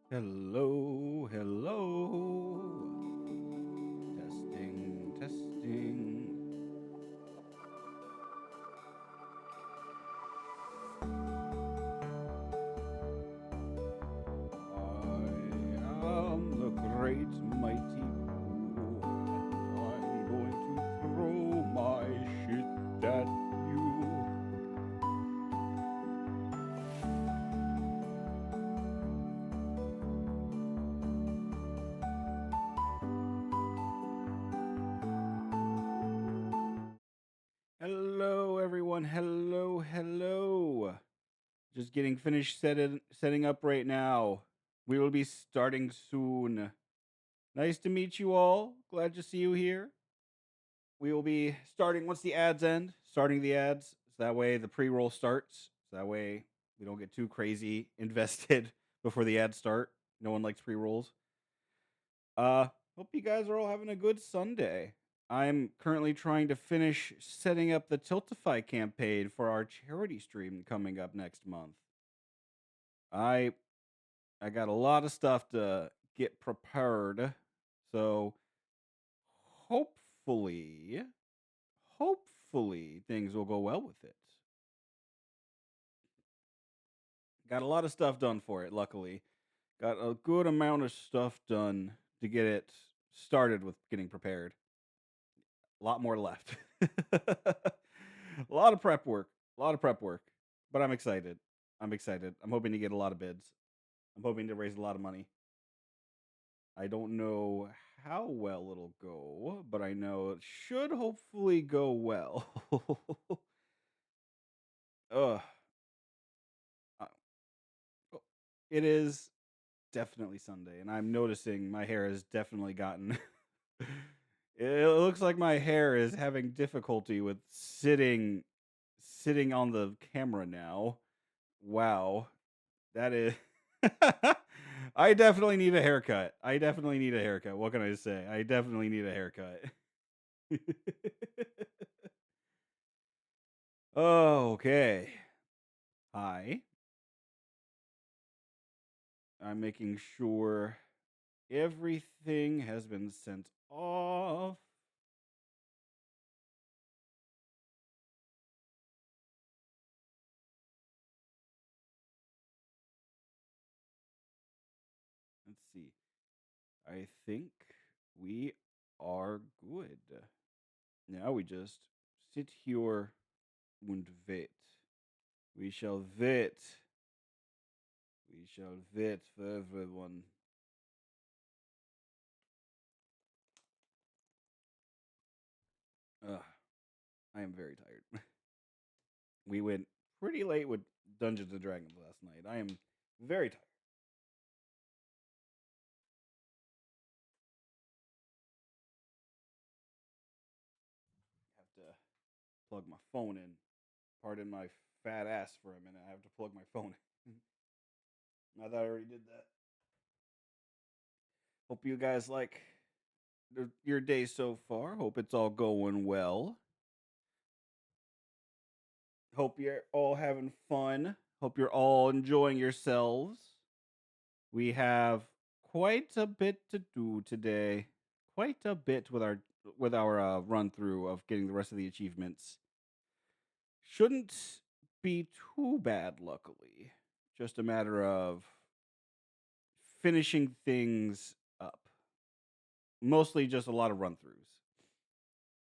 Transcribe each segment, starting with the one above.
Hello, hello. Testing, testing. I am the great mighty Pooh, and I'm going to throw my shit at you. Hello, everyone. Hello, hello. Just getting finished setting up right now. We will be starting soon. Nice to meet you all. Glad to see you here. We will be starting once the ads end, starting the ads. So that way the pre roll starts. So that way we don't get too crazy invested before the ads start. No one likes pre rolls. Uh, Hope you guys are all having a good Sunday. I'm currently trying to finish setting up the Tiltify campaign for our charity stream coming up next month. I I got a lot of stuff to get prepared. So hopefully hopefully things will go well with it. Got a lot of stuff done for it, luckily. Got a good amount of stuff done to get it started with getting prepared. A lot more left. A lot of prep work. A lot of prep work. But I'm excited. I'm excited. I'm hoping to get a lot of bids. I'm hoping to raise a lot of money. I don't know how well it'll go, but I know it should hopefully go well. Ugh. Uh, oh, it is definitely Sunday, and I'm noticing my hair has definitely gotten. It looks like my hair is having difficulty with sitting on the camera now. Wow, that is. I definitely need a haircut. I definitely need a haircut. What can I say? I definitely need a haircut. Okay. Hi. I'm making sure everything has been sent off. Let's see. I think we are good. Now we just sit here and wait. We shall wait. We shall wait for everyone. Ugh, I am very tired. We went pretty late with Dungeons and Dragons last night. I am very tired. Have to plug my phone in. Pardon my fat ass for a minute. I have to plug my phone in. I thought I already did that. Hope you guys like your day so far. Hope it's all going well. Hope you're all having fun. Hope you're all enjoying yourselves. We have quite a bit to do today. Quite a bit with our run through of getting the rest of the achievements. Shouldn't be too bad, luckily. Just a matter of finishing things up. Mostly just a lot of run throughs.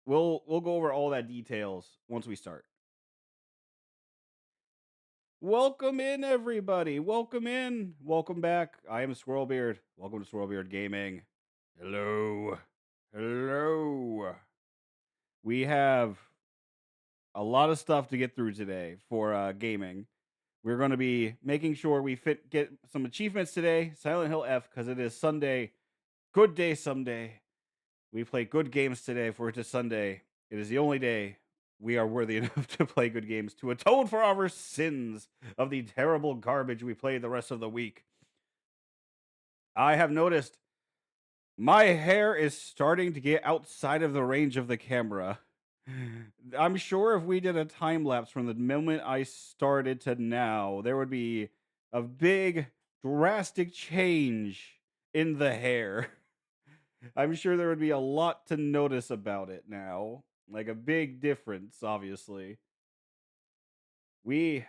We'll go over all that details once we start. Welcome in, everybody. Welcome in. Welcome back. I am Swirlbeard. Welcome to Swirlbeardgaming. Hello. Hello. We have a lot of stuff to get through today for gaming. We're going to be making sure we get some achievements today. Silent Hill F, because it is Sunday. Good day someday. We play good games today for it is Sunday. It is the only day we are worthy enough to play good games to atone for our sins of the terrible garbage we play the rest of the week. I have noticed my hair is starting to get outside of the range of the camera. I'm sure if we did a time lapse from the moment I started to now, there would be a big drastic change in the hair. I'm sure there would be a lot to notice about it now. Like a big difference, obviously. We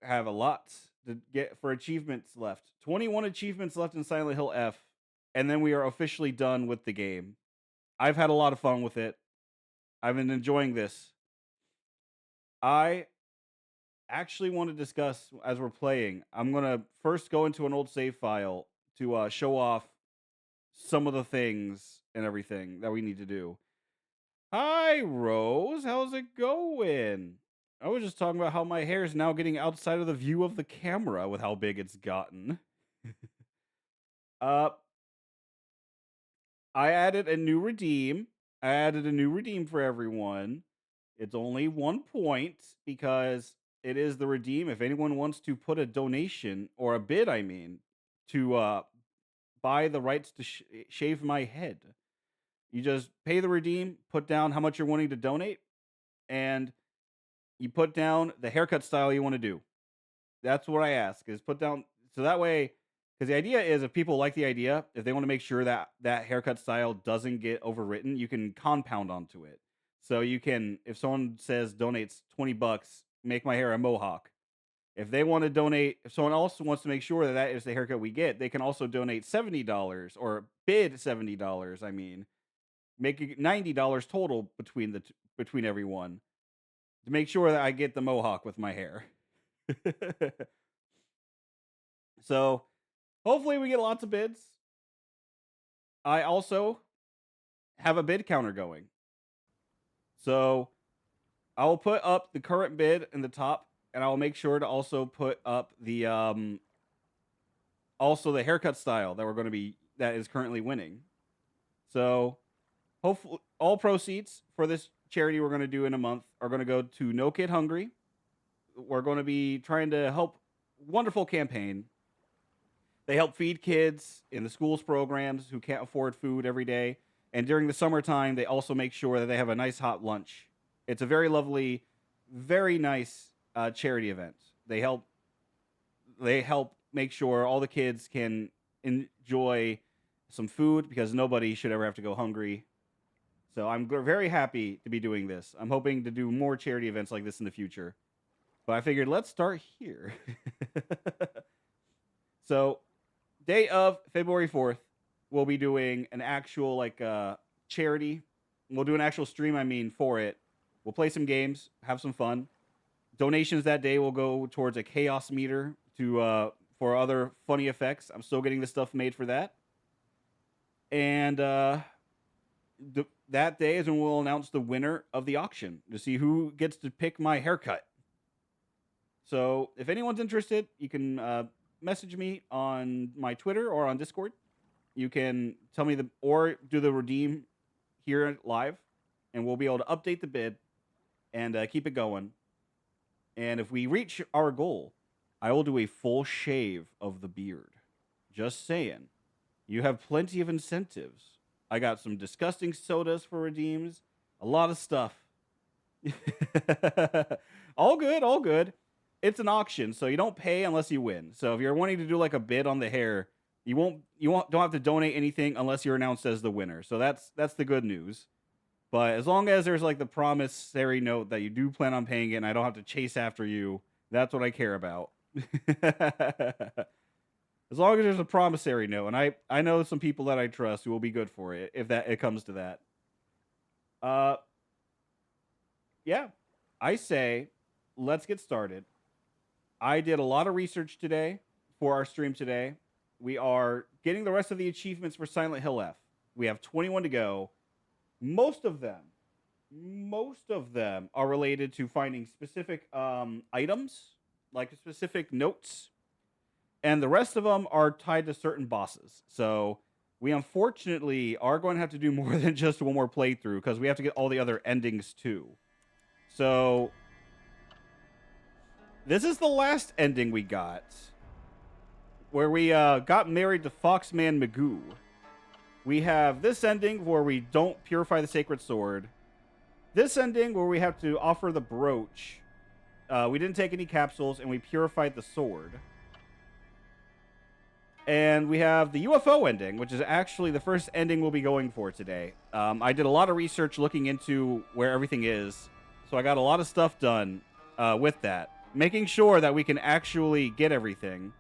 have a lot to get for achievements left. 21 achievements left in Silent Hill F, and then we are officially done with the game. I've had a lot of fun with it. I've been enjoying this. I actually want to discuss as we're playing. I'm going to first go into an old save file to show off some of the things and everything that we need to do. Hi, Rose. How's it going? I was just talking about how my hair is now getting outside of the view of the camera with how big it's gotten. uh, I added a new redeem. I added a new redeem for everyone. It's only 1 point because it is the redeem. If anyone wants to put a donation or a bid, I mean, to buy the rights to shave my head, you just pay the redeem, put down how much you're wanting to donate, and you put down the haircut style you want to do. That's what I ask is put down so that way because the idea is if people like the idea, if they want to make sure that that haircut style doesn't get overwritten, you can compound onto it. So you can if someone says donates $20, make my hair a mohawk. If they want to donate, if someone else wants to make sure that that is the haircut we get, they can also donate $70 or bid $70. I mean, make it $90 total between between everyone to make sure that I get the mohawk with my hair. So hopefully we get lots of bids. I also have a bid counter going. So I will put up the current bid in the top, and I will make sure to also put up the also the haircut style that is currently winning. So hopefully all proceeds for this charity we're going to do in a month are going to go to No Kid Hungry. We're going to be trying to help wonderful campaign. They help feed kids in the schools programs who can't afford food every day. And during the summertime, they also make sure that they have a nice hot lunch. It's a very lovely, very nice charity event. They help make sure all the kids can enjoy some food because nobody should ever have to go hungry. So I'm very happy to be doing this. I'm hoping to do more charity events like this in the future. But I figured let's start here. So day of February 4th, we'll be doing an actual charity. We'll do an actual stream, for it. We'll play some games, have some fun. Donations that day will go towards a chaos meter to for other funny effects. I'm still getting the stuff made for that. And that day is when we'll announce the winner of the auction to see who gets to pick my haircut. So if anyone's interested, you can message me on my Twitter or on Discord. You can tell me or do the redeem here live, and we'll be able to update the bid and keep it going. And if we reach our goal, I will do a full shave of the beard. Just saying. You have plenty of incentives. I got some disgusting sodas for redeems. A lot of stuff. All good, all good. It's an auction, so you don't pay unless you win. So if you're wanting to do like a bid on the hair, don't have to donate anything unless you're announced as the winner. So that's the good news. But as long as there's like the promissory note that you do plan on paying it and I don't have to chase after you, that's what I care about. As long as there's a promissory note, and I know some people that I trust who will be good for it if it comes to that. Yeah, I say let's get started. I did a lot of research today for our stream today. We are getting the rest of the achievements for Silent Hill F. We have 21 to go. Most of them are related to finding specific items, like specific notes, and the rest of them are tied to certain bosses. So we unfortunately are going to have to do more than just one more playthrough because we have to get all the other endings too. So this is the last ending we got, where we got married to Foxman Magoo. We have this ending where we don't purify the sacred sword. This ending where we have to offer the brooch. We didn't take any capsules, and we purified the sword. And we have the UFO ending, which is actually the first ending we'll be going for today. I did a lot of research looking into where everything is, so I got a lot of stuff done with that, making sure that we can actually get everything.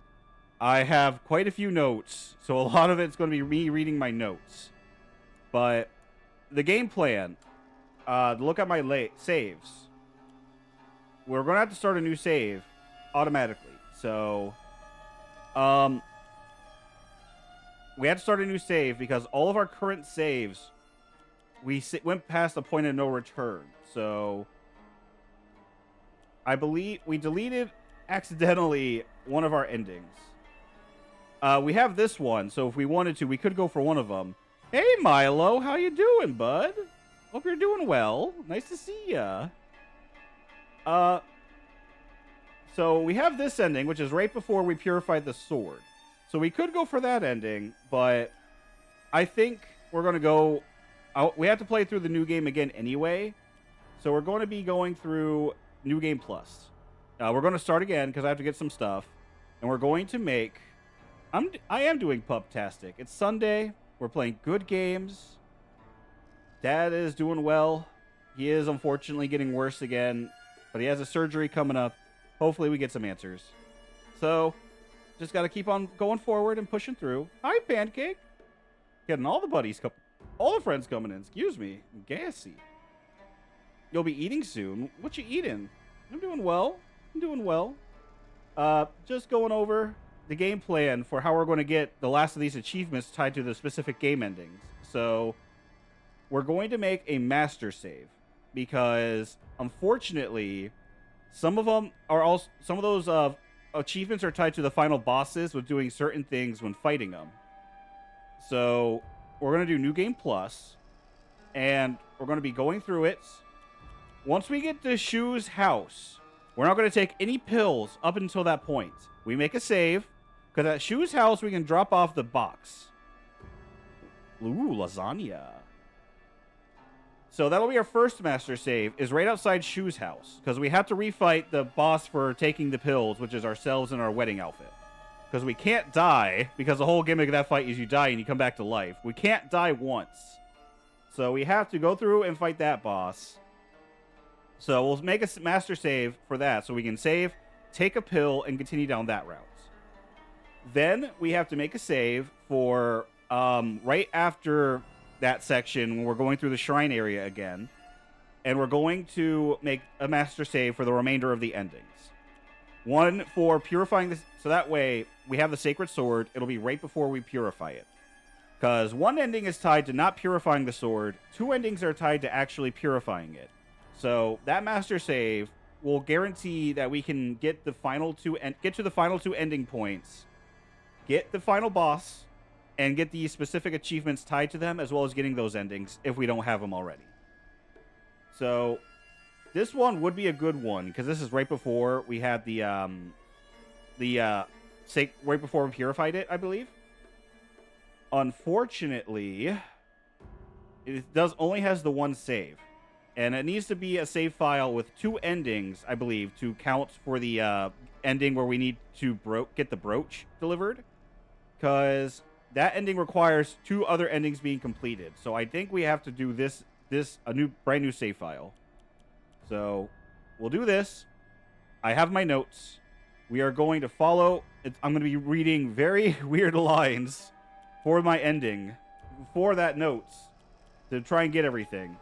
I have quite a few notes, so a lot of it's going to be me reading my notes. But the game plan, look at my saves. We're going to have to start a new save automatically. So, we had to start a new save because all of our current saves, we went past the point of no return. So, I believe we deleted accidentally one of our endings. We have this one, so if we wanted to, we could go for one of them. Hey, Milo, how you doing, bud? Hope you're doing well. Nice to see ya. So we have this ending, which is right before we purified the sword. So we could go for that ending, but I think we're going to go... we have to play through the new game again anyway. So we're going to be going through New Game Plus. We're going to start again because I have to get some stuff. And we're going to make... I am doing Pubtastic. It's Sunday. We're playing good games. Dad is doing well. He is unfortunately getting worse again, but he has a surgery coming up. Hopefully we get some answers. So, just got to keep on going forward and pushing through. Hi, Pancake. Getting all the buddies, all the friends coming in. Excuse me. I'm gassy. You'll be eating soon. What you eating? I'm doing well. Just going over the game plan for how we're going to get the last of these achievements tied to the specific game endings. So, we're going to make a master save because, unfortunately, some of those achievements are tied to the final bosses with doing certain things when fighting them. So, we're going to do New Game Plus, and we're going to be going through it. Once we get to Shu's house, we're not going to take any pills up until that point. We make a save, because at Shu's house, we can drop off the box. Ooh, lasagna. So that'll be our first master save, is right outside Shu's house, because we have to refight the boss for taking the pills, which is ourselves in our wedding outfit. Because we can't die, because the whole gimmick of that fight is you die and you come back to life. We can't die once. So we have to go through and fight that boss. So we'll make a master save for that, so we can save, take a pill, and continue down that route. Then we have to make a save for right after that section when we're going through the shrine area again, and we're going to make a master save for the remainder of the endings. One for purifying this, so that way we have the sacred sword. It'll be right before we purify it, because one ending is tied to not purifying the sword. Two endings are tied to actually purifying it. So that master save will guarantee that we can get the final two and get to the final two ending points, get the final boss, and get the specific achievements tied to them, as well as getting those endings if we don't have them already. So this one would be a good one, because this is right before we had right before we purified it, I believe. Unfortunately, it only has the one save, and it needs to be a save file with two endings, I believe, to count for the ending where we need to get the brooch delivered, because that ending requires two other endings being completed. So I think we have to do brand new save file. So we'll do this. I have my notes. We are going to follow. I'm going to be reading very weird lines for my ending, for that notes, to try and get everything.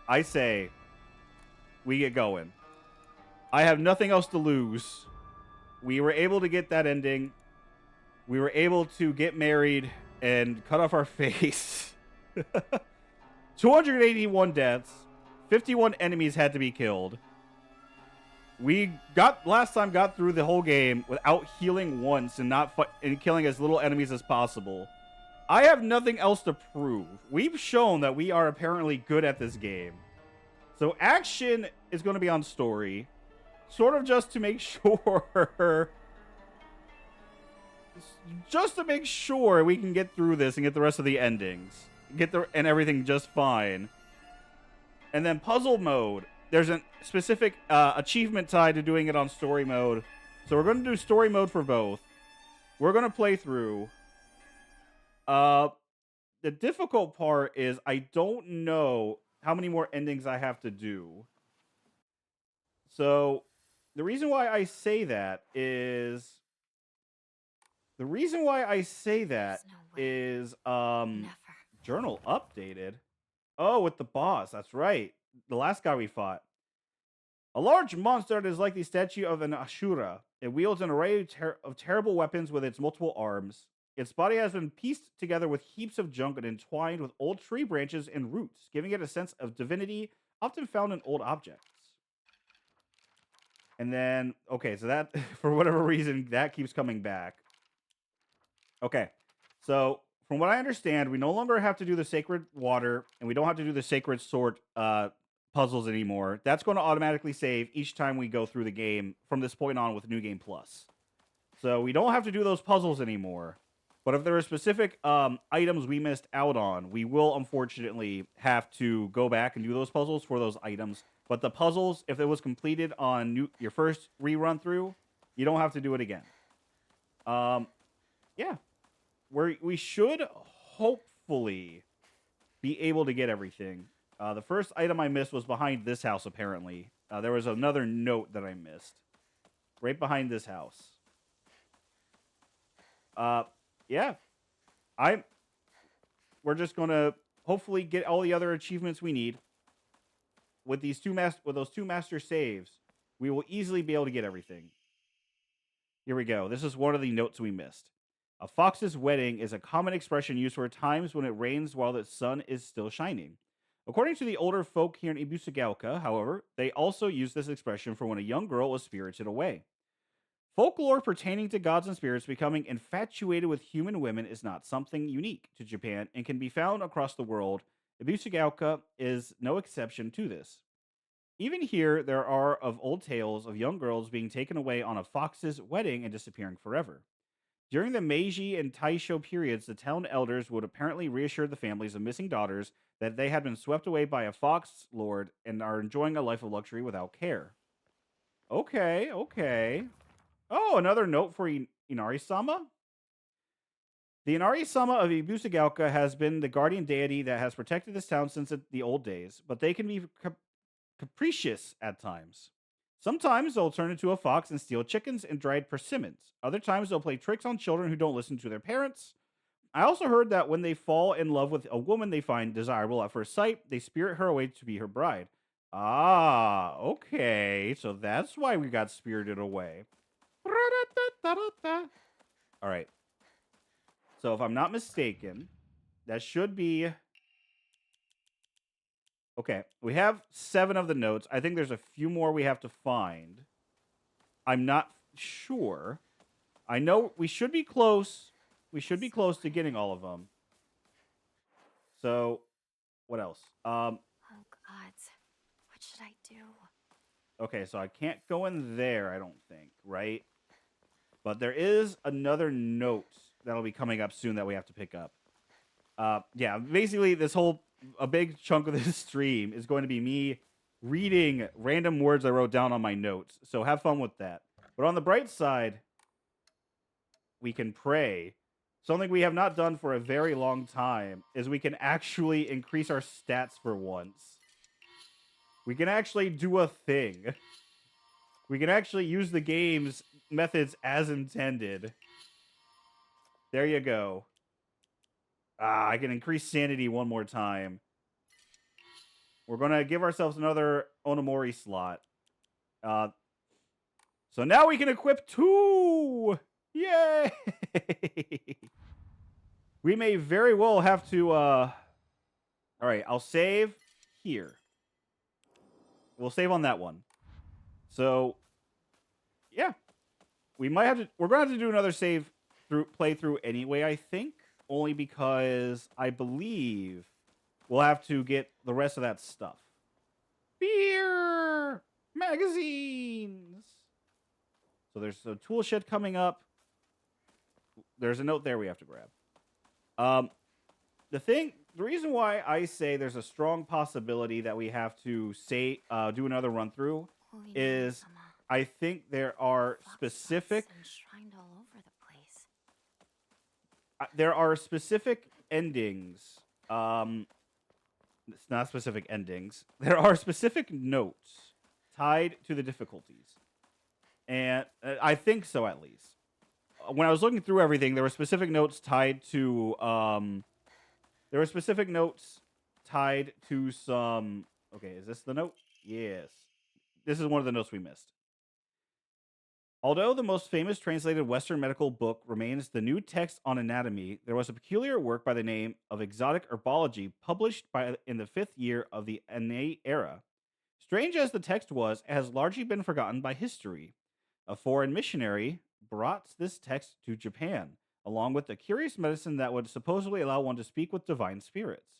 I say we get going. I have nothing else to lose. We were able to get that ending. We were able to get married and cut off our face. 281 deaths. 51 enemies had to be killed. We last time got through the whole game without healing once and and killing as little enemies as possible. I have nothing else to prove. We've shown that we are apparently good at this game. So action is going to be on story, sort of just to make sure... just to make sure we can get through this and get the rest of the endings. And everything just fine. And then puzzle mode. There's a specific achievement tied to doing it on story mode. So we're going to do story mode for both. we're gonna play through. Uh, the difficult part is I don't know how many more endings I have to do. So the reason why I say that is the reason why I say that There's no way. is Never. journal updated. Oh, with the boss. That's right. The last guy we fought. A large monster that is like the statue of an Ashura. It wields an array of terrible weapons with its multiple arms. Its body has been pieced together with heaps of junk and entwined with old tree branches and roots, giving it a sense of divinity often found in old objects. And then, okay, so that, for whatever reason, that keeps coming back. Okay, so from what I understand, we no longer have to do the sacred water, and we don't have to do the sacred sword puzzles anymore. That's going to automatically save each time we go through the game from this point on with New Game Plus. So we don't have to do those puzzles anymore. But if there are specific items we missed out on, we will unfortunately have to go back and do those puzzles for those items. But the puzzles, if it was completed on your first rerun through, you don't have to do it again. Yeah, we should hopefully be able to get everything. The first item I missed was behind this house. Apparently, there was another note that I missed right behind this house. Yeah, I. We're just gonna hopefully get all the other achievements we need with these with those two master saves. We will easily be able to get everything. Here we go. This is one of the notes we missed. A fox's wedding is a common expression used for times when it rains while the sun is still shining. According to the older folk here in Ibusagaoka, however, they also use this expression for when a young girl is spirited away. Folklore pertaining to gods and spirits becoming infatuated with human women is not something unique to Japan and can be found across the world. Ibusagaoka is no exception to this. Even here, there are of old tales of young girls being taken away on a fox's wedding and disappearing forever. During the Meiji and Taisho periods, the town elders would apparently reassure the families of missing daughters that they had been swept away by a fox lord and are enjoying a life of luxury without care. Okay, okay. Oh, another note for Inari-sama. The Inari-sama of Ibusagaoka has been the guardian deity that has protected this town since the old days, but they can be capricious at times. Sometimes they'll turn into a fox and steal chickens and dried persimmons. Other times they'll play tricks on children who don't listen to their parents. I also heard that when they fall in love with a woman they find desirable at first sight, they spirit her away to be her bride. Ah, okay. So that's why we got spirited away. All right. So if I'm not mistaken, that should be okay. We have 7 of the notes. I think there's a few more we have to find. I'm not sure. I know we should be close. We should be close to getting all of them. So, what else? Oh, gods. What should I do? Okay, so I can't go in there, I don't think, right? But there is another note that'll be coming up soon that we have to pick up. Yeah, basically a big chunk of this stream is going to be me reading random words I wrote down on my notes. So have fun with that. But on the bright side, we can pray. Something we have not done for a very long time is we can actually increase our stats for once. We can actually do a thing. We can actually use the game's methods as intended. There you go. I can increase sanity one more time. We're going to give ourselves another Onomori slot. So now we can equip 2! Yay! We may very well have to... All right, I'll save here. We'll save on that one. So, yeah. We're going to have to do another playthrough anyway, I think. Only because I believe we'll have to get the rest of that stuff. Beer! Magazines! So there's a tool shed coming up. There's a note there we have to grab. The reason why I say there's a strong possibility that we have to do another run through is I think there are specific. Enshrined all over the place. there are specific endings. It's not specific endings. There are specific notes tied to the difficulties, and I think so at least. When I was looking through everything, there were specific notes tied to there were specific notes tied to some. Okay, is this the note? Yes, this is one of the notes we missed. Although the most famous translated Western medical book remains the New Text on Anatomy, there was a peculiar work by the name of Exotic Herbology published in the 5th year of the Innate Era. Strange as the text was, it has largely been forgotten by history. A foreign missionary brought this text to Japan, along with a curious medicine that would supposedly allow one to speak with divine spirits.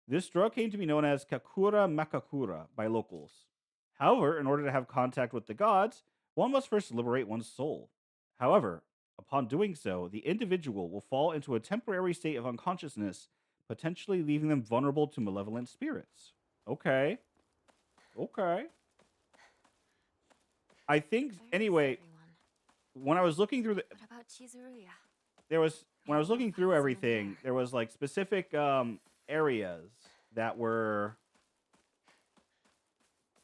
This drug came to be known as Kakura Makakura by locals. However, in order to have contact with the gods, one must first liberate one's soul. However, upon doing so, the individual will fall into a temporary state of unconsciousness, potentially leaving them vulnerable to malevolent spirits. Okay. Okay. I think Where is anyway, everyone? when I was looking through What about Chizuruya? there was when I Maybe was we'll looking find through someone everything, there. there was like specific areas that were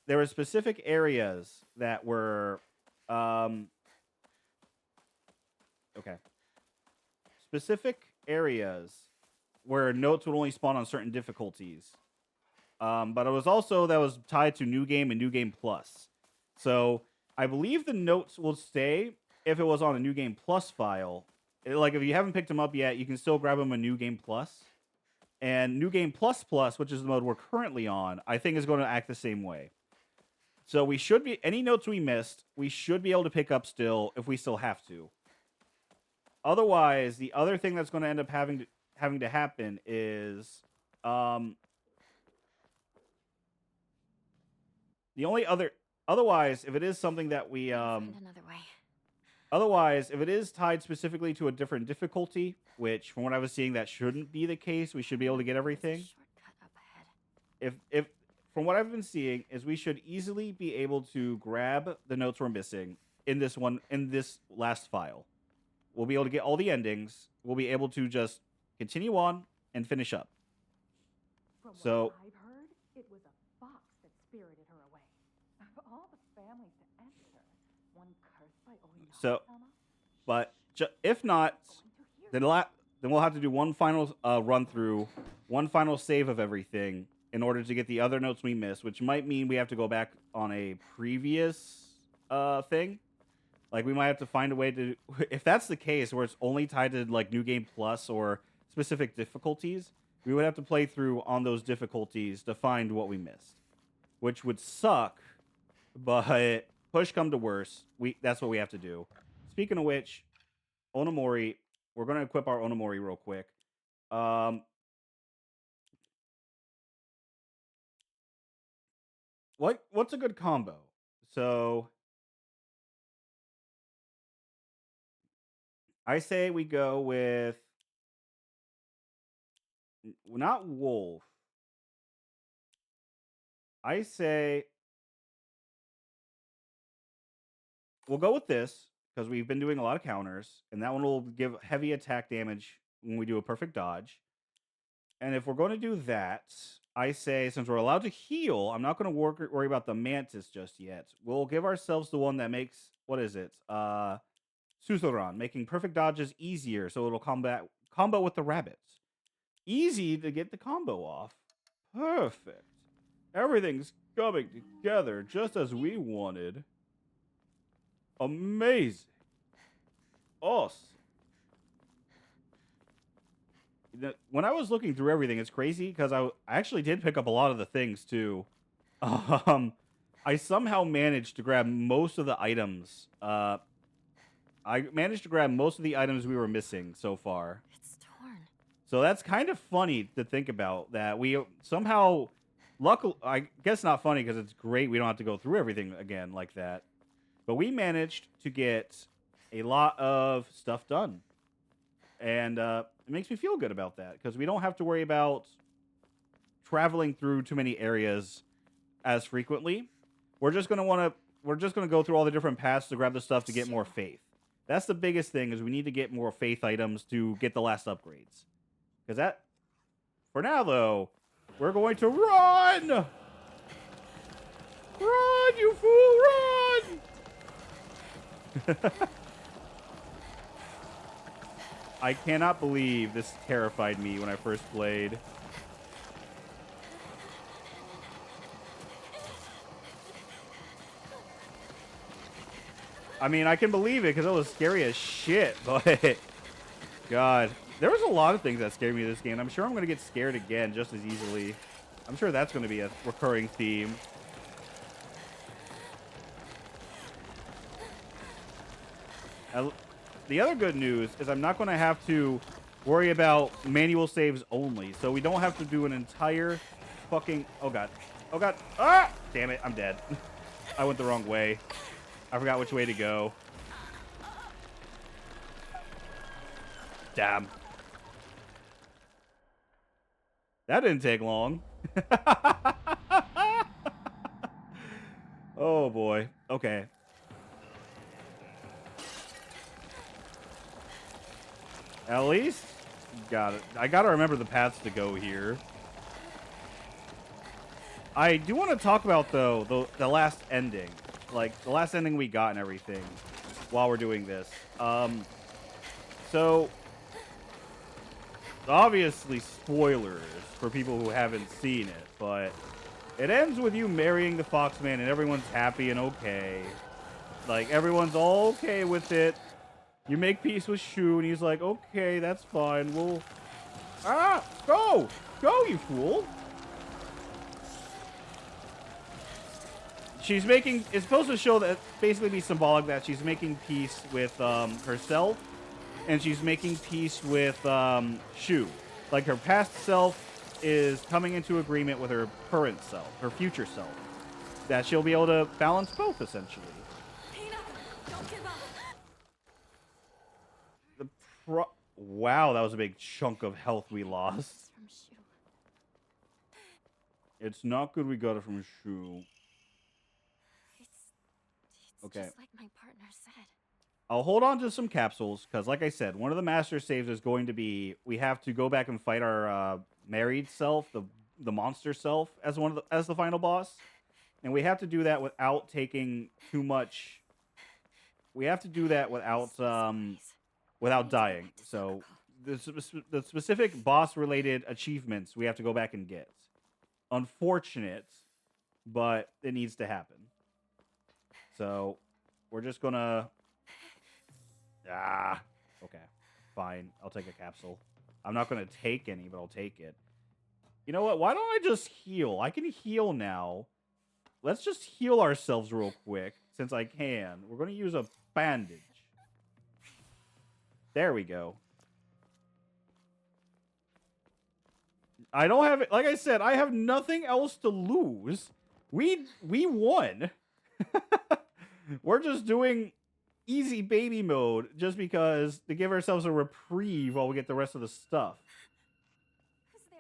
there were specific areas that were um okay. Specific areas where notes would only spawn on certain difficulties. But it was also that was tied to New Game and New Game Plus. So I believe the notes will stay if it was on a New Game Plus file. Like if you haven't picked them up yet, you can still grab them a New Game Plus. And New Game Plus Plus, which is the mode we're currently on, I think is going to act the same way. So we should be any notes we missed, we should be able to pick up still if we still have to. Otherwise, the other thing that's going to end up having to happen is um the only other otherwise if it is something that we Gotta find another way. otherwise if it is tied specifically to a different difficulty, which from what I was seeing that shouldn't be the case, we should be able to get There's a everything. shortcut up ahead. If from what I've been seeing is we should easily be able to grab the notes we're missing in this last file. We'll be able to get all the endings. We'll be able to just continue on and finish up. From what So I've heard, it was a fox that spirited her away. Of all the families to enter, one cursed by so Oyama, but if not, going to hear then we'll have to do one final run through, one final save of everything in order to get the other notes we missed, which might mean we have to go back on a previous thing. Like we might have to find a way to if that's the case where it's only tied to like New Game Plus or specific difficulties, we would have to play through on those difficulties to find what we missed, which would suck, but push come to worse, that's what we have to do. Speaking of which, Onamori, we're going to equip our Onamori real quick. What's a good combo? So I say we go with not wolf. I say we'll go with this because we've been doing a lot of counters, and that one will give heavy attack damage when we do a perfect dodge. And if we're going to do that, I say since we're allowed to heal, I'm not going to worry about the mantis just yet. We'll give ourselves the one that makes what is it? Suzuran, making perfect dodges easier, so it'll combo with the rabbits. Easy to get the combo off. Perfect. Everything's coming together just as we wanted. Amazing. Awesome. When I was looking through everything, it's crazy because I actually did pick up a lot of the things too. I somehow managed to grab most of the items. I managed to grab most of the items we were missing so far. It's torn. So that's kind of funny to think about that we somehow, luckily, I guess not funny because it's great we don't have to go through everything again like that. But we managed to get a lot of stuff done. And it makes me feel good about that because we don't have to worry about traveling through too many areas as frequently. We're just gonna go through all the different paths to grab the stuff to get more faith. That's the biggest thing, is we need to get more faith items to get the last upgrades. Because that, for now though, we're going to run! Run, you fool, run! I cannot believe this terrified me when I first played. I mean, I can believe it because it was scary as shit, but God, there was a lot of things that scared me in this game. I'm sure I'm going to get scared again just as easily. I'm sure that's going to be a recurring theme. The other good news is I'm not going to have to worry about manual saves only, so we don't have to do an entire fucking... Oh, God. Oh, God. Ah! Damn it. I'm dead. I went the wrong way. I forgot which way to go. Damn. That didn't take long. Oh, boy. Okay. At least, got it. I gotta remember the paths to go here. I do want to talk about, though, the last ending. Like, the last ending we got and everything while we're doing this. So, obviously spoilers for people who haven't seen it, but it ends with you marrying the Foxman and everyone's happy and okay. Like, everyone's all okay with it. You make peace with Shu, and he's like, okay, that's fine. We'll... Ah! Go! Go, you fool! She's making... It's supposed to show that... Basically be symbolic that she's making peace with herself, and she's making peace with Shu. Like, her past self is coming into agreement with her current self, her future self. That she'll be able to balance both, essentially. Don't give up. Wow, that was a big chunk of health we lost. From Shu. It's not good we got it from Shu. It's Okay. just like my partner said. I'll hold on to some capsules, because like I said, one of the master saves is going to be, we have to go back and fight our married self, the monster self, as as the final boss. And we have to do that without taking too much... We have to do that without dying. So the specific boss-related achievements we have to go back and get. Unfortunate, but it needs to happen. So we're just gonna... Okay. Fine. I'll take a capsule. I'm not gonna take any, but I'll take it. You know what? Why don't I just heal? I can heal now. Let's just heal ourselves real quick, since I can. We're gonna use a bandage. There we go. I don't have it. Like I said, I have nothing else to lose. We won. We're just doing easy baby mode just because to give ourselves a reprieve while we get the rest of the stuff. Who's there?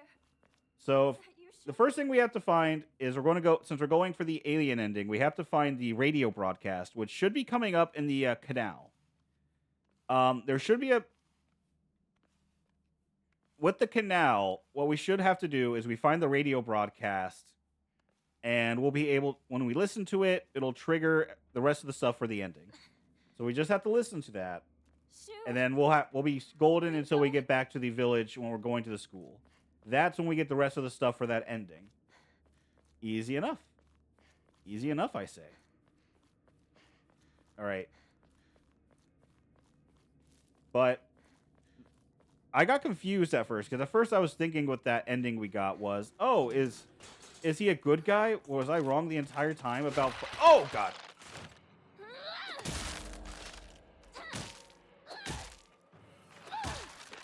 So Is that you, Shu? the first thing we have to find is we're going to go, since we're going for the alien ending, we have to find the radio broadcast, which should be coming up in the canal. There should be with the canal, what we should have to do is we find the radio broadcast, and we'll be able, when we listen to it, it'll trigger the rest of the stuff for the ending. So we just have to listen to that, Shu. and then we'll be golden until we get back to the village when we're going to the school. That's when we get the rest of the stuff for that ending. Easy enough. Easy enough, I say. All right. But I got confused at first, because at first I was thinking what that ending we got was, oh, is he a good guy? Was I wrong the entire time about... Oh, God.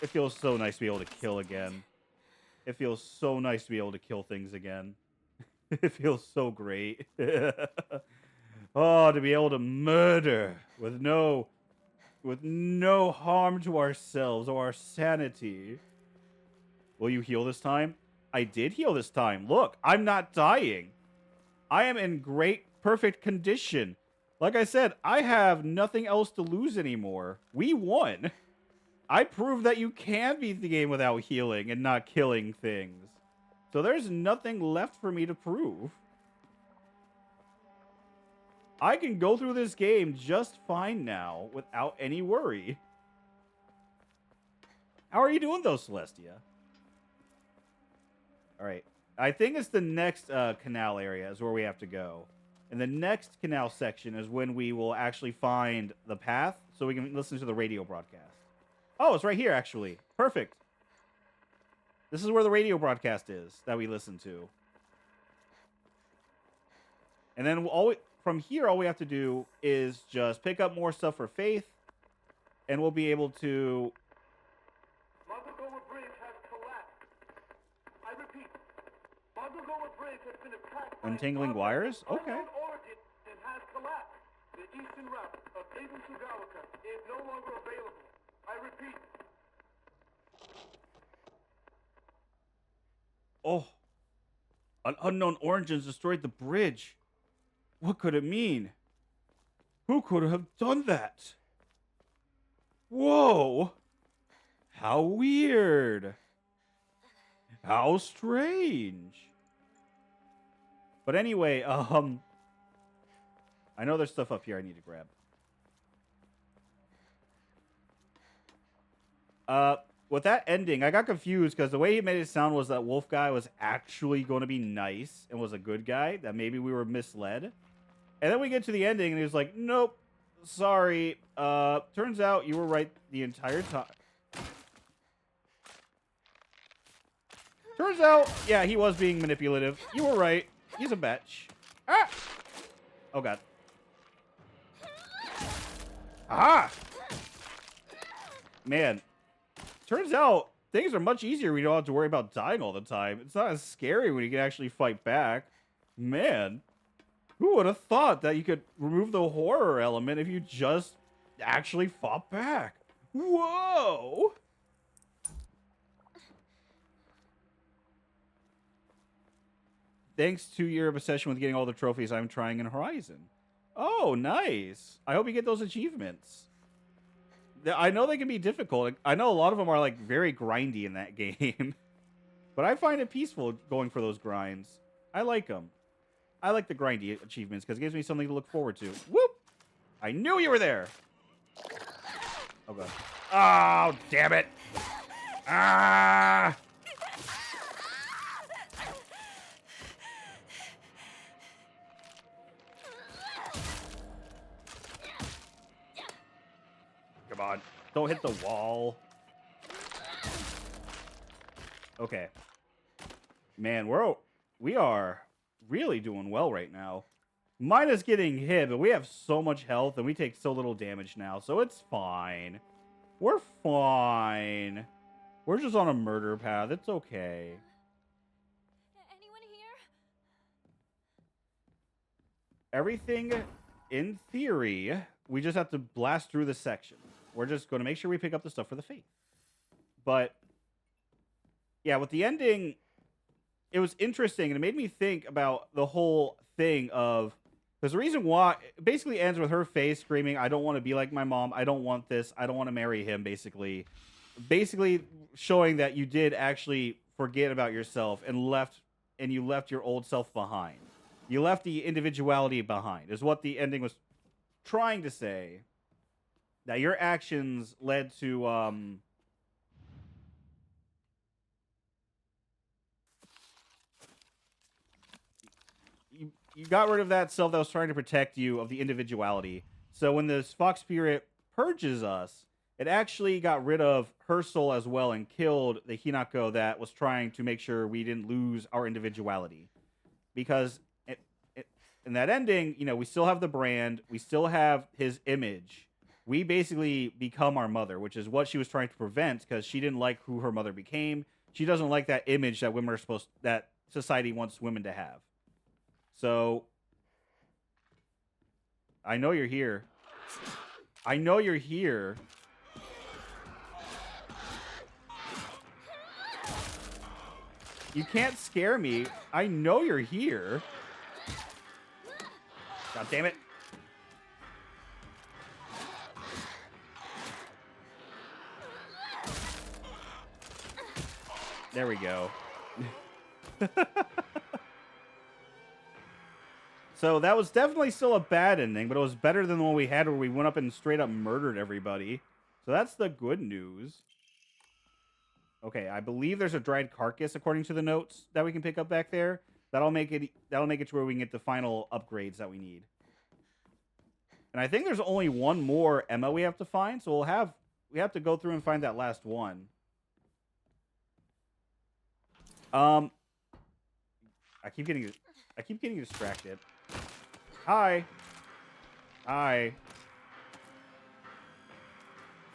It feels so nice to be able to kill again. It feels so nice to be able to kill things again. It feels so great. Oh, to be able to murder with no harm to ourselves or our sanity. Will you heal this time? I did heal this time. Look, I'm not dying. I am in great, perfect condition. Like I said, I have nothing else to lose anymore. We won. I proved that you can beat the game without healing and not killing things. So there's nothing left for me to prove. I can go through this game just fine now without any worry. How are you doing though, Celestia? All right. I think it's the next canal area is where we have to go. And the next canal section is when we will actually find the path so we can listen to the radio broadcast. Oh, it's right here, actually. Perfect. This is where the radio broadcast is that we listen to. And then from here, all we have to do is just pick up more stuff for Faith, and we'll be able to... Montgomery Bridge has collapsed. I repeat, Montgomery Bridge has been attacked by Untangling wires? Okay. origin and has collapsed. The eastern route of Aiden Sugawaka is no longer available. I repeat. Oh. An unknown origin destroyed the bridge. What could it mean? Who could have done that? Whoa. How weird. How strange. But anyway, I know there's stuff up here I need to grab. With that ending, I got confused because the way he made it sound was that Wolf guy was actually going to be nice and was a good guy, that maybe we were misled. And then we get to the ending and he was like, nope, sorry. Turns out you were right the entire time. Turns out, yeah, he was being manipulative. You were right. He's a bitch. Ah! Oh, God. Aha! Man. Turns out, things are much easier when you don't have to worry about dying all the time. It's not as scary when you can actually fight back. Man. Who would have thought that you could remove the horror element if you just actually fought back? Whoa! Thanks to your obsession with getting all the trophies, I'm trying in Horizon. Oh, nice. I hope you get those achievements. I know they can be difficult. I know a lot of them are like very grindy in that game. But I find it peaceful going for those grinds. I like them. I like the grindy achievements because it gives me something to look forward to. Whoop! I knew you were there. Oh, God. Oh, damn it. Ah! Come on. Don't hit the wall. Okay. Man, we are really doing well right now. Minus getting hit, but we have so much health and we take so little damage now, so it's fine. We're fine. We're just on a murder path. It's okay. Anyone here? Everything, in theory, we just have to blast through this section. We're just going to make sure we pick up the stuff for the Faith. But, yeah, with the ending, it was interesting, and it made me think about the whole thing of... Because the reason why... It basically ends with her face screaming, I don't want to be like my mom, I don't want this, I don't want to marry him, basically. Basically showing that you did actually forget about yourself and you left your old self behind. You left the individuality behind, is what the ending was trying to say. That your actions led to, you got rid of that self that was trying to protect you of the individuality. So when this fox spirit purges us, it actually got rid of her soul as well and killed the Hinako that was trying to make sure we didn't lose our individuality. Because in that ending, you know, we still have the brand, we still have his image. We basically become our mother, which is what she was trying to prevent because she didn't like who her mother became. She doesn't like that image that women are that society wants women to have. So, I know you're here. I know you're here. You can't scare me. I know you're here. God damn it. There we go. So that was definitely still a bad ending, but it was better than the one we had where we went up and straight up murdered everybody. So that's the good news. Okay, I believe there's a dried carcass according to the notes that we can pick up back there. That'll make it to where we can get the final upgrades that we need. And I think there's only one more Emma we have to find, so we have to go through and find that last one. I keep getting distracted. Hi. Hi.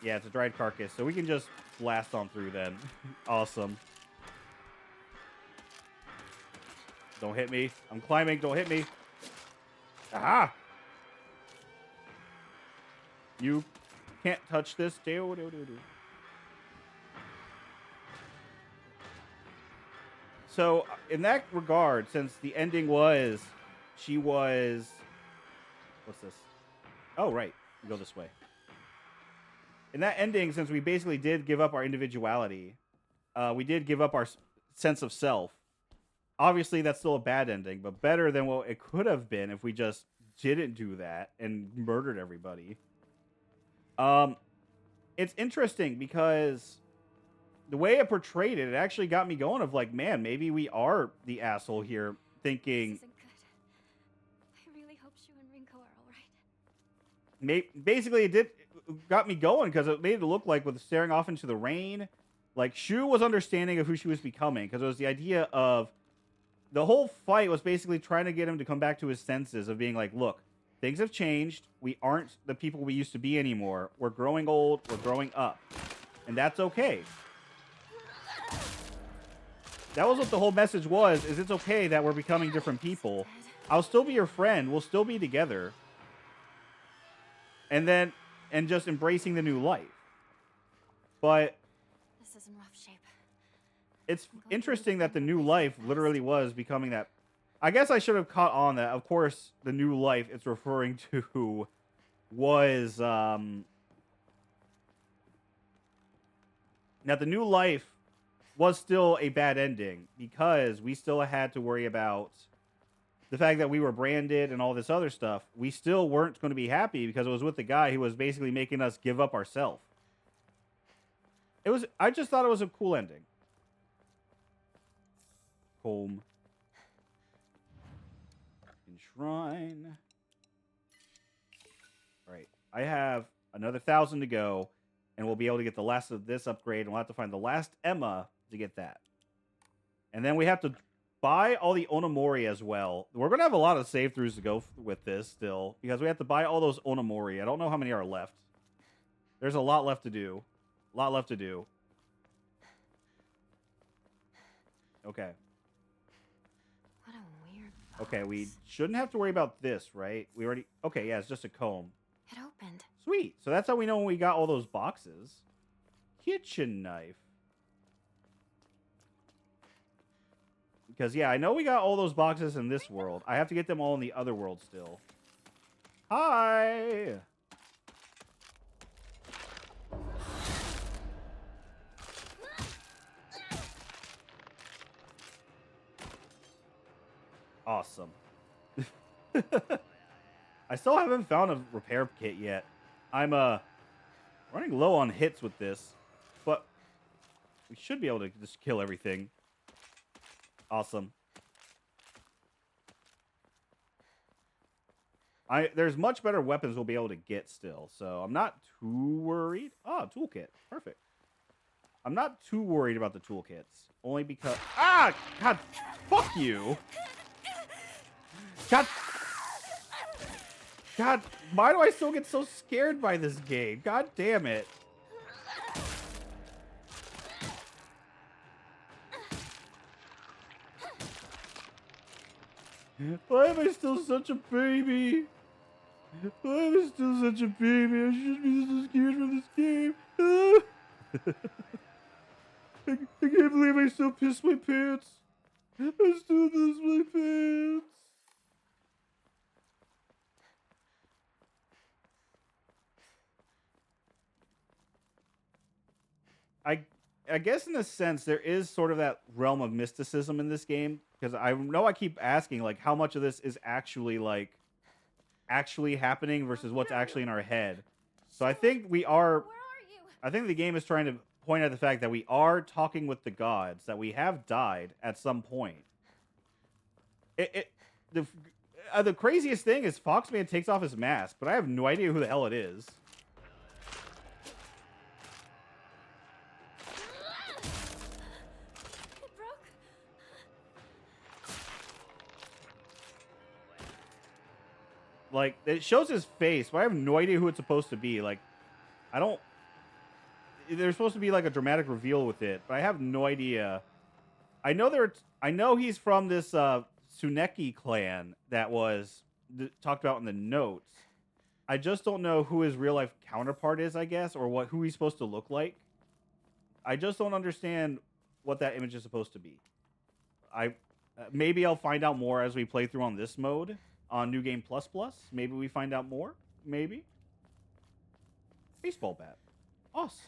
Yeah, it's a dried carcass, so we can just blast on through then. Awesome. Don't hit me. I'm climbing. Don't hit me. Aha! You can't touch this. So, in that regard, since the ending was, she was... What's this? Oh, right. We go this way. In that ending, since we basically did give up our individuality, we did give up our sense of self. Obviously, that's still a bad ending, but better than what it could have been if we just didn't do that and murdered everybody. It's interesting because the way it portrayed it, it actually got me going of like, man, maybe we are the asshole here thinking... This isn't good. I really hope Shu and Rinko are all right. Basically, it got me going because it made it look like with staring off into the rain, like Shu was understanding of who she was becoming, because it was the idea of the whole fight was basically trying to get him to come back to his senses of being like, look, things have changed. We aren't the people we used to be anymore. We're growing old. We're growing up. And that's okay. That was what the whole message was, is it's okay that we're becoming different people. I'll still be your friend. We'll still be together. And just embracing the new life. But This is in rough shape. it's interesting that the new life literally was becoming that. I guess I should have caught on that. Of course, the new life it's referring to was that the new life was still a bad ending because we still had to worry about the fact that we were branded and all this other stuff. We still weren't going to be happy because it was with the guy who was basically making us give up ourselves. I just thought it was a cool ending. Home. Shrine. Right. I have another 1,000 to go, and we'll be able to get the last of this upgrade, and we'll have to find the last Emma to get that. And then we have to buy all the Onamori as well. We're going to have a lot of save-throughs to go with this still, because we have to buy all those Onamori. I don't know how many are left. There's a lot left to do. A lot left to do. Okay. What a weird box. Okay, we shouldn't have to worry about this, right? We already... Okay, yeah, it's just a comb. It opened. Sweet. So that's how we know when we got all those boxes. Kitchen knife. Because, yeah, I know we got all those boxes in this world. I have to get them all in the other world still. Hi! Awesome. I still haven't found a repair kit yet. I'm running low on hits with this, but we should be able to just kill everything. Awesome. There's much better weapons we'll be able to get still, so I'm not too worried. Oh, toolkit. Perfect. I'm not too worried about the toolkits. Only because... Ah! God, fuck you! God, why do I still get so scared by this game? God damn it. Why am I still such a baby? Why am I still such a baby? I shouldn't be so scared from this game. I can't believe I still pissed my pants. I still pissed my pants. I guess in a sense there is sort of that realm of mysticism in this game because I know I keep asking like how much of this is actually like actually happening versus what's actually in our head. So I think we are. Where are you? I think the game is trying to point out the fact that we are talking with the gods, that we have died at some point. It the craziest thing is Foxman takes off his mask, but I have no idea who the hell it is. It broke. Like it shows his face, but I have no idea who it's supposed to be. Like I don't. There's supposed to be like a dramatic reveal with it, but I have no idea. I know I know he's from this Tsuneki clan that was talked about in the notes. I just don't know who his real life counterpart is, I guess, or who he's supposed to look like. I just don't understand what that image is supposed to be. I maybe I'll find out more as we play through on this mode on New Game Plus Plus. Maybe we find out more. Maybe. Baseball bat. Awesome.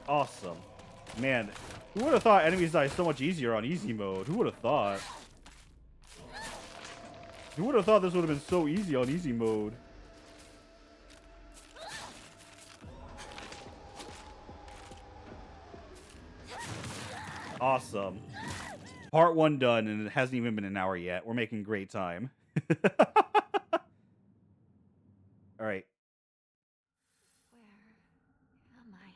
Awesome. Man, who would have thought enemies die so much easier on easy mode? Who would have thought? Who would have thought this would have been so easy on easy mode? Awesome. Part 1 done, and it hasn't even been an hour yet. We're making great time. All right. Where am I?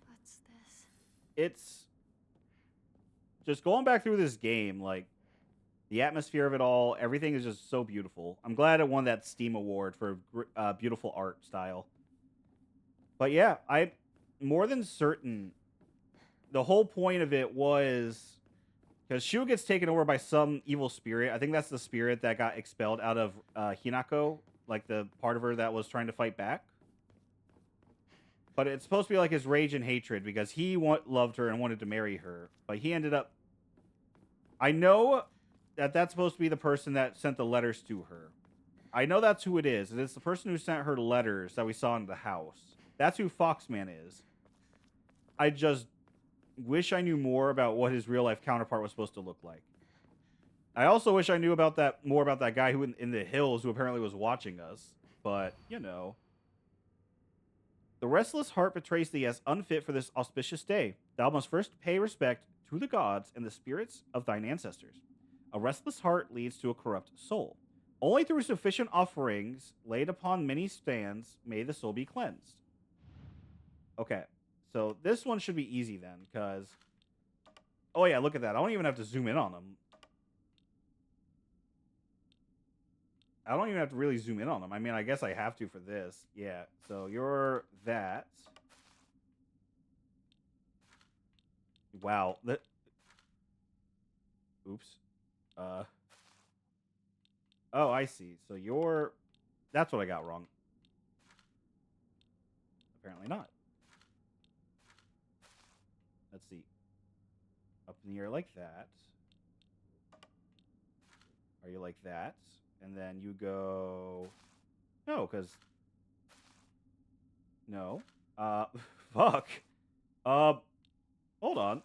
What's this? It's just going back through this game, like the atmosphere of it all, everything is just so beautiful. I'm glad it won that Steam award for beautiful art style. But yeah, I'm more than certain the whole point of it was because Shu gets taken over by some evil spirit. I think that's the spirit that got expelled out of Hinako, like the part of her that was trying to fight back. But it's supposed to be like his rage and hatred because he loved her and wanted to marry her. But he ended up... I know that that's supposed to be the person that sent the letters to her. I know that's who it is. And it's the person who sent her letters that we saw in the house. That's who Foxman is. I just wish I knew more about what his real life counterpart was supposed to look like. I also wish I knew about that more about that guy who in the hills who apparently was watching us. But, you know... The restless heart betrays thee as unfit for this auspicious day. Thou must first pay respect to the gods and the spirits of thine ancestors. A restless heart leads to a corrupt soul. Only through sufficient offerings laid upon many stands may the soul be cleansed. Okay, so this one should be easy then, because... Oh yeah, look at that. I don't even have to zoom in on them. I don't even have to really zoom in on them. I mean, I guess I have to for this. Yeah, so you're that. Wow. Oops. Oh, I see. So you're... That's what I got wrong. Apparently not. Let's see. Up in the air like that. Are you like that? And then you go... No, because... No. Fuck. Hold on.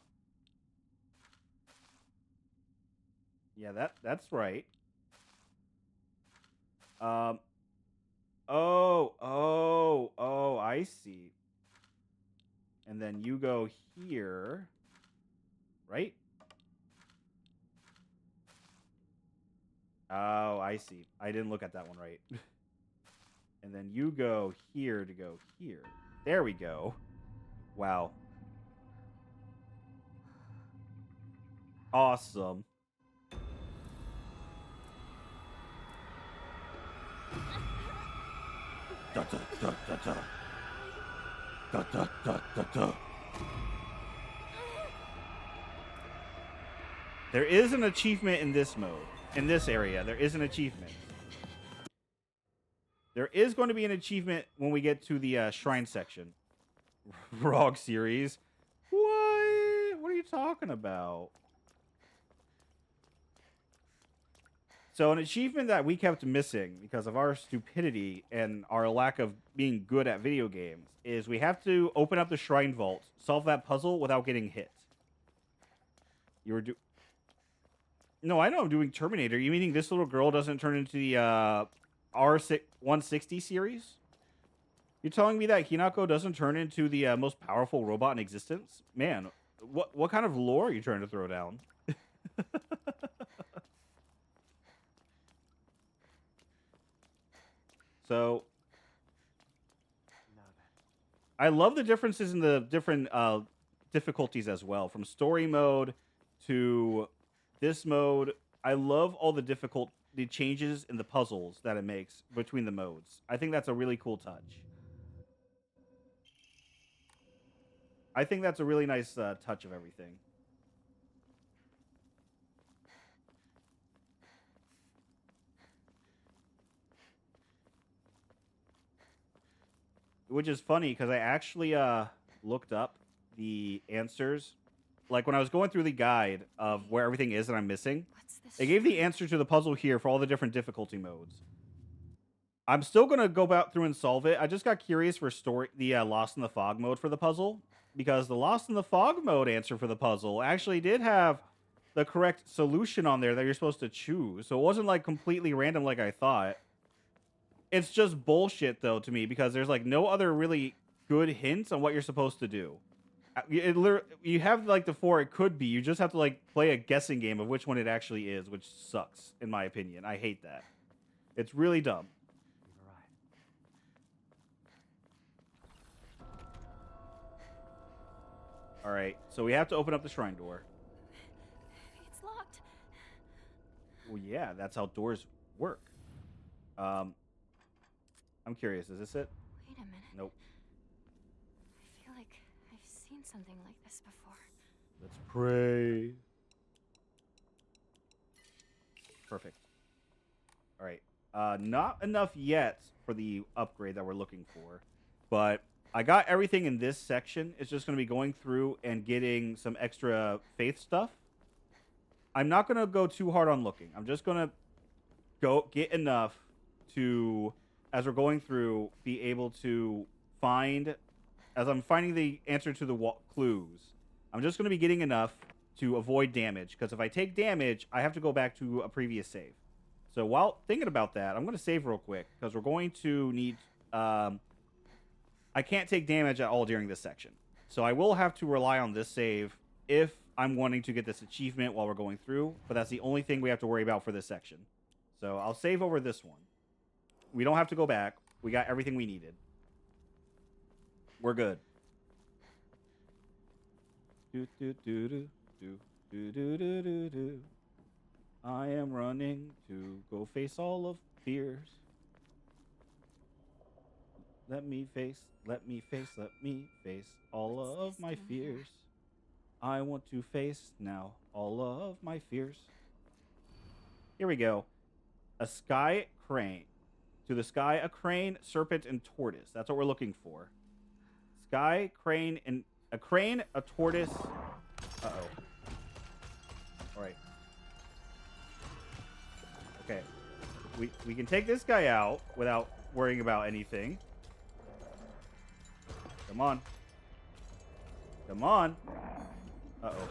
Yeah, that's right. Oh, I see. And then you go here. Right? Oh, I see. I didn't look at that one right. And then you go here to go here. There we go. Wow. Awesome. Da, da, da, da, da. Da, da, da, da, da. There is an achievement in this mode. In this area, there is an achievement. There is going to be an achievement when we get to the shrine section. ROG series. What? What are you talking about? So an achievement that we kept missing because of our stupidity and our lack of being good at video games is we have to open up the shrine vault, solve that puzzle without getting hit. You were No, I know I'm doing Terminator. You meaning this little girl doesn't turn into the R160 series? You're telling me that Hinako doesn't turn into the most powerful robot in existence? Man, what kind of lore are you trying to throw down? So, I love the differences in the different difficulties as well, from story mode to this mode. I love all the changes in the puzzles that it makes between the modes. I think that's a really cool touch. I think that's a really nice touch of everything. Which is funny because I actually looked up the answers. Like when I was going through the guide of where everything is that I'm missing, What's this? they gave the answer to the puzzle here for all the different difficulty modes. I'm still gonna go back through and solve it. I just got curious for the Lost in the Fog mode for the puzzle, because the Lost in the Fog mode answer for the puzzle actually did have the correct solution on there that you're supposed to choose. So it wasn't like completely random like I thought. It's just bullshit though to me because there's like no other really good hints on what you're supposed to do. You have like the four it could be. You just have to like play a guessing game of which one it actually is, which sucks in my opinion. I hate that. It's really dumb. All right, so we have to open up the shrine door. It's locked. Well, yeah, that's how doors work. I'm curious. Is this it? Wait a minute. Nope. I feel like I've seen something like this before. Let's pray. Perfect. All right. Not enough yet for the upgrade that we're looking for, but I got everything in this section. It's just going to be going through and getting some extra faith stuff. I'm not going to go too hard on looking. I'm just going to go get enough to, as we're going through, be able to find, as I'm finding the answer to the clues, I'm just going to be getting enough to avoid damage, because if I take damage, I have to go back to a previous save. So while thinking about that, I'm going to save real quick, because we're going to need... I can't take damage at all during this section. So I will have to rely on this save if I'm wanting to get this achievement while we're going through, but that's the only thing we have to worry about for this section. So I'll save over this one. We don't have to go back. We got everything we needed. We're good. Do, do, do, do, do, do, do, do, do, do. I am running to go face all of fears. Let me face all of my fears. I want to face now all of my fears. Here we go. A sky crane. To the sky, a crane, serpent, and tortoise. That's what we're looking for. Sky, crane, and a crane, a tortoise. Uh-oh. All right. Okay. We can take this guy out without worrying about anything. Come on. Come on. Uh-oh.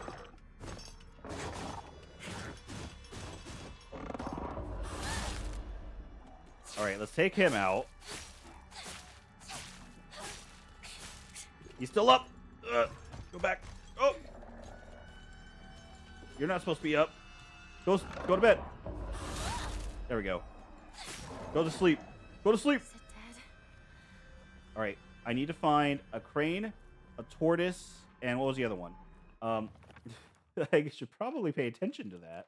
All right, let's take him out. He's still up. Go back. Oh. You're not supposed to be up. Go to bed. There we go. Go to sleep. Go to sleep. Is it dead? All right. I need to find a crane, a tortoise, and what was the other one? I should probably pay attention to that.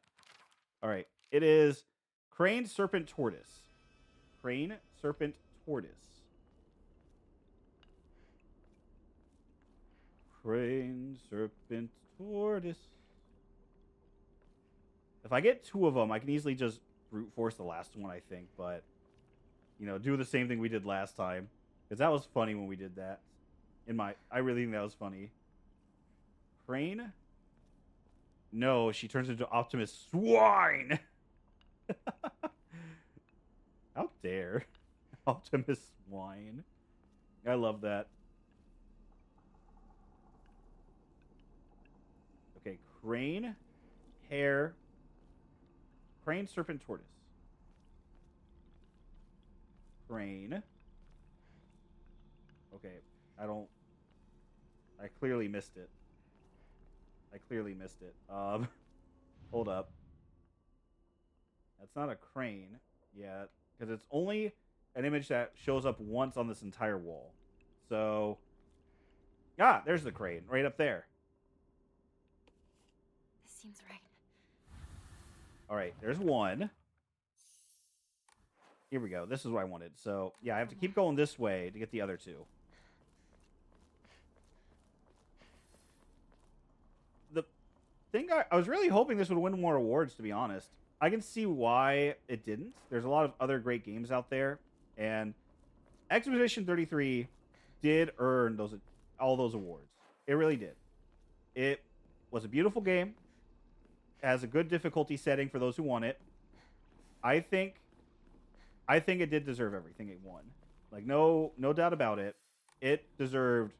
All right. It is crane, serpent, tortoise. Crane, serpent, tortoise. Crane, serpent, tortoise. If I get two of them, I can easily just brute force the last one, I think. But, you know, do the same thing we did last time. Because that was funny when we did that. I really think that was funny. Crane? No, she turns into Optimus Swine. How dare. Optimus Swine. I love that. Okay, crane, hare, crane, serpent, tortoise. Crane. Okay, I clearly missed it. Hold up. That's not a crane yet, because it's only an image that shows up once on this entire wall. So, there's the crane, right up there. This seems right. All right, there's one. Here we go. This is what I wanted. So, yeah, I have to keep going this way to get the other two. The thing I was really hoping this would win more awards, to be honest. I can see why it didn't. There's a lot of other great games out there, and Expedition 33 did earn all those awards. It really did. It was a beautiful game. It has a good difficulty setting for those who want it. I think it did deserve everything it won. Like, no doubt about it. It deserved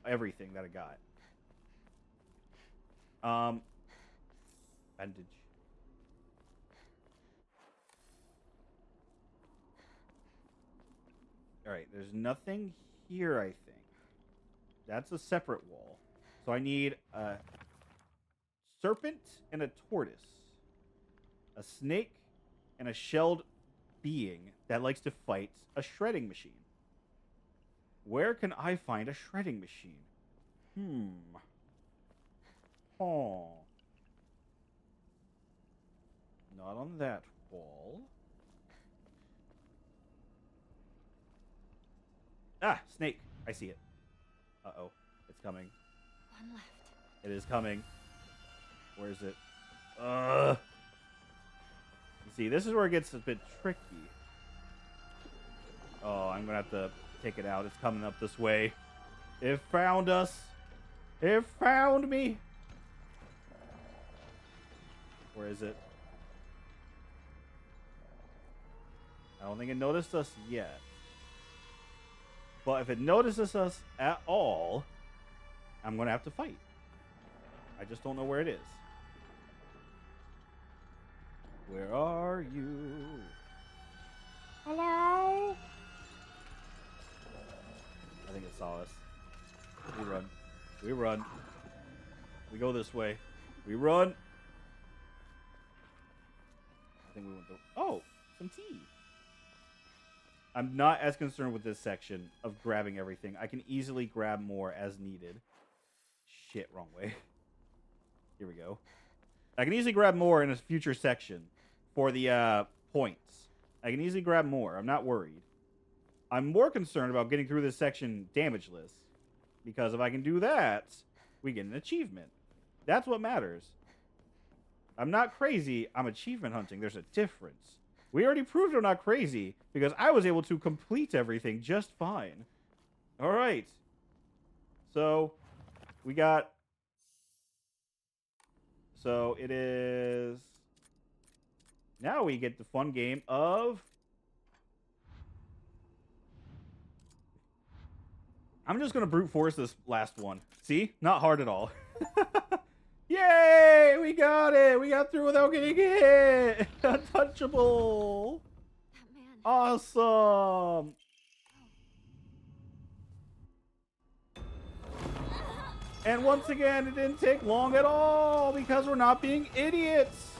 everything that it got. Bandage. All right, there's nothing here, I think. That's a separate wall. So I need a serpent and a tortoise. A snake and a shelled being that likes to fight a shredding machine. Where can I find a shredding machine? Oh. Not on that wall. Snake. I see it. Uh-oh. It's coming. One left. It is coming. Where is it? You see, this is where it gets a bit tricky. Oh, I'm going to have to take it out. It's coming up this way. It found us. It found me. Where is it? I don't think it noticed us yet. But if it notices us at all, I'm going to have to fight. I just don't know where it is. Where are you? Hello? I think it saw us. We run. We run. We go this way. We run. I think we went through. Oh, some tea. I'm not as concerned with this section of grabbing everything. I can easily grab more as needed. Shit, wrong way. Here we go. I can easily grab more in a future section for the points. I can easily grab more. I'm not worried. I'm more concerned about getting through this section damageless. Because if I can do that, we get an achievement. That's what matters. I'm not crazy. I'm achievement hunting. There's a difference. We already proved I'm not crazy because I was able to complete everything just fine. All right. So, we got... So, it is... Now we get the fun game of... I'm just going to brute force this last one. See? Not hard at all. Yay! We got it! We got through without getting hit! Untouchable! That man. Awesome! And once again, it didn't take long at all because we're not being idiots!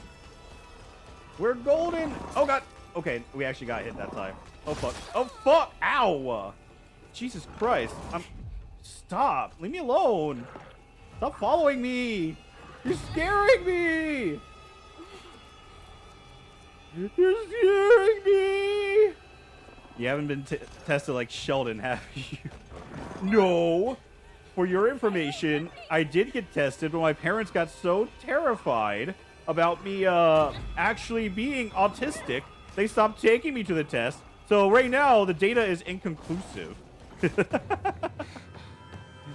We're golden! Oh god! Okay, we actually got hit that time. Oh fuck. Oh fuck! Ow! Jesus Christ. Stop! Leave me alone! Stop following me! You're scaring me! You're scaring me! You haven't been tested like Sheldon, have you? No! For your information, I did get tested when my parents got so terrified about me actually being autistic, they stopped taking me to the test. So right now, the data is inconclusive.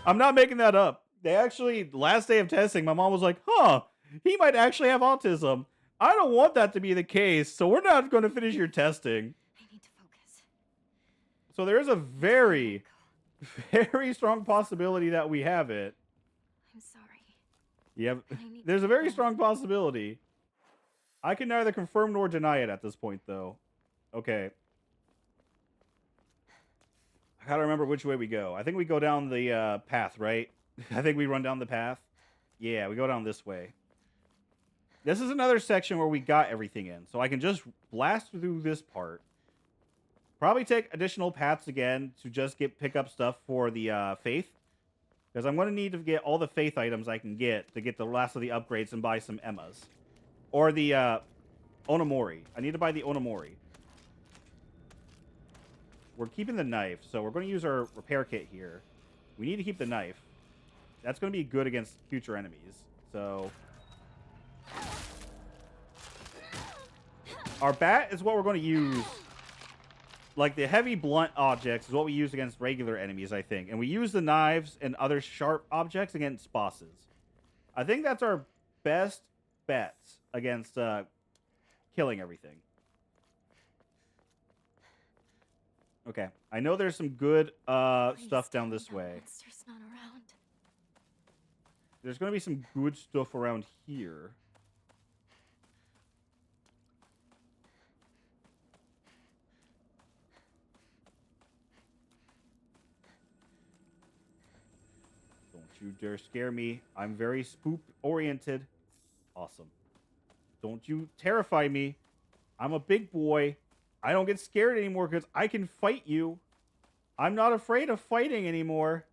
I'm not making that up. They actually, last day of testing, my mom was like, huh, he might actually have autism. I don't want that to be the case, so we're not going to finish your testing. I need to focus. So there is a very, very strong possibility that we have it. I'm sorry. Yeah, I need there's to a very go. strong possibility. I can neither confirm nor deny it at this point, though. Okay. I gotta remember which way we go. I think we go down the path, right? I think we run down the path. Yeah, we go down this way. This is another section where we got everything in, so I can just blast through this part. Probably take additional paths again to just pick up stuff for the faith. Because I'm going to need to get all the faith items I can get to get the last of the upgrades and buy some Emmas. Or the Onomori. I need to buy the Onomori. We're keeping the knife, so we're going to use our repair kit here. We need to keep the knife. That's going to be good against future enemies. So our bat is what we're going to use. Like, the heavy blunt objects is what we use against regular enemies, I think. And we use the knives and other sharp objects against bosses. I think that's our best bets against killing everything. Okay. I know there's some good stuff down this way. Monster's not around. There's going to be some good stuff around here. You dare scare me. I'm very spook-oriented. Awesome. Don't you terrify me. I'm a big boy. I don't get scared anymore because I can fight you. I'm not afraid of fighting anymore.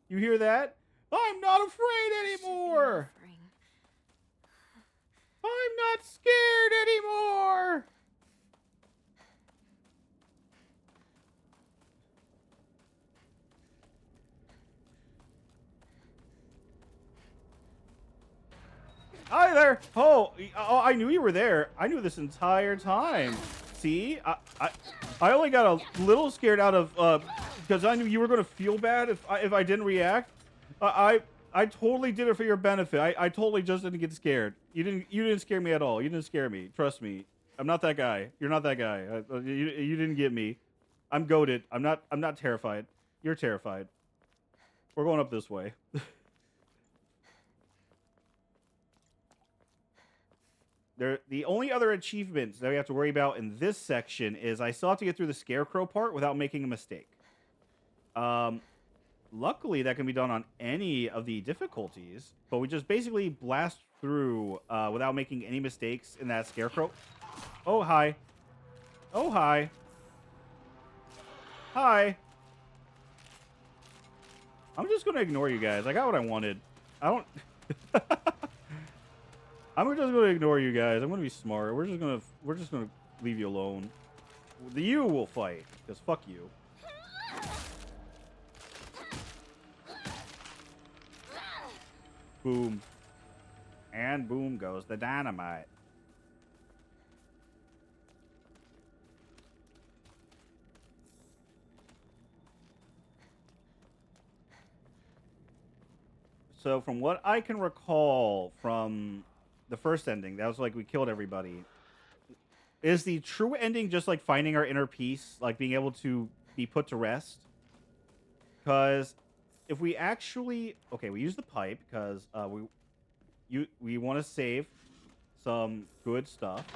You hear that? I'm not afraid anymore. I'm not scared anymore. Hi there. Oh, I knew you were there. I knew this entire time. See, I only got a little scared out of because I knew you were going to feel bad if I didn't react. I totally did it for your benefit. I totally just didn't get scared. You didn't scare me at all. You didn't scare me. Trust me. I'm not that guy. You're not that guy. You didn't get me. I'm goated. I'm not terrified. You're terrified. We're going up this way. The only other achievements that we have to worry about in this section is I still have to get through the scarecrow part without making a mistake. Luckily, that can be done on any of the difficulties, but we just basically blast through without making any mistakes in that scarecrow. Oh, hi. Oh, hi. Hi. I'm just going to ignore you guys. I got what I wanted. I don't... I'm just going to ignore you guys. I'm going to be smart. We're just going to leave you alone. You will fight, because fuck you. Boom. And boom goes the dynamite. So from what I can recall from the first ending, that was like we killed everybody. Is the true ending just like finding our inner peace, like being able to be put to rest? Because if we actually... Okay, we use the pipe because we want to save some good stuff.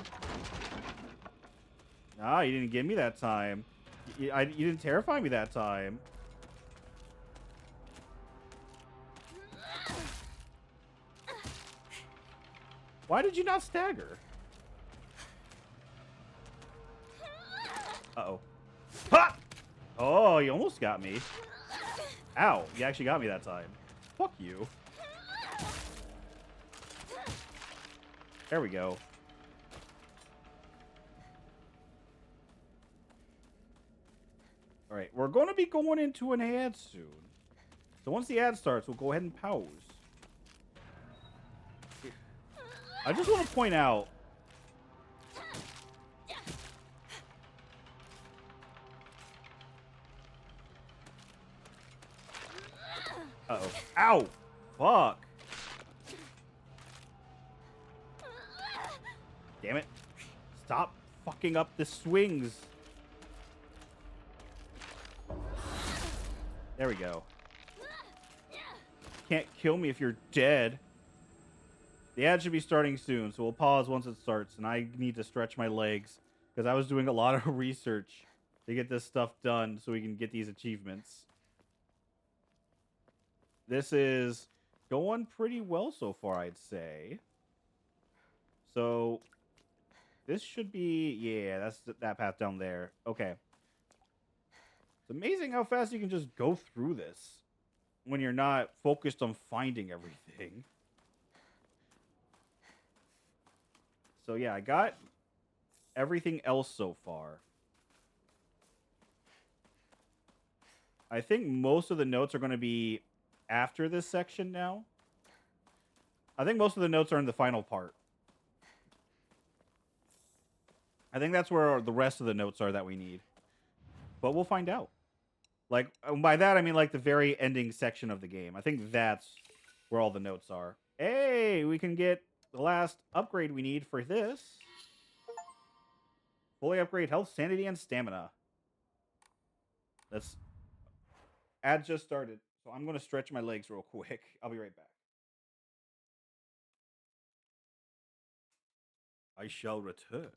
Ah, you didn't get me that time. You didn't terrify me that time. Why did you not stagger? Uh-oh. Ha! Oh, you almost got me. Ow, you actually got me that time. Fuck you. There we go. Alright, we're going to be going into an ad soon. So once the ad starts, we'll go ahead and pause. I just want to point out... Uh-oh. Ow! Fuck! Damn it. Stop fucking up the swings. There we go. Can't kill me if you're dead. The ad should be starting soon, so we'll pause once it starts, and I need to stretch my legs because I was doing a lot of research to get this stuff done so we can get these achievements. This is going pretty well so far, I'd say. So this should be, yeah, that's that path down there. Okay. It's amazing how fast you can just go through this when you're not focused on finding everything. So yeah, I got everything else so far. I think most of the notes are going to be after this section now. I think most of the notes are in the final part. I think that's where the rest of the notes are that we need. But we'll find out. Like, by that, I mean, like, the very ending section of the game. I think that's where all the notes are. Hey, we can get the last upgrade we need for this. Fully upgrade health, sanity, and stamina. Let's... Ad just started, so I'm going to stretch my legs real quick. I'll be right back. I shall return.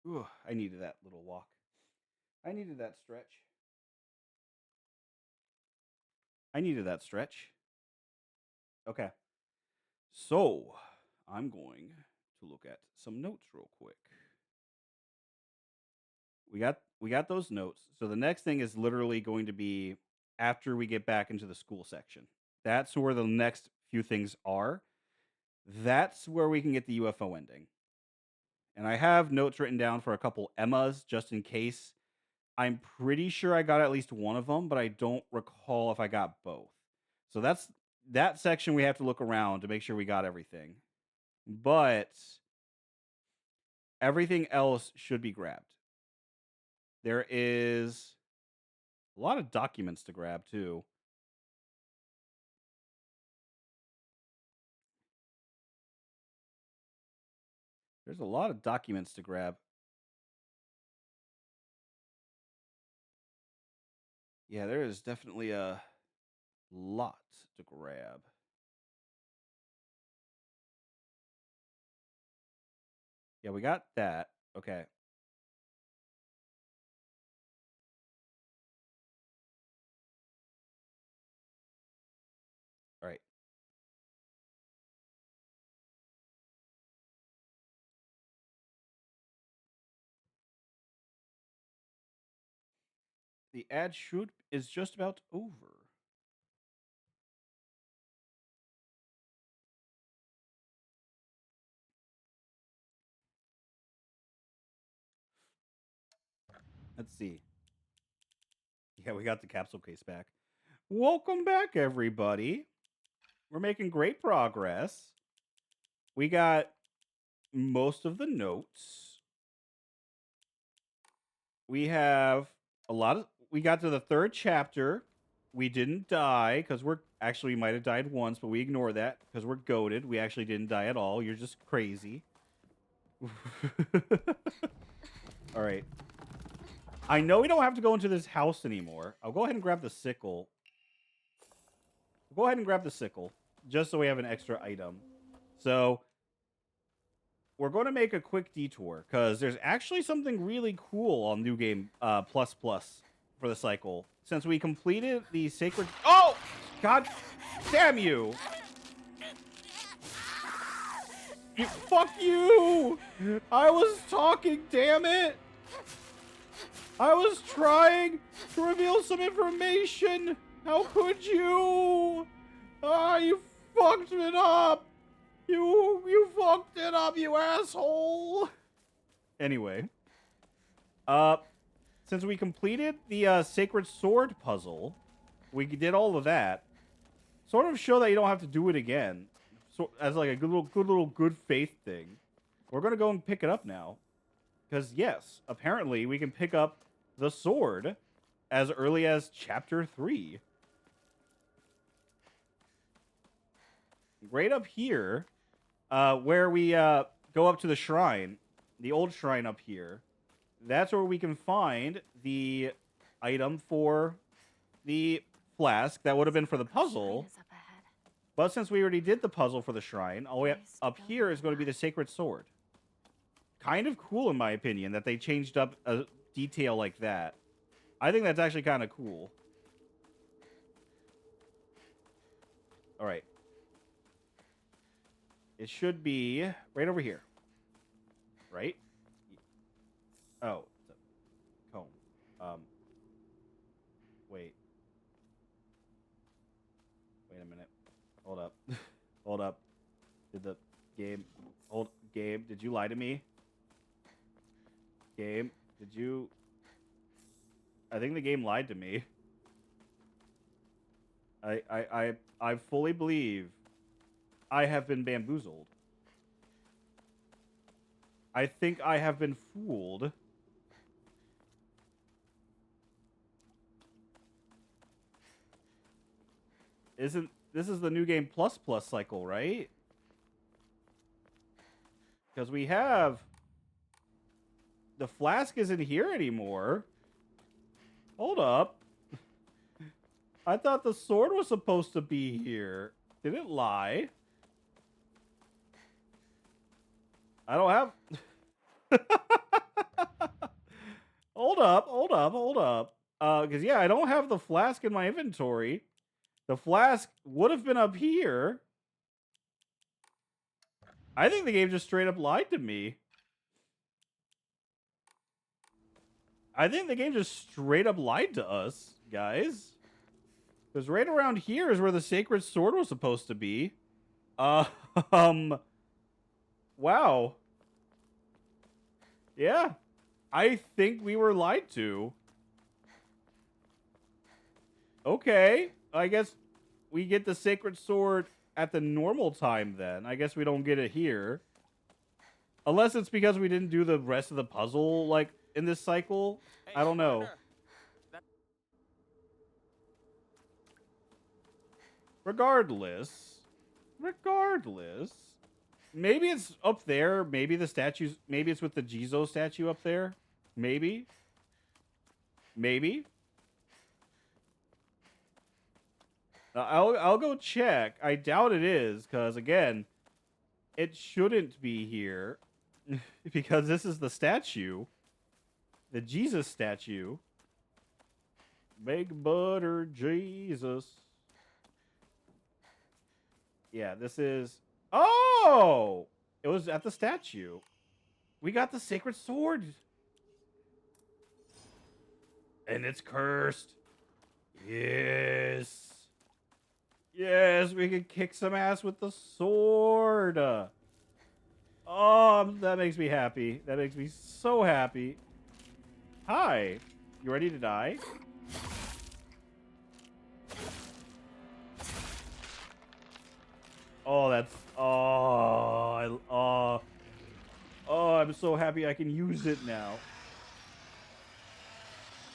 Ooh, I needed that little walk. I needed that stretch. I needed that stretch. Okay. So, I'm going to look at some notes real quick. We got those notes. So the next thing is literally going to be after we get back into the school section. That's where the next few things are. That's where we can get the UFO ending. And I have notes written down for a couple Emmas just in case. I'm pretty sure I got at least one of them, but I don't recall if I got both. So that's that section we have to look around to make sure we got everything. But everything else should be grabbed. There is a lot of documents to grab too. There's a lot of documents to grab. Yeah, there is definitely a lot to grab. Yeah, we got that. Okay. All right. The ad shoot is just about over. Let's see. Yeah, we got the capsule case back. Welcome back, everybody. We're making great progress. We got most of the notes. We have a lot of. We got to the third chapter. We didn't die because we might have died once, but we ignore that because we're goated. We actually didn't die at all. You're just crazy. All right. I know we don't have to go into this house anymore. I'll go ahead and grab the sickle. Go ahead and grab the sickle just so we have an extra item. So we're going to make a quick detour because there's actually something really cool on New Game Plus Plus. for the cycle. Since we completed the sacred... Oh! God damn you! Fuck you! I was talking, damn it! I was trying to reveal some information! How could you? Ah, you fucked it up! You fucked it up, you asshole! Anyway. Since we completed the Sacred Sword puzzle, we did all of that. Sort of show that you don't have to do it again. So, as like a good faith thing. We're gonna go and pick it up now. Because yes, apparently we can pick up the sword as early as chapter 3. Right up here, where we go up to the shrine, the old shrine up here, that's where we can find the item for the flask that would have been for the puzzle. But since we already did the puzzle for the shrine, all the way up here is going to be the sacred sword. Kind of cool, in my opinion, that they changed up a detail like that. I think that's actually kind of cool. All right. It should be right over here. Right? Oh, it's a comb. Wait. Wait a minute. Hold up. Hold up. Did the game... Game, did you lie to me? Game, did you... I think the game lied to me. I fully believe I have been bamboozled. I think I have been fooled. This is the new game plus cycle, right? Because we have... The flask isn't here anymore. Hold up. I thought the sword was supposed to be here. Did it lie? I don't have... Hold up. Because, yeah, I don't have the flask in my inventory. The flask would have been up here. I think the game just straight up lied to me. I think the game just straight up lied to us, guys. Because right around here is where the sacred sword was supposed to be. Wow. Yeah. I think we were lied to. Okay. I guess we get the sacred sword at the normal time then. I guess we don't get it here. Unless it's because we didn't do the rest of the puzzle, like, in this cycle. I don't know. Regardless, maybe it's up there. Maybe the statues. Maybe it's with the Jizo statue up there. Maybe. I'll go check. I doubt it is, because again, it shouldn't be here, because this is the statue, the Jesus statue. Big butter Jesus. Yeah, this is... Oh! It was at the statue. We got the sacred sword. And it's cursed. Yes. Yes, we can kick some ass with the sword. Oh, that makes me happy. That makes me so happy. Hi. You ready to die? Oh, that's... Oh, I'm so happy I can use it now.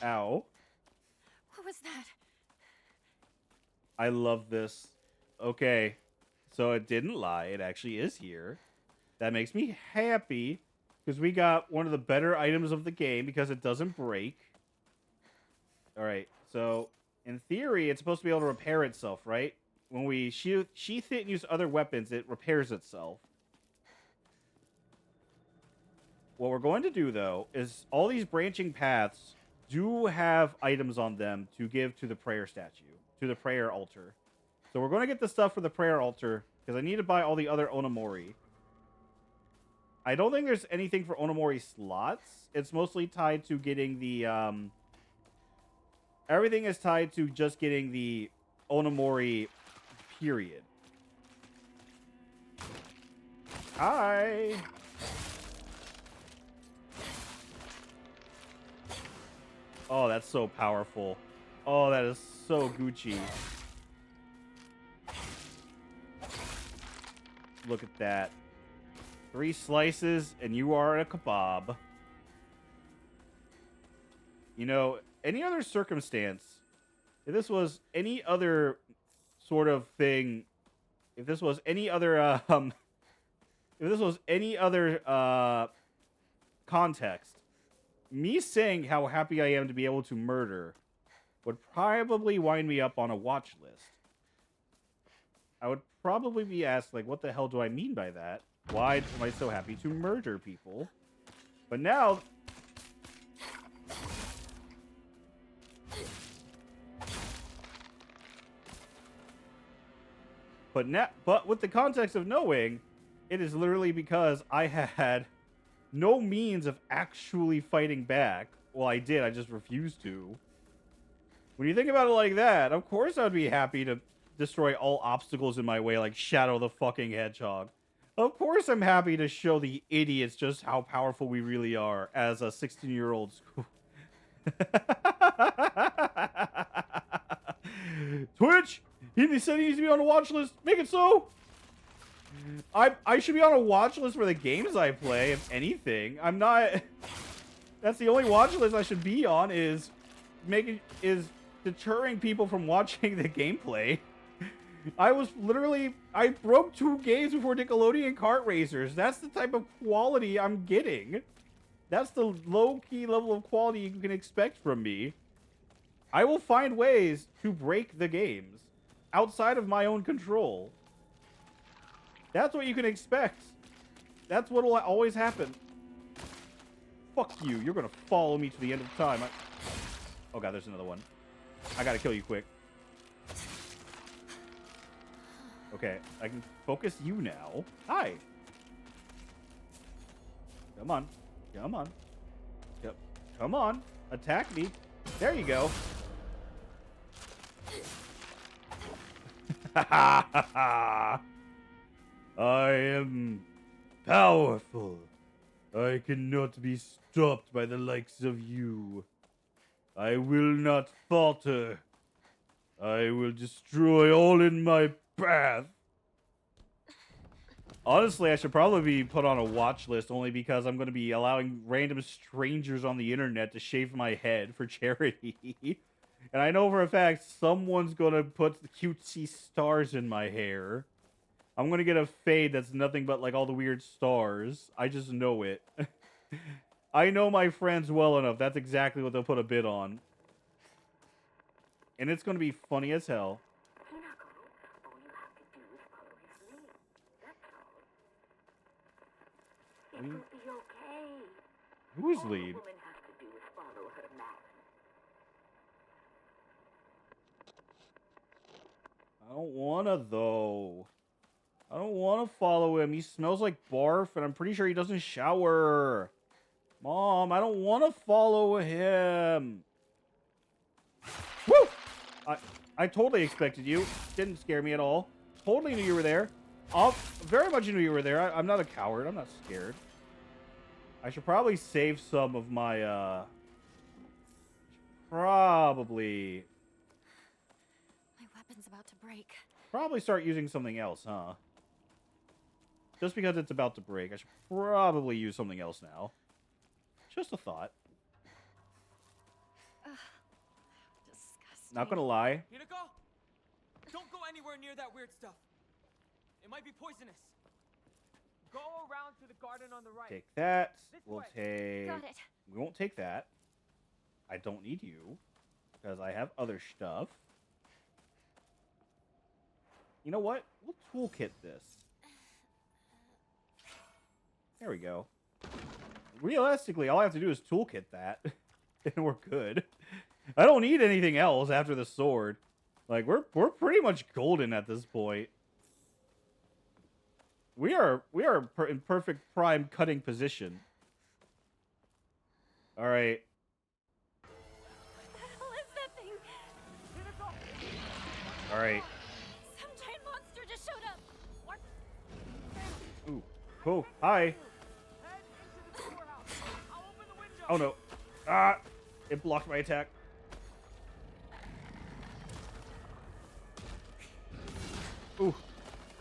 Ow. What was that? I love this. Okay. So it didn't lie. It actually is here. That makes me happy. Because we got one of the better items of the game because it doesn't break. Alright. So, in theory, it's supposed to be able to repair itself, right? When we sheath it and use other weapons, it repairs itself. What we're going to do, though, is all these branching paths do have items on them to give to the prayer statue, to the prayer altar. So we're going to get the stuff for the prayer altar because I need to buy all the other Onamori. I don't think there's anything for Onamori slots. It's mostly tied to getting the everything is tied to just getting the Onamori period. Hi. Oh, that's so powerful. Oh, that is so Gucci. Look at that. 3 slices and you are a kebab. You know, any other circumstance, if this was any other sort of thing, if this was any other context, me saying how happy I am to be able to murder would probably wind me up on a watch list. I would probably be asked, like, what the hell do I mean by that? Why am I so happy to murder people? But now... But with the context of knowing, it is literally because I had no means of actually fighting back. Well, I did. I just refused to. When you think about it like that, of course I would be happy to destroy all obstacles in my way, like Shadow the fucking Hedgehog. Of course I'm happy to show the idiots just how powerful we really are as a 16-year-old school. Twitch! He said he needs to be on a watch list. Make it so! I should be on a watch list for the games I play, if anything. I'm not... That's the only watch list I should be on, is deterring people from watching the gameplay. I broke 2 games before Nickelodeon Kart Racers. That's the type of quality I'm getting. That's the low-key level of quality you can expect from me. I will find ways to break the games outside of my own control. That's what you can expect. That's what will always happen. Fuck you. You're gonna follow me to the end of time. Oh god, there's another one. I gotta kill you quick. Okay, I can focus you now. Hi. Come on. Come on. Yep. Come on. Attack me. There you go. I am powerful. I cannot be stopped by the likes of you. I will not falter. I will destroy all in my path. Honestly, I should probably be put on a watch list only because I'm going to be allowing random strangers on the internet to shave my head for charity. And I know for a fact someone's going to put the cutesy stars in my hair. I'm going to get a fade that's nothing but like all the weird stars. I just know it. I know my friends well enough. That's exactly what they'll put a bid on. And it's going to be funny as hell. It will be okay. Who's All lead? a woman has to do is follow her man. I don't want to, though. I don't want to follow him. He smells like barf, and I'm pretty sure he doesn't shower. Mom, I don't want to follow him. Woo! I totally expected you. Didn't scare me at all. Totally knew you were there. Very much knew you were there. I'm not a coward. I'm not scared. I should probably save some of my, probably... My weapon's about to break. Probably start using something else, huh? Just because it's about to break, I should probably use something else now. Just a thought. Disgusting. Not gonna lie. Hinako, don't go anywhere near that weird stuff. It might be poisonous. Go around to the garden on the right. Take that. This We'll way. take... Got it. We won't take that. I don't need you. Because I have other stuff. You know what? We'll toolkit this. There we go. Realistically, all I have to do is toolkit that. and we're good. I don't need anything else after the sword. Like, we're pretty much golden at this point. We are in perfect prime cutting position. All right. What the hell is that thing? All right. Some giant monster just showed up. What? Ooh. Oh, hi. Head into the storehouse. I'll open the window. Oh no. Ah! It blocked my attack. Ooh.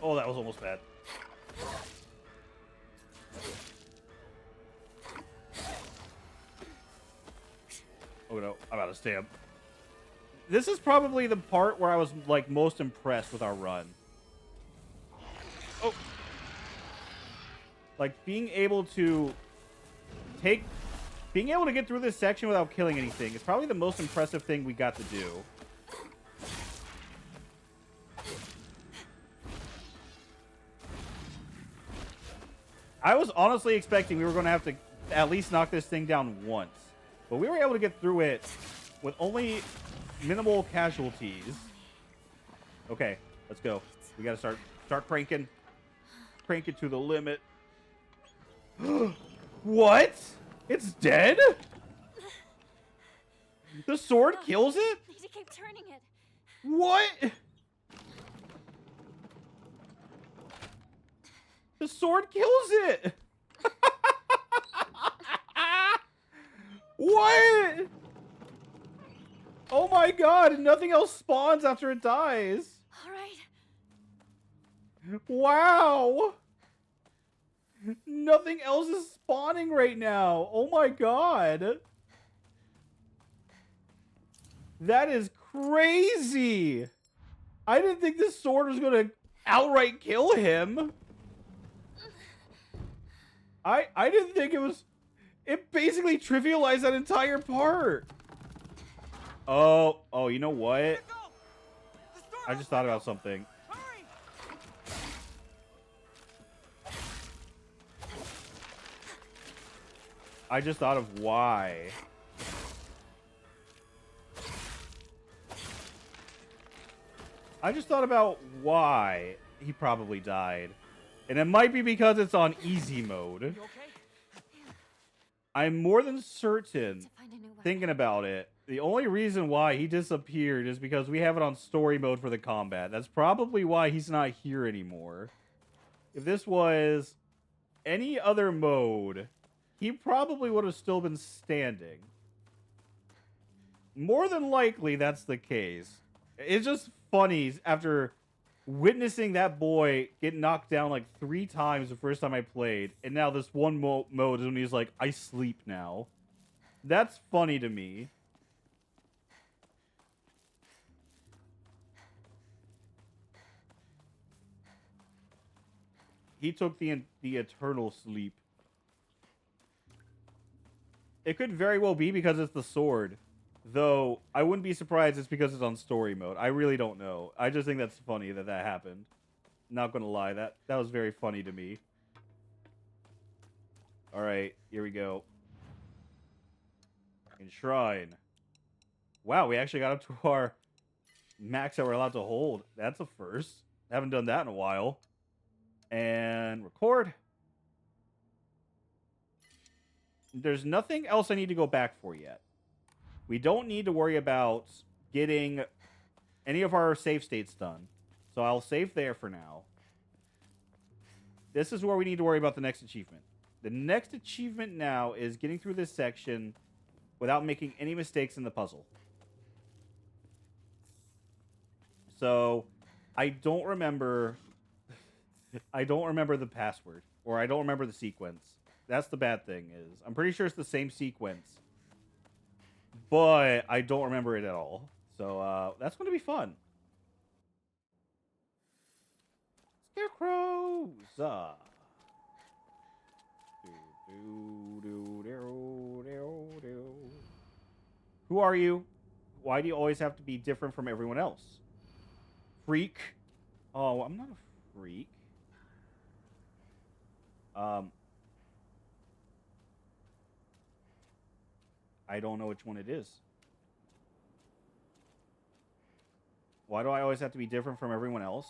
Oh, that was almost bad. Oh no, I'm out of stamp. This is probably the part where I was like most impressed with our run. Oh. Like being able to get through this section without killing anything is probably the most impressive thing we got to do. I was honestly expecting we were going to have to at least knock this thing down once. But we were able to get through it with only minimal casualties. Okay, let's go. We got to start cranking. Crank it to the limit. What? It's dead? The sword kills it? Need to keep turning it. What? The sword kills it. What? Oh my god, nothing else spawns after it dies. All right. Wow. Nothing else is spawning right now. Oh my god. That is crazy. I didn't think this sword was going to outright kill him. I didn't think it was... It basically trivialized that entire part. Oh, you know what? I just thought about something. Hurry! I just thought of why. I just thought about why he probably died. And it might be because it's on easy mode. You okay? I'm more than certain, To find a new weapon. thinking about it, the only reason why he disappeared is because we have it on story mode for the combat. That's probably why he's not here anymore. If this was any other mode, he probably would have still been standing. More than likely, that's the case. It's just funny after witnessing that boy get knocked down like 3 times the first time I played, and now this one mode is when he's like, I sleep now. That's funny to me. He took the eternal sleep. It could very well be because it's the sword. Though, I wouldn't be surprised it's because it's on story mode. I really don't know. I just think that's funny that happened. Not gonna lie, that was very funny to me. Alright, here we go. Enshrine. Wow, we actually got up to our max that we're allowed to hold. That's a first. Haven't done that in a while. And record. There's nothing else I need to go back for yet. We don't need to worry about getting any of our save states done. So I'll save there for now. This is where we need to worry about the next achievement. The next achievement now is getting through this section without making any mistakes in the puzzle. So I don't remember the password, or I don't remember the sequence. That's the bad thing is I'm pretty sure it's the same sequence, but I don't remember it at all. So that's going to be fun. Scarecrows. Who are you? Why do you always have to be different from everyone else? Freak. Oh, I'm not a freak. I don't know which one it is. Why do I always have to be different from everyone else?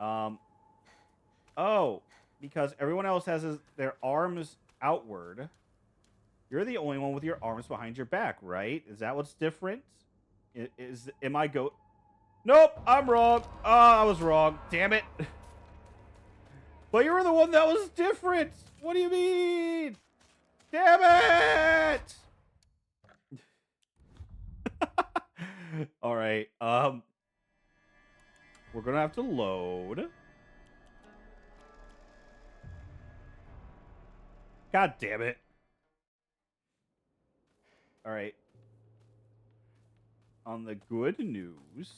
Oh, because everyone else has their arms outward. You're the only one with your arms behind your back, right? Is that what's different? Am I go? Nope, I'm wrong. Oh, I was wrong. Damn it. But you were the one that was different. What do you mean? Damn it. All right. We're gonna have to load. God damn it. All right. On the good news,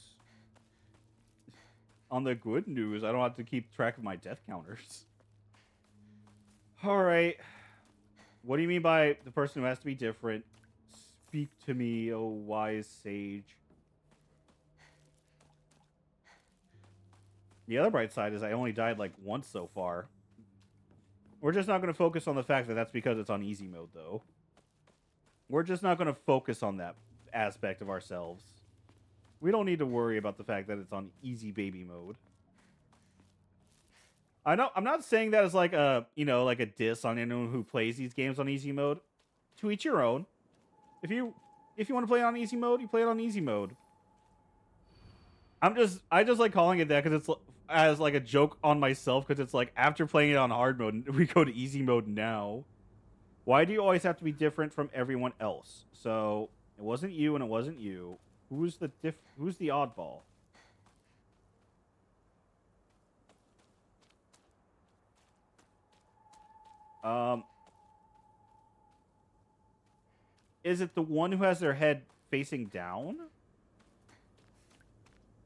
I don't have to keep track of my death counters. All right. What do you mean by the person who has to be different? Speak to me, oh wise sage. The other bright side is I only died like once so far. We're just not going to focus on the fact that that's because it's on easy mode, though. We're just not going to focus on that aspect of ourselves. We don't need to worry about the fact that it's on easy baby mode. I know I'm not saying that as like a, like a diss on anyone who plays these games on easy mode. To each your own. If you want to play it on easy mode, you play it on easy mode. I just like calling it that because it's as like a joke on myself, because it's like after playing it on hard mode, we go to easy mode now. Why do you always have to be different from everyone else? So it wasn't you and it wasn't you. Who's the oddball? Is it the one who has their head facing down?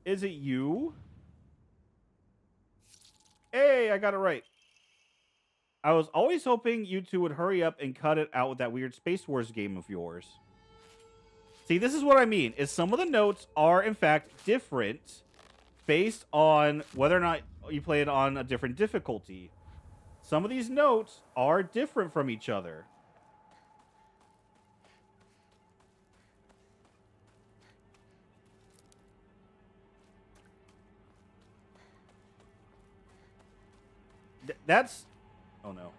Is it you? Hey, I got it right. I was always hoping you two would hurry up and cut it out with that weird Space Wars game of yours. See, this is what I mean, is some of the notes are, in fact, different based on whether or not you play it on a different difficulty. Some of these notes are different from each other. That's... Oh, no.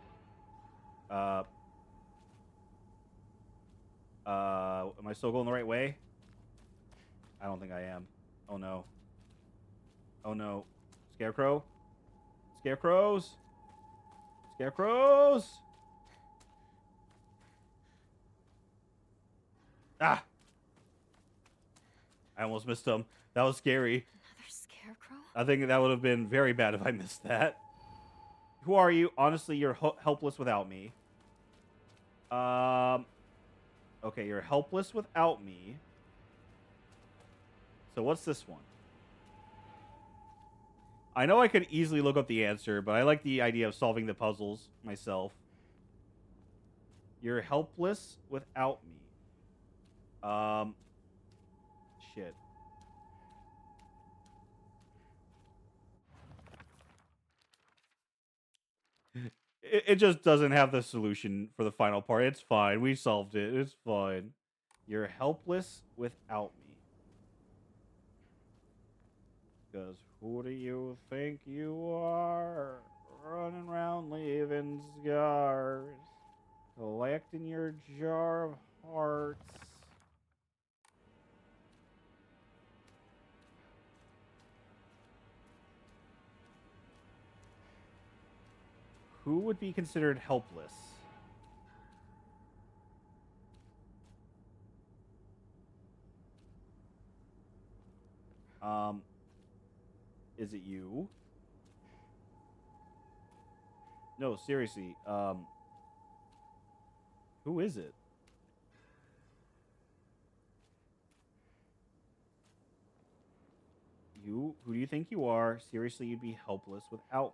Am I still going the right way? I don't think I am. Oh, no. Oh, no. Scarecrow? Scarecrows? Scarecrows! Ah! I almost missed him. That was scary. Another scarecrow? I think that would have been very bad if I missed that. Who are you? Honestly, you're helpless without me. Okay, you're helpless without me. So what's this one? I know I could easily look up the answer, but I like the idea of solving the puzzles myself. You're helpless without me. Shit. It just doesn't have the solution for the final part. It's fine. We solved it. It's fine. You're helpless without me. Because who do you think you are? Running around leaving scars. Collecting your jar of hearts. Who would be considered helpless? Is it you? No, seriously. Who is it? You? Who do you think you are? Seriously, you'd be helpless without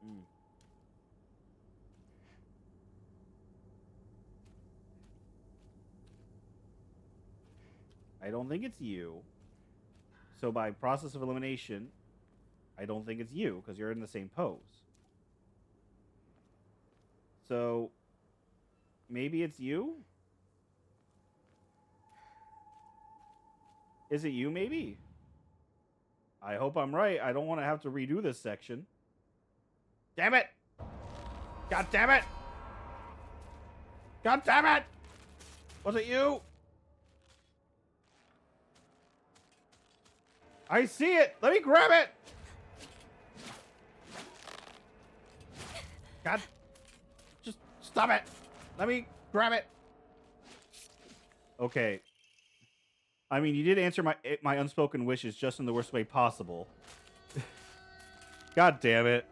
me. I don't think it's you. So by process of elimination, I don't think it's you because you're in the same pose. So maybe it's you? Is it you, maybe? I hope I'm right. I don't want to have to redo this section. Damn it! God damn it! God damn it! Was it you? I see it! Let me grab it! God. Just stop it! Let me grab it! Okay. I mean, you did answer my unspoken wishes just in the worst way possible. God damn it.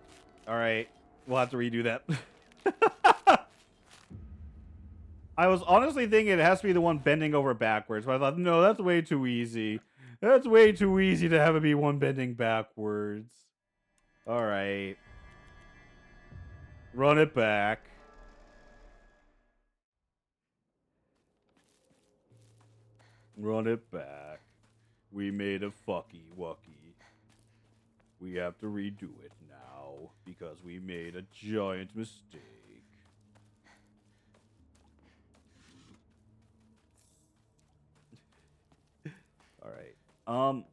Alright. We'll have to redo that. I was honestly thinking it has to be the one bending over backwards, but I thought, no, that's way too easy. That's way too easy to have it be one bending backwards. Alright. Run it back. Run it back. We made a fucky wucky. We have to redo it now because we made a giant mistake. All right.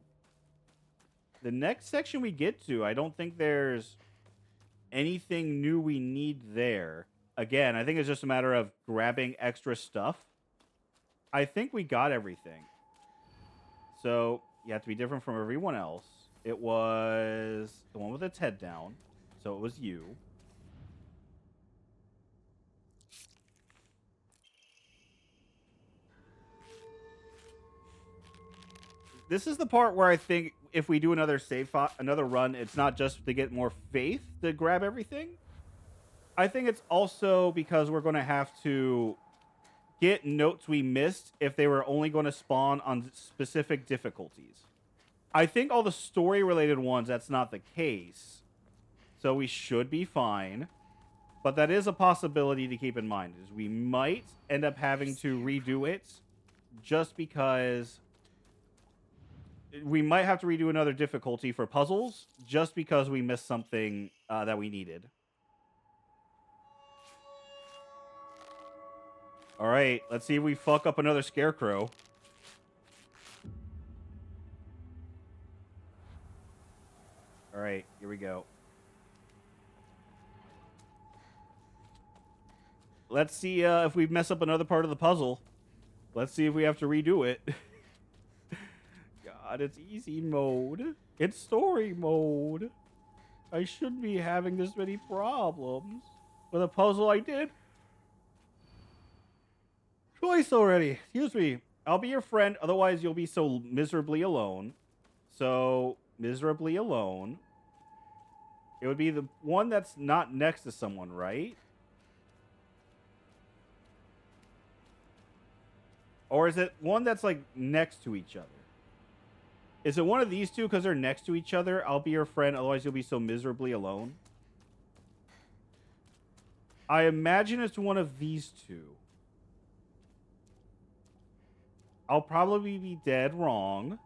The next section we get to, I don't think there's anything new we need there. Again, I think it's just a matter of grabbing extra stuff. I think we got everything. So, you have to be different from everyone else. It was the one with its head down. So it was you. This is the part where I think if we do another another run, it's not just to get more faith to grab everything. I think it's also because we're going to have to get notes we missed if they were only going to spawn on specific difficulties. I think all the story-related ones, that's not the case. So we should be fine. But that is a possibility to keep in mind. Is we might end up having to redo it just because we might have to redo another difficulty for puzzles just because we missed something that we needed. All right, let's see if we fuck up another scarecrow. All right, here we go. Let's see if we mess up another part of the puzzle. Let's see if we have to redo it. God, it's easy mode. It's story mode. I shouldn't be having this many problems with a puzzle I did twice already. Excuse me. I'll be your friend, otherwise you'll be so miserably alone. So, miserably alone. It would be the one that's not next to someone, right? Or is it one that's, like, next to each other? Is it one of these two because they're next to each other? I'll be your friend, otherwise you'll be so miserably alone. I imagine it's one of these two. I'll probably be dead wrong.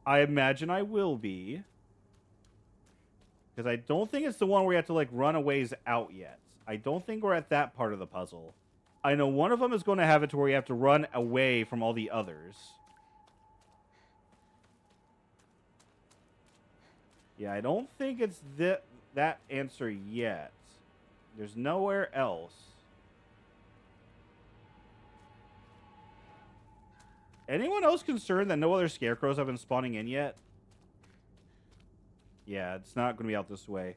I imagine I will be. Because I don't think it's the one where you have to, like, run a ways out yet. I don't think we're at that part of the puzzle. I know one of them is going to have it to where you have to run away from all the others. Yeah, I don't think it's that answer yet. There's nowhere else. Anyone else concerned that no other scarecrows have been spawning in yet? Yeah, it's not going to be out this way.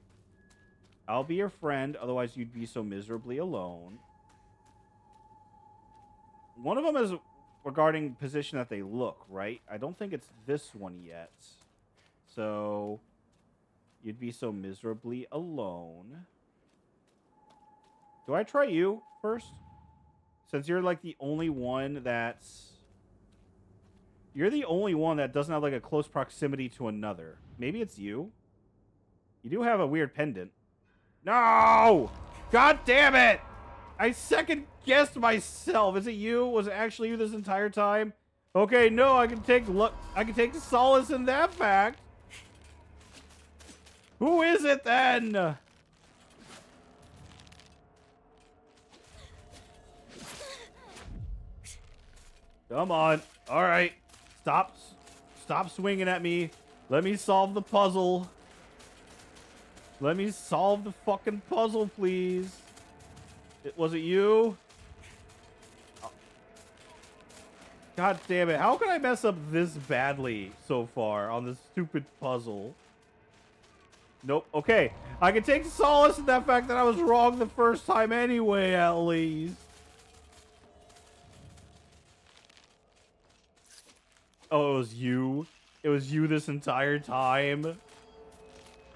I'll be your friend, otherwise you'd be so miserably alone. One of them is regarding position that they look, right? I don't think it's this one yet. So, you'd be so miserably alone. Do I try you first? Since you're like the only one that's... You're the only one that doesn't have like a close proximity to another. Maybe it's you? You do have a weird pendant. No! God damn it! I second guessed myself. Is it you? Was it actually you this entire time? Okay, no, I can take solace in that fact. Who is it then? Come on. All right. Stop swinging at me. Let me solve the puzzle. Let me solve the fucking puzzle, please. Was it you? God damn it. How can I mess up this badly so far on this stupid puzzle? Nope. Okay. I can take solace in that fact that I was wrong the first time anyway, at least. Oh, it was you? It was you this entire time?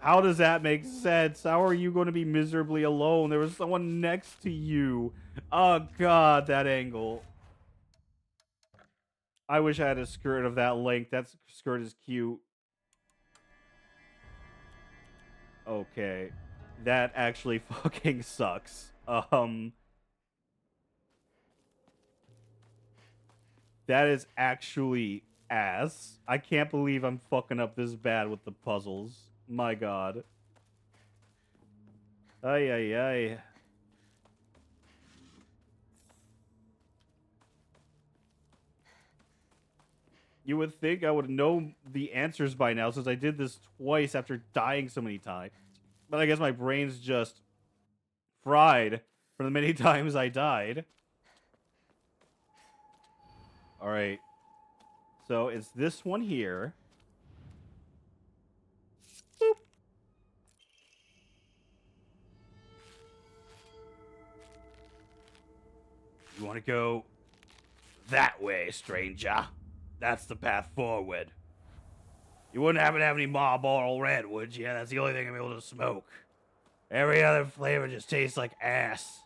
How does that make sense? How are you going to be miserably alone? There was someone next to you. Oh, God, that angle. I wish I had a skirt of that length. That skirt is cute. Okay. That actually fucking sucks. That is actually ass. I can't believe I'm fucking up this bad with the puzzles. My God. Ay, ay, ay. You would think I would know the answers by now since I did this twice after dying so many times. But I guess my brain's just fried from the many times I died. Alright. So it's this one here. Boop. You want to go that way, stranger? That's the path forward. You wouldn't happen to have any Marlboro Red, would you? That's the only thing I'm able to smoke. Every other flavor just tastes like ass.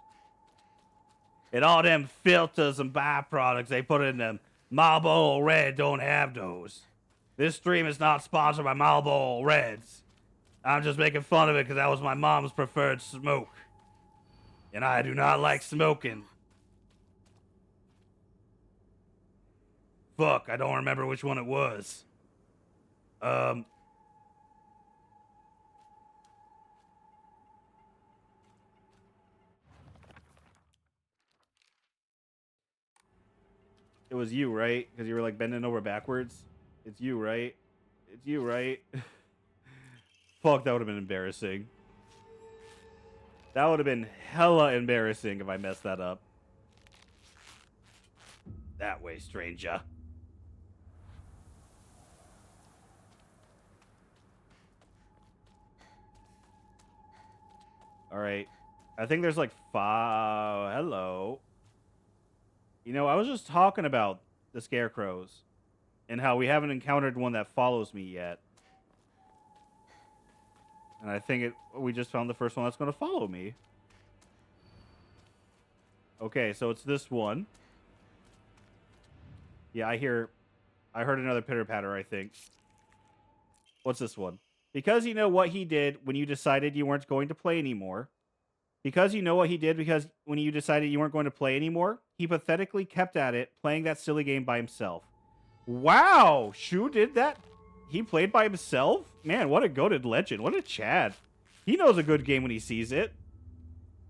And all them filters and byproducts they put in them Marlboro Red don't have those. This stream is not sponsored by Marlboro Reds. I'm just making fun of it because that was my mom's preferred smoke. And I do not like smoking. Fuck, I don't remember which one it was. It was you, right? Because you were like bending over backwards. It's you, right? It's you, right? Fuck, that would have been embarrassing. That would have been hella embarrassing if I messed that up. That way, stranger. Alright. I think there's like 5... Hello. You know, I was just talking about the scarecrows and how we haven't encountered one that follows me yet. And I think we just found the first one that's going to follow me. Okay, so it's this one. Yeah, I heard another pitter-patter, I think. What's this one? Because you know what he did when you decided you weren't going to play anymore. Because you know what he did because when you decided you weren't going to play anymore, he pathetically kept at it, playing that silly game by himself. Wow! Shu did that? He played by himself? Man, what a goated legend. What a Chad. He knows a good game when he sees it.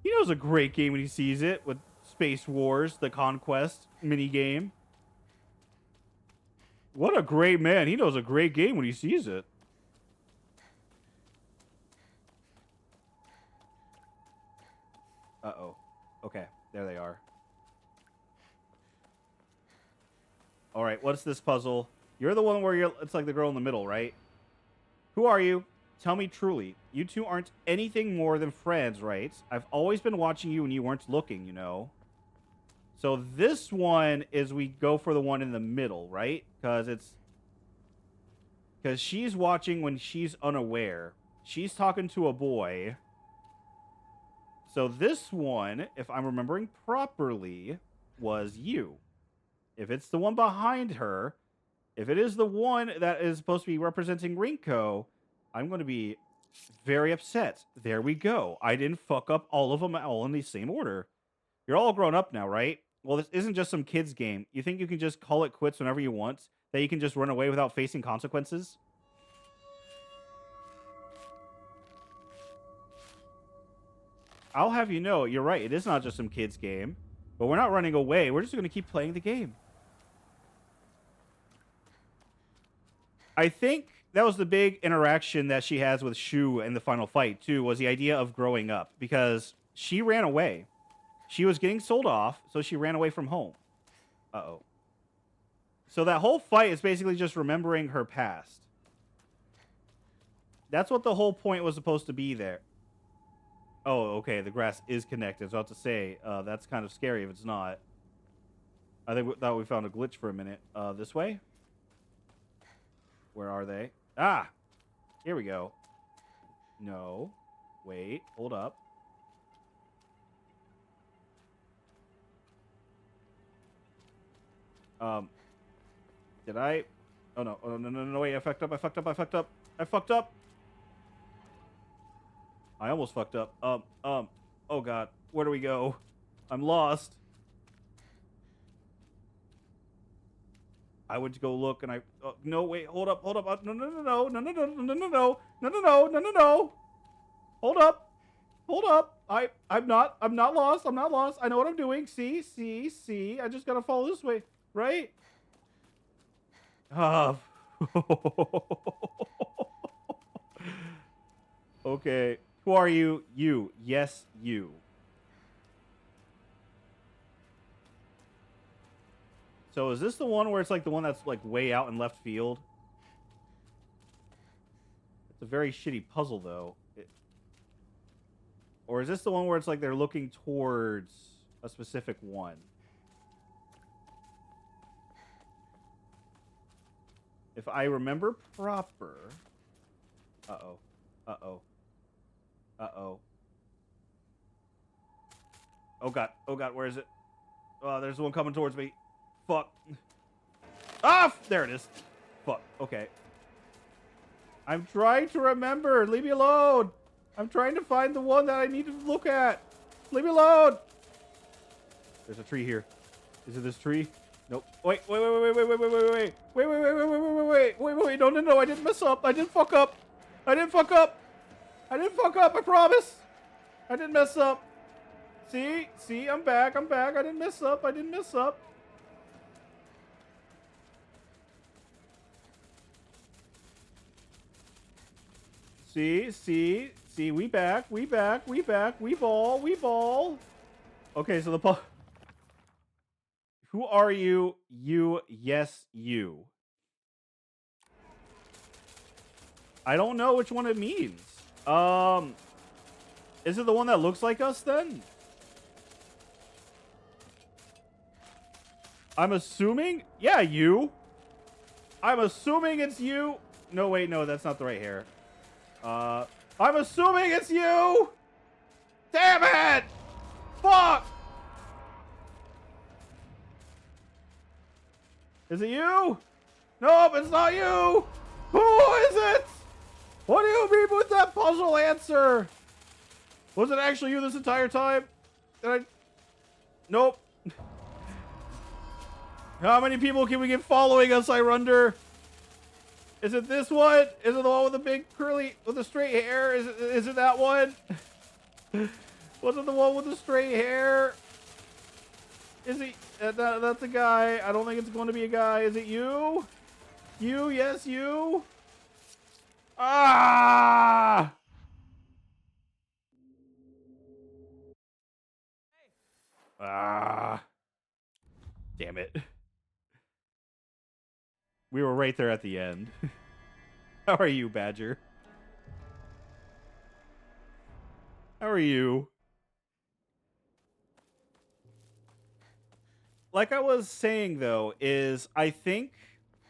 He knows a great game when he sees it with Space Wars, the Conquest minigame. What a great man. He knows a great game when he sees it. Uh-oh. Okay, there they are. All right, what's this puzzle? You're the one where it's like the girl in the middle, right? Who are you? Tell me truly. You two aren't anything more than friends, right? I've always been watching you when you weren't looking, you know. So this one is we go for the one in the middle, right? Because she's watching when she's unaware. She's talking to a boy. So this one, if I'm remembering properly, was you. If it's the one behind her, if it is the one that is supposed to be representing Rinko, I'm going to be very upset. There we go. I didn't fuck up all of them all in the same order. You're all grown up now, right? Well, this isn't just some kid's game. You think you can just call it quits whenever you want? That you can just run away without facing consequences? I'll have you know, you're right. It is not just some kid's game. But we're not running away. We're just going to keep playing the game. I think that was the big interaction that she has with Shu in the final fight too, was the idea of growing up, because she ran away. She was getting sold off, so she ran away from home. Uh-oh. So that whole fight is basically just remembering her past. That's what the whole point was supposed to be there. Oh, okay, the grass is connected. So I have to say, that's kind of scary if it's not. I think we thought we found a glitch for a minute. This way? Where are they? Ah! Here we go. No. Wait, hold up. Did I? Oh, no. Oh, no, wait, I fucked up. I almost fucked up. Oh, God. Where do we go? I'm lost. I would go look and no, wait, hold up. No. Hold up. I'm not lost. I know what I'm doing. See. I just gotta follow this way, right? Okay. Who are you? You. Yes, you. So is this the one where it's like the one that's like way out in left field? It's a very shitty puzzle though. Or is this the one where it's like they're looking towards a specific one? If I remember proper... Uh-oh. Oh, God. Where is it? Oh, there's one coming towards me. Fuck. Ah! There it is. Fuck. Okay. I'm trying to remember. Leave me alone. I'm trying to find the one that I need to look at. Leave me alone. There's a tree here. Is it this tree? Nope. Wait. No. I didn't mess up. I didn't fuck up. I promise. I didn't mess up. See, I'm back. I didn't mess up. See, we back. We ball. Okay, so who are you? You, yes, you. I don't know which one it means. Is it the one that looks like us then? I'm assuming? Yeah, you. I'm assuming it's you. No, wait, no, that's not the right hair. I'm assuming it's you! Damn it! Fuck! Is it you? Nope, it's not you! Who is it? What do you mean with that puzzle answer? Was it actually you this entire time? Nope. How many people can we get following us, I wonder? Is it this one? Is it the one with the big curly, with the straight hair? Is it that one? Was it the one with the straight hair? Is he? That's a guy. I don't think it's going to be a guy. Is it you? You? Yes, you? Ah! Ah. Damn it. We were right there at the end. How are you, Badger? How are you? Like I was saying, though, is I think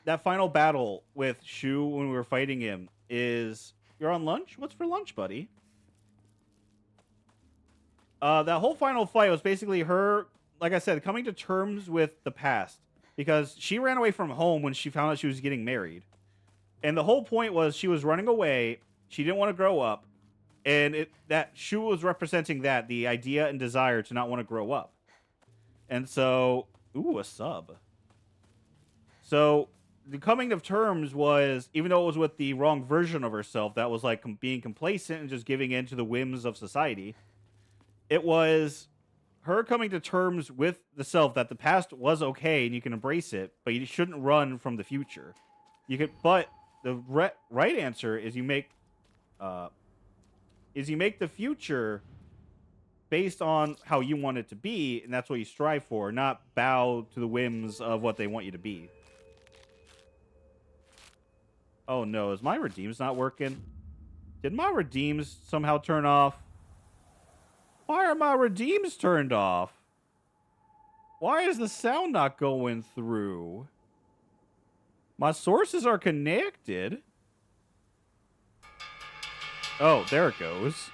that final battle with Shu when we were fighting him is... You're on lunch? What's for lunch, buddy? That whole final fight was basically her, like I said, coming to terms with the past. Because she ran away from home when she found out she was getting married. And the whole point was she was running away. She didn't want to grow up. And that Shu was representing that, the idea and desire to not want to grow up. And so, ooh, a sub. So the coming of terms was, even though it was with the wrong version of herself, that was like being complacent and just giving in to the whims of society. It was her coming to terms with the self that the past was okay and you can embrace it, but you shouldn't run from the future. You could, but right answer is you make the future based on how you want it to be, and that's what you strive for, not bow to the whims of what they want you to be. Oh no, is my redeems not working? Did my redeems somehow turn off? Why are my redeems turned off? Why is the sound not going through? My sources are connected. Oh, there it goes.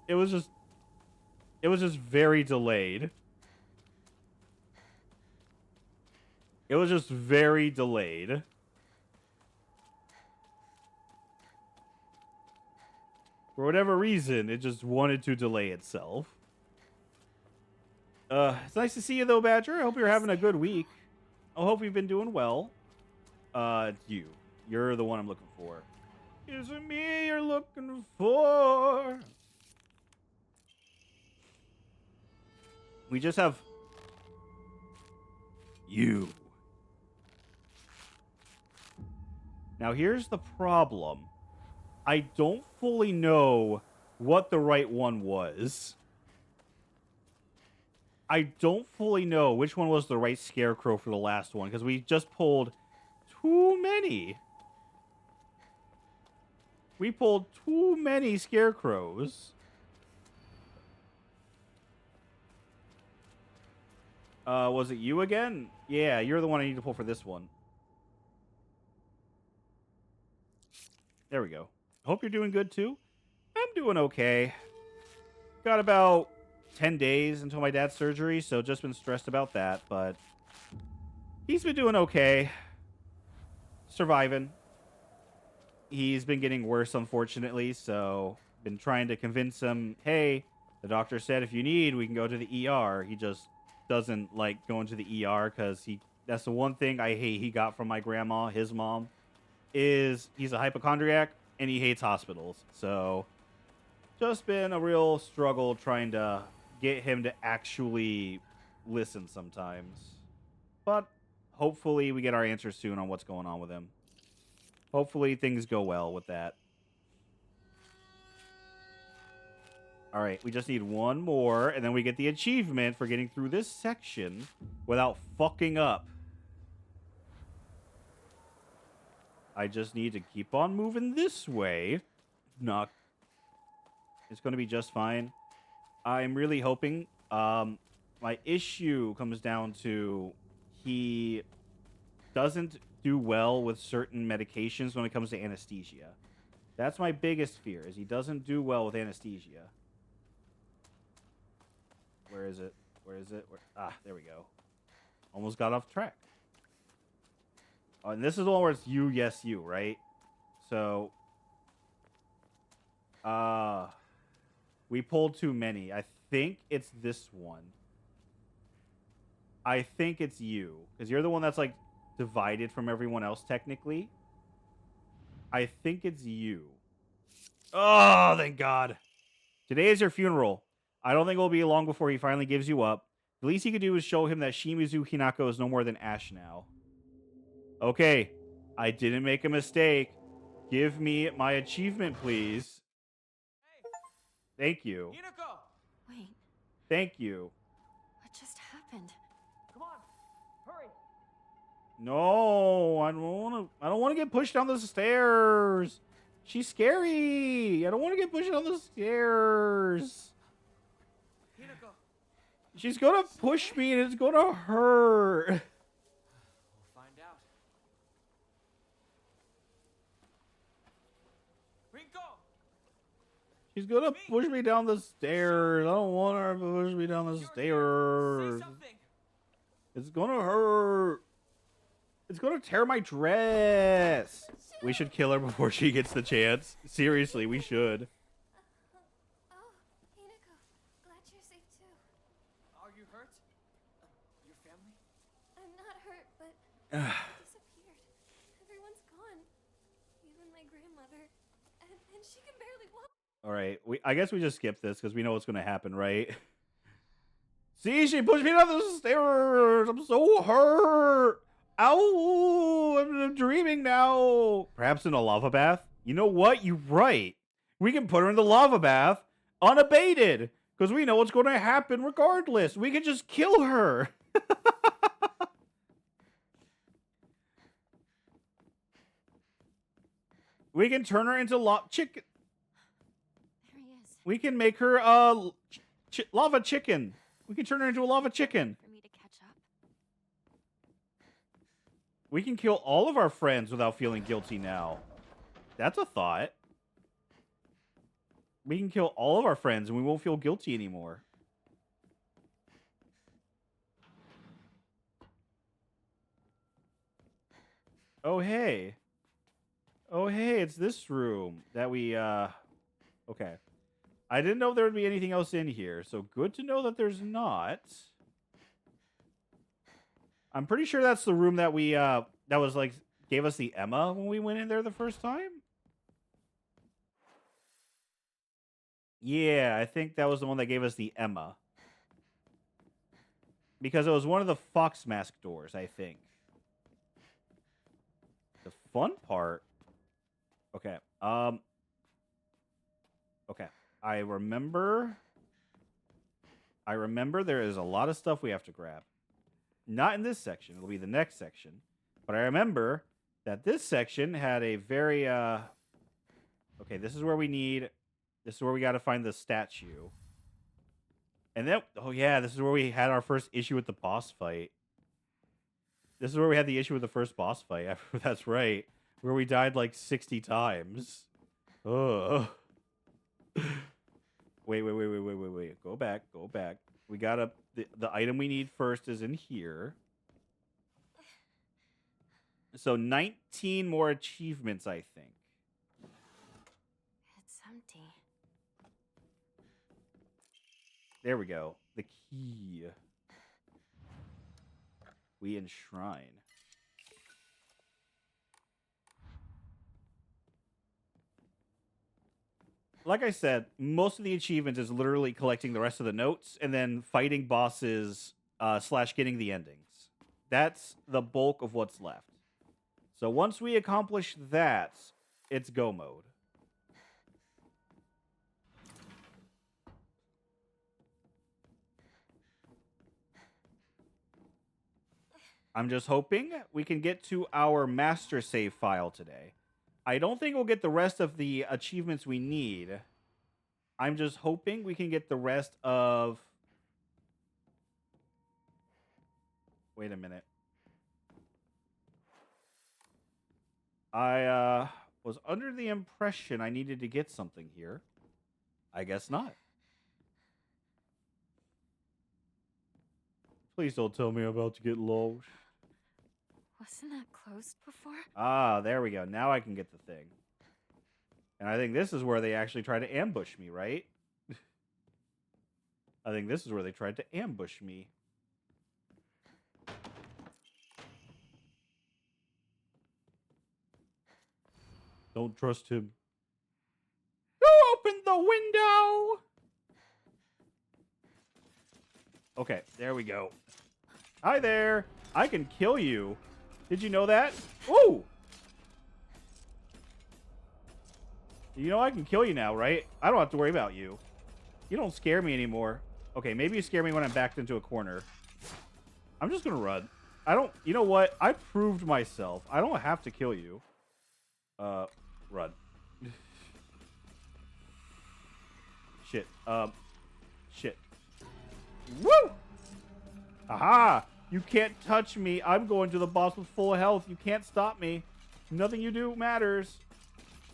It was just very delayed. It was just very delayed. For whatever reason, it just wanted to delay itself. It's nice to see you though, Badger. I hope you're having a good week. I hope you've been doing well. It's you. You're the one I'm looking for. Is it me you're looking for? We just have you. Now here's the problem. I don't fully know what the right one was. I don't fully know which one was the right scarecrow for the last one, because we just pulled too many. We pulled too many scarecrows. Was it you again? Yeah, you're the one I need to pull for this one. There we go. Hope you're doing good too. I'm doing okay. Got about 10 days until my dad's surgery, so just been stressed about that, but he's been doing okay. Surviving. He's been getting worse, unfortunately, so been trying to convince him, hey, the doctor said if you need, we can go to the ER. He just doesn't like going to the ER because that's the one thing I hate he got from my grandma, his mom, is he's a hypochondriac and he hates hospitals. So just been a real struggle trying to get him to actually listen sometimes. But hopefully we get our answers soon on what's going on with him. Hopefully things go well with that. All right, we just need one more, and then we get the achievement for getting through this section without fucking up. I just need to keep on moving this way. Not. It's going to be just fine. I'm really hoping. My issue comes down to he doesn't do well with certain medications when it comes to anesthesia. That's my biggest fear, is he doesn't do well with anesthesia. Where is it? Where is it? There we go. Almost got off track. Oh, and this is the one where it's you, yes, you, right? So, we pulled too many. I think it's this one. I think it's you, because you're the one that's like divided from everyone else technically. I think it's you. Oh, thank God. Today is your funeral. I don't think it will be long before he finally gives you up. The least he could do is show him that Shimizu Hinako is no more than ash now. Okay, I didn't make a mistake. Give me my achievement, please. Hey, Thank you. Hinako! Wait, Thank you. what just happened? Come on, hurry! No, I don't want to get pushed down the stairs. She's scary. I don't want to get pushed down the stairs. Hinako, She's gonna push me and it's gonna hurt. we'll find out. Rinko! She's gonna push me down the stairs. I don't want her to push me down the You're here. stairs. Say something! It's gonna hurt. It's gonna tear my dress. We should kill her before she gets the chance. Seriously, we should. Oh, Hinako, glad you're safe too. Are you hurt? Your family? I'm not hurt, but I disappeared. Everyone's gone. Even my grandmother. And she can barely walk. All right, I guess we just skip this because we know what's gonna happen, right? See, she pushed me down the stairs. I'm so hurt. Ow! I'm dreaming now. Perhaps in a lava bath? You know what? You're right. We can put her in the lava bath unabated because we know what's going to happen regardless. We can just kill her. We can turn her into chicken. There he is. We can make her lava chicken. We can turn her into a lava chicken. For me to catch up. We can kill all of our friends without feeling guilty now. That's a thought. We can kill all of our friends and we won't feel guilty anymore. Oh, hey. Oh, hey, it's this room that we, okay. I didn't know there would be anything else in here, so good to know that there's not. I'm pretty sure that's the room that we, that was like, gave us the Emma when we went in there the first time. Yeah, I think that was the one that gave us the Emma. Because it was one of the Fox Mask doors, I think. The fun part. Okay. Okay. I remember there is a lot of stuff we have to grab. Not in this section. It'll be the next section. But I remember that this section had a very okay, this is where we got to find the statue. And then, oh yeah, this is where we had our first issue with the boss fight. This is where we had the issue with the first boss fight. That's right. Where we died like 60 times. Ugh. Wait. Go back. We gotta, the item we need first is in here. So 19 more achievements, I think. It's empty. There we go. The key. We enshrine. Like I said, most of the achievements is literally collecting the rest of the notes and then fighting bosses / getting the endings. That's the bulk of what's left. So once we accomplish that, it's go mode. I'm just hoping we can get to our master save file today. I don't think we'll get the rest of the achievements we need. I'm just hoping we can get the rest of... Wait a minute. I was under the impression I needed to get something here. I guess not. Please don't tell me I'm about to get lost. Wasn't that closed before? Ah, there we go. Now I can get the thing. And I think this is where they actually try to ambush me, right? I think this is where they tried to ambush me. Don't trust him. Who opened the window? Okay, there we go. Hi there. I can kill you. Did you know that? Ooh! You know I can kill you now, right? I don't have to worry about you. You don't scare me anymore. Okay, maybe you scare me when I'm backed into a corner. I'm just gonna run. I don't... You know what? I proved myself. I don't have to kill you. Run. Shit. Shit. Woo! Aha! You can't touch me. I'm going to the boss with full health. You can't stop me. Nothing you do matters.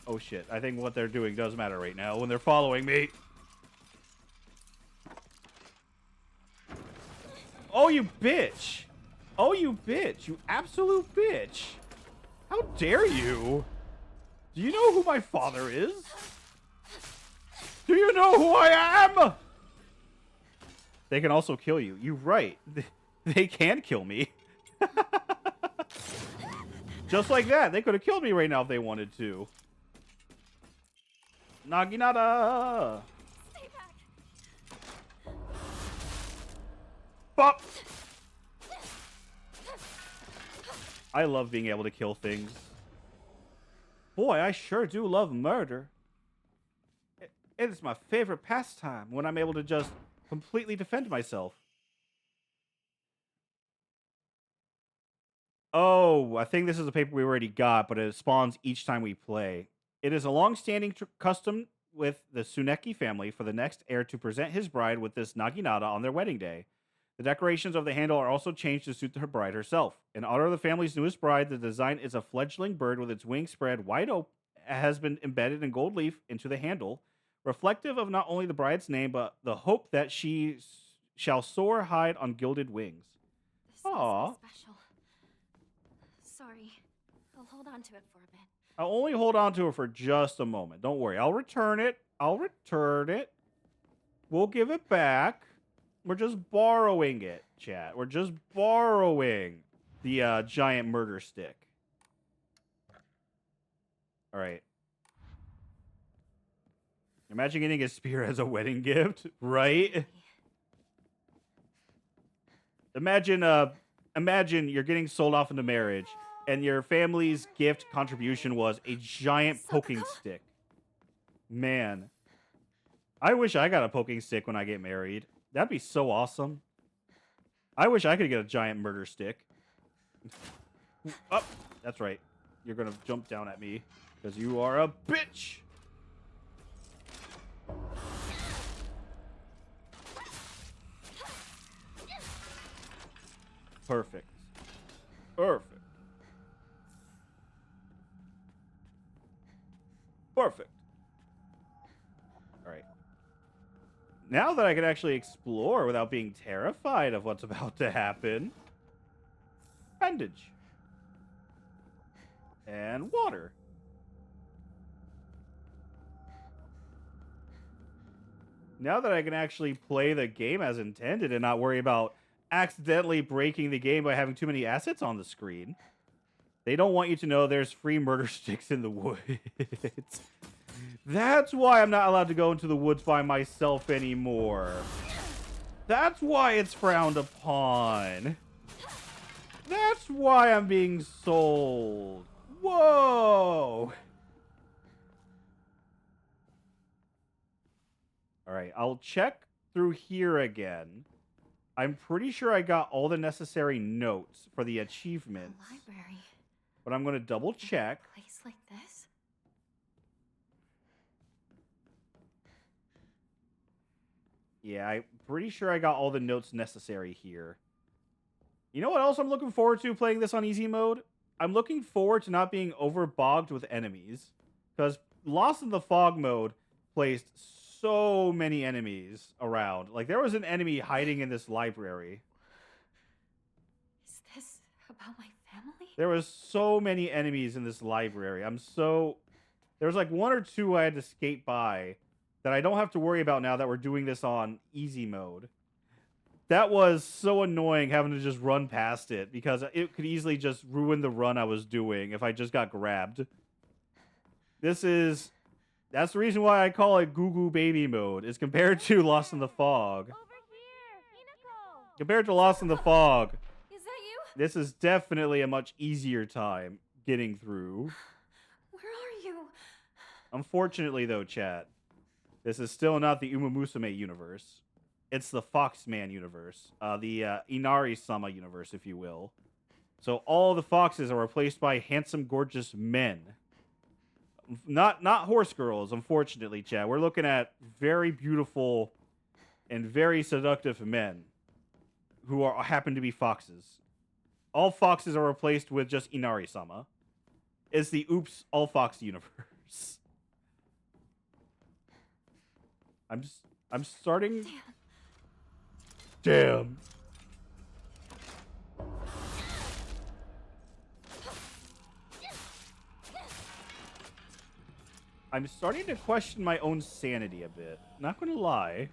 Oh, shit. I think what they're doing does matter right now when they're following me. Oh, you bitch. Oh, you bitch. You absolute bitch. How dare you? Do you know who my father is? Do you know who I am? They can also kill you. You're right. They can kill me. Just like that. They could have killed me right now if they wanted to. Naginata! Stay back. Bop! I love being able to kill things. Boy, I sure do love murder. It is my favorite pastime when I'm able to just completely defend myself. Oh, I think this is a paper we already got, but it spawns each time we play. It is a long-standing custom with the Tsuneki family for the next heir to present his bride with this naginata on their wedding day. The decorations of the handle are also changed to suit her bride herself. In honor of the family's newest bride, the design is a fledgling bird with its wings spread wide open, has been embedded in gold leaf into the handle, reflective of not only the bride's name, but the hope that she shall soar high on gilded wings. This must Aw. be special. Sorry. I'll hold on to it for a bit. I'll only hold on to it for just a moment. Don't worry. I'll return it. We'll give it back. We're just borrowing it, chat. We're just borrowing the giant murder stick. All right. Imagine getting a spear as a wedding gift, right? Imagine you're getting sold off into marriage, and your family's gift contribution was a giant poking stick. Man, I wish I got a poking stick when I get married. That'd be so awesome. I wish I could get a giant murder stick. Oh, that's right. You're gonna jump down at me because you are a bitch. Perfect. Perfect. Perfect. All right. Now that I can actually explore without being terrified of what's about to happen. Bandage. And water. Now that I can actually play the game as intended and not worry about accidentally breaking the game by having too many assets on the screen. They don't want you to know there's free murder sticks in the woods. That's why I'm not allowed to go into the woods by myself anymore. That's why it's frowned upon. That's why I'm being sold. Whoa! Alright, I'll check through here again. I'm pretty sure I got all the necessary notes for the achievements. A library. But I'm going to double check. A place like this? Yeah, I'm pretty sure I got all the notes necessary here. You know what else I'm looking forward to playing this on easy mode? I'm looking forward to not being overbogged with enemies. Because Lost in the Fog mode placed so many enemies around. Like, there was an enemy hiding in this library. Is this about my family? There was so many enemies in this library. There was like one or two I had to skate by that I don't have to worry about now that we're doing this on easy mode. That was so annoying having to just run past it because it could easily just ruin the run I was doing if I just got grabbed. That's the reason why I call it Goo Goo Baby mode. Is compared to Lost in the Fog. Over here! Hinako! Compared to Lost in the Fog, Is that you? this is definitely a much easier time getting through. Where are you? Unfortunately, though, chat, this is still not the Uma Musume universe. It's the Foxman universe. The Inari-sama universe, if you will. So all the foxes are replaced by handsome, gorgeous men. Not horse girls, unfortunately, chat. We're looking at very beautiful and very seductive men who happen to be foxes. All foxes are replaced with just Inari-sama. It's the Oops All Fox universe. I'm starting. Damn. I'm starting to question my own sanity a bit. Not gonna lie.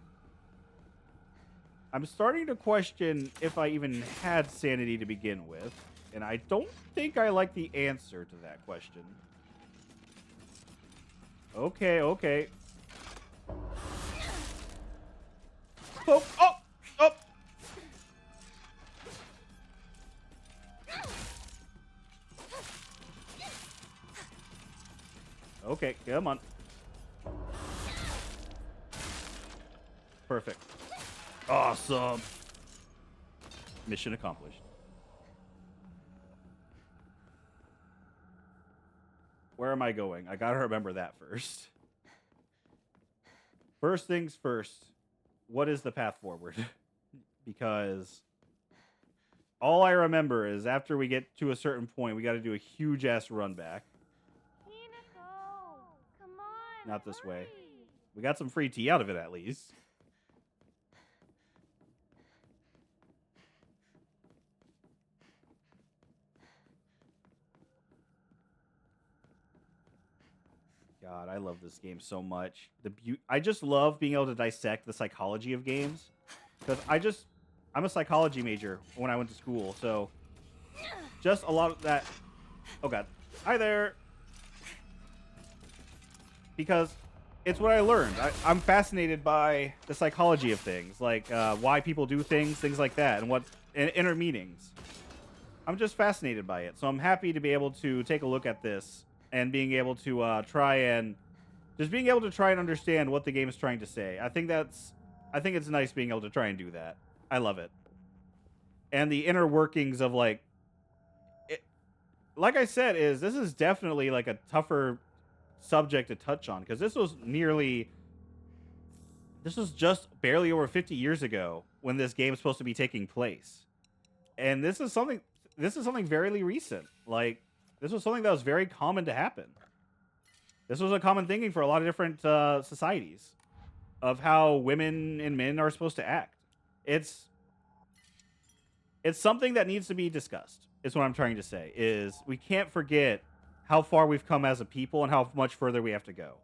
I'm starting to question if I even had sanity to begin with. And I don't think I like the answer to that question. Okay. Oh! Okay, come on. Perfect. Awesome. Mission accomplished. Where am I going? I gotta remember that first. First things first. What is the path forward? Because all I remember is after we get to a certain point, we got to do a huge ass run back. Hinako, come on. Not this way. hurry. We got some free tea out of it at least. God, I love this game so much. I just love being able to dissect the psychology of games because I'm a psychology major when I went to school, so just a lot of that. Oh God, hi there. Because it's what I learned. I'm fascinated by the psychology of things, like why people do things like that, and inner meanings. I'm just fascinated by it, so I'm happy to be able to take a look at this and being able to try and understand what the game is trying to say. I think it's nice being able to try and do that. I love it, and the inner workings of like I said, this is definitely like a tougher subject to touch on because this was just barely over 50 years ago when this game is supposed to be taking place, and this is something very recent. Like, this was something that was very common to happen. This was a common thinking for a lot of different societies of how women and men are supposed to act. It's something that needs to be discussed. Is what I'm trying to say. Is we can't forget how far we've come as a people and how much further we have to go.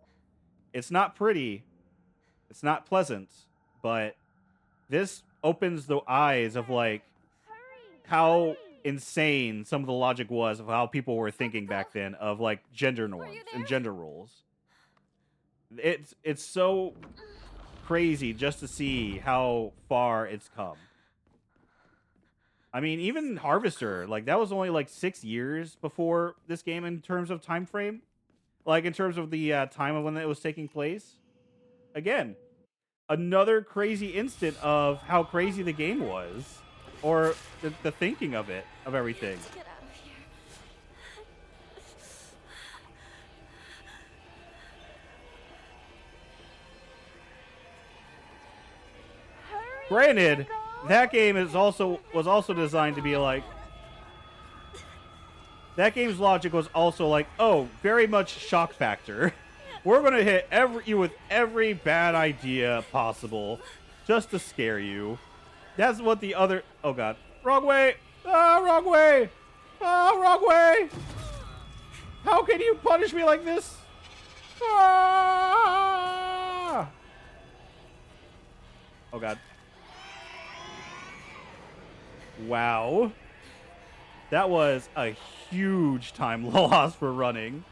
It's not pretty. It's not pleasant, but this opens the eyes of like how insane some of the logic was of how people were thinking back then of like gender norms and gender roles. It's so crazy just to see how far it's come. I mean, even Harvester, like that was only like 6 years before this game in terms of time frame, like in terms of the time of when it was taking place. Again, another crazy instant of how crazy the game was, or the thinking of it, of everything. Get out of here. Granted, that game was also designed to be like. That game's logic was also like, oh, very much shock factor. We're gonna hit you with every bad idea possible, just to scare you. That's what the other. Oh God, wrong way! Ah, wrong way! Ah, wrong way! How can you punish me like this? Ah! Oh God. Wow. That was a huge time loss for running.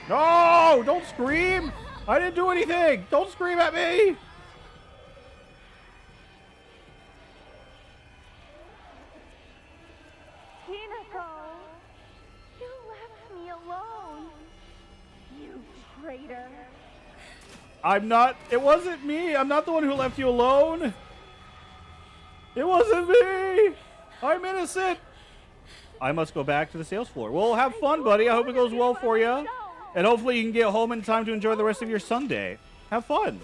No! Don't scream! I didn't do anything! Don't scream at me! Hinako! You left me alone! You traitor! It wasn't me! I'm not the one who left you alone! It wasn't me! I'm innocent! I must go back to the sales floor. Well, have fun, buddy. I hope it goes well for you. And hopefully you can get home in time to enjoy the rest of your Sunday. Have fun.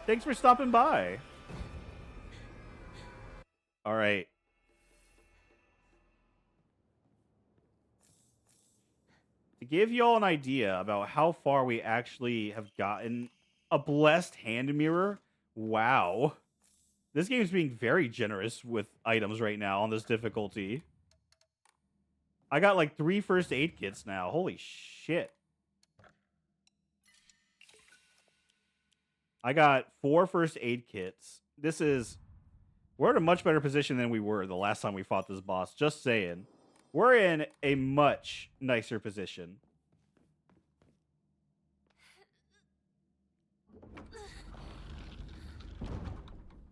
Thanks for stopping by. All right. To give you all an idea about how far we actually have gotten, a blessed hand mirror. Wow. This game is being very generous with items right now on this difficulty. I got like 3 first aid kits now. Holy shit. I got 4 first aid kits. We're in a much better position than we were the last time we fought this boss. Just saying. We're in a much nicer position.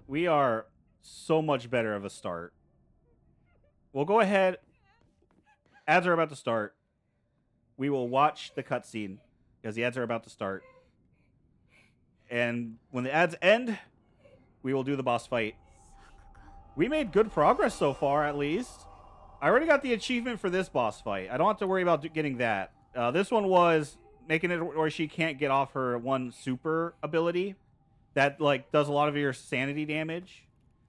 We are so much better of a start. We'll go ahead. Ads are about to start. we will watch the cutscene because the ads are about to start. And when the ads end, we will do the boss fight. We made good progress so far, at least. I already got the achievement for this boss fight. I don't have to worry about getting that. This one was making it where she can't get off her one super ability that like does a lot of your sanity damage.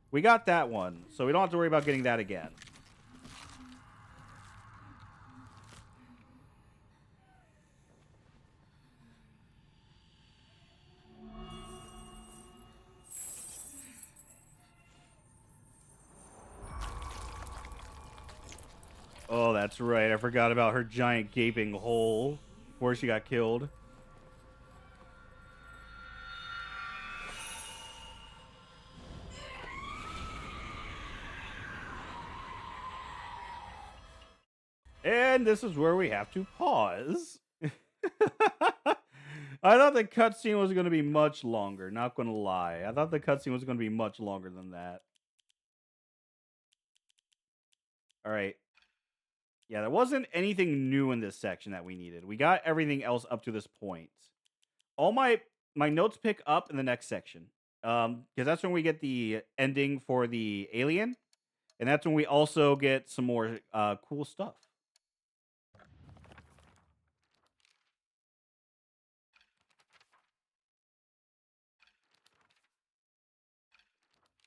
We got that one, so we don't have to worry about getting that again. Oh, that's right. I forgot about her giant gaping hole before she got killed. And this is where we have to pause. I thought the cutscene was going to be much longer, not going to lie. I thought the cutscene was going to be much longer than that. All right. Yeah, there wasn't anything new in this section that we needed. We got everything else up to this point. All my notes pick up in the next section. Because that's when we get the ending for the alien. And that's when we also get some more cool stuff.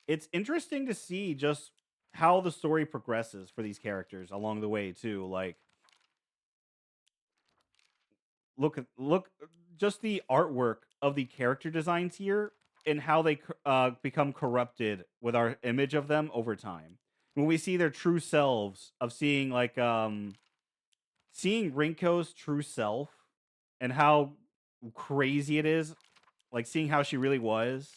It's interesting to see just how the story progresses for these characters along the way too. Like, look, just the artwork of the character designs here and how they become corrupted with our image of them over time. When we see their true selves, of seeing like seeing Rinko's true self and how crazy it is, like seeing how she really was.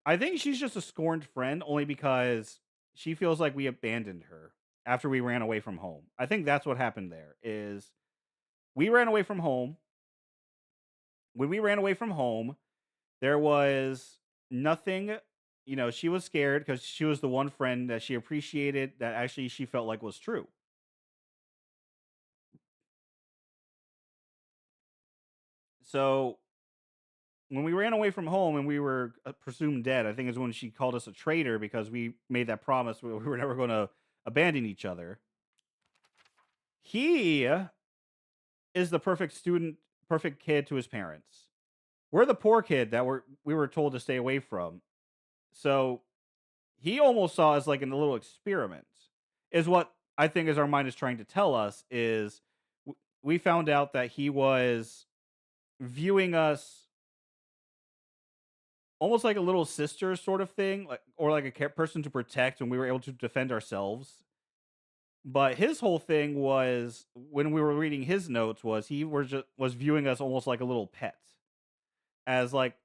I think she's just a scorned friend only because she feels like we abandoned her after we ran away from home. I think that's what happened there is we ran away from home. When we ran away from home, there was nothing, you know, she was scared because she was the one friend that she appreciated that actually she felt like was true. So when we ran away from home and we were presumed dead, I think is when she called us a traitor because we made that promise we were never going to abandon each other. He is the perfect student, perfect kid to his parents. We're the poor kid that we were told to stay away from. So he almost saw us like in a little experiment. Is what I think is our mind is trying to tell us is we found out that he was viewing us almost like a little sister sort of thing, like or like a person to protect when we were able to defend ourselves. But his whole thing was when we were reading his notes was he was viewing us almost like a little pet, as like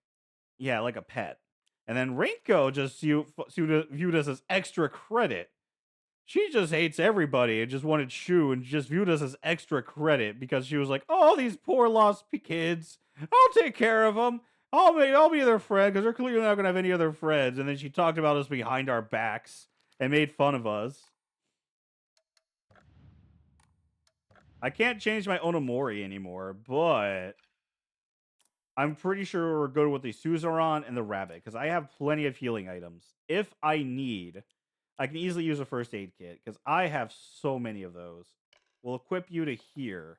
yeah, like a pet. And then Rinko just viewed us as extra credit. She just hates everybody and just wanted Shu and just viewed us as extra credit because she was like, "Oh, these poor lost kids. I'll take care of them. I'll be their friend because they're clearly not going to have any other friends." And then she talked about us behind our backs and made fun of us. I can't change my Onomori anymore, but I'm pretty sure we're good with the Suzerain and the rabbit because I have plenty of healing items. If I need, I can easily use a first aid kit because I have so many of those. We'll equip you to here.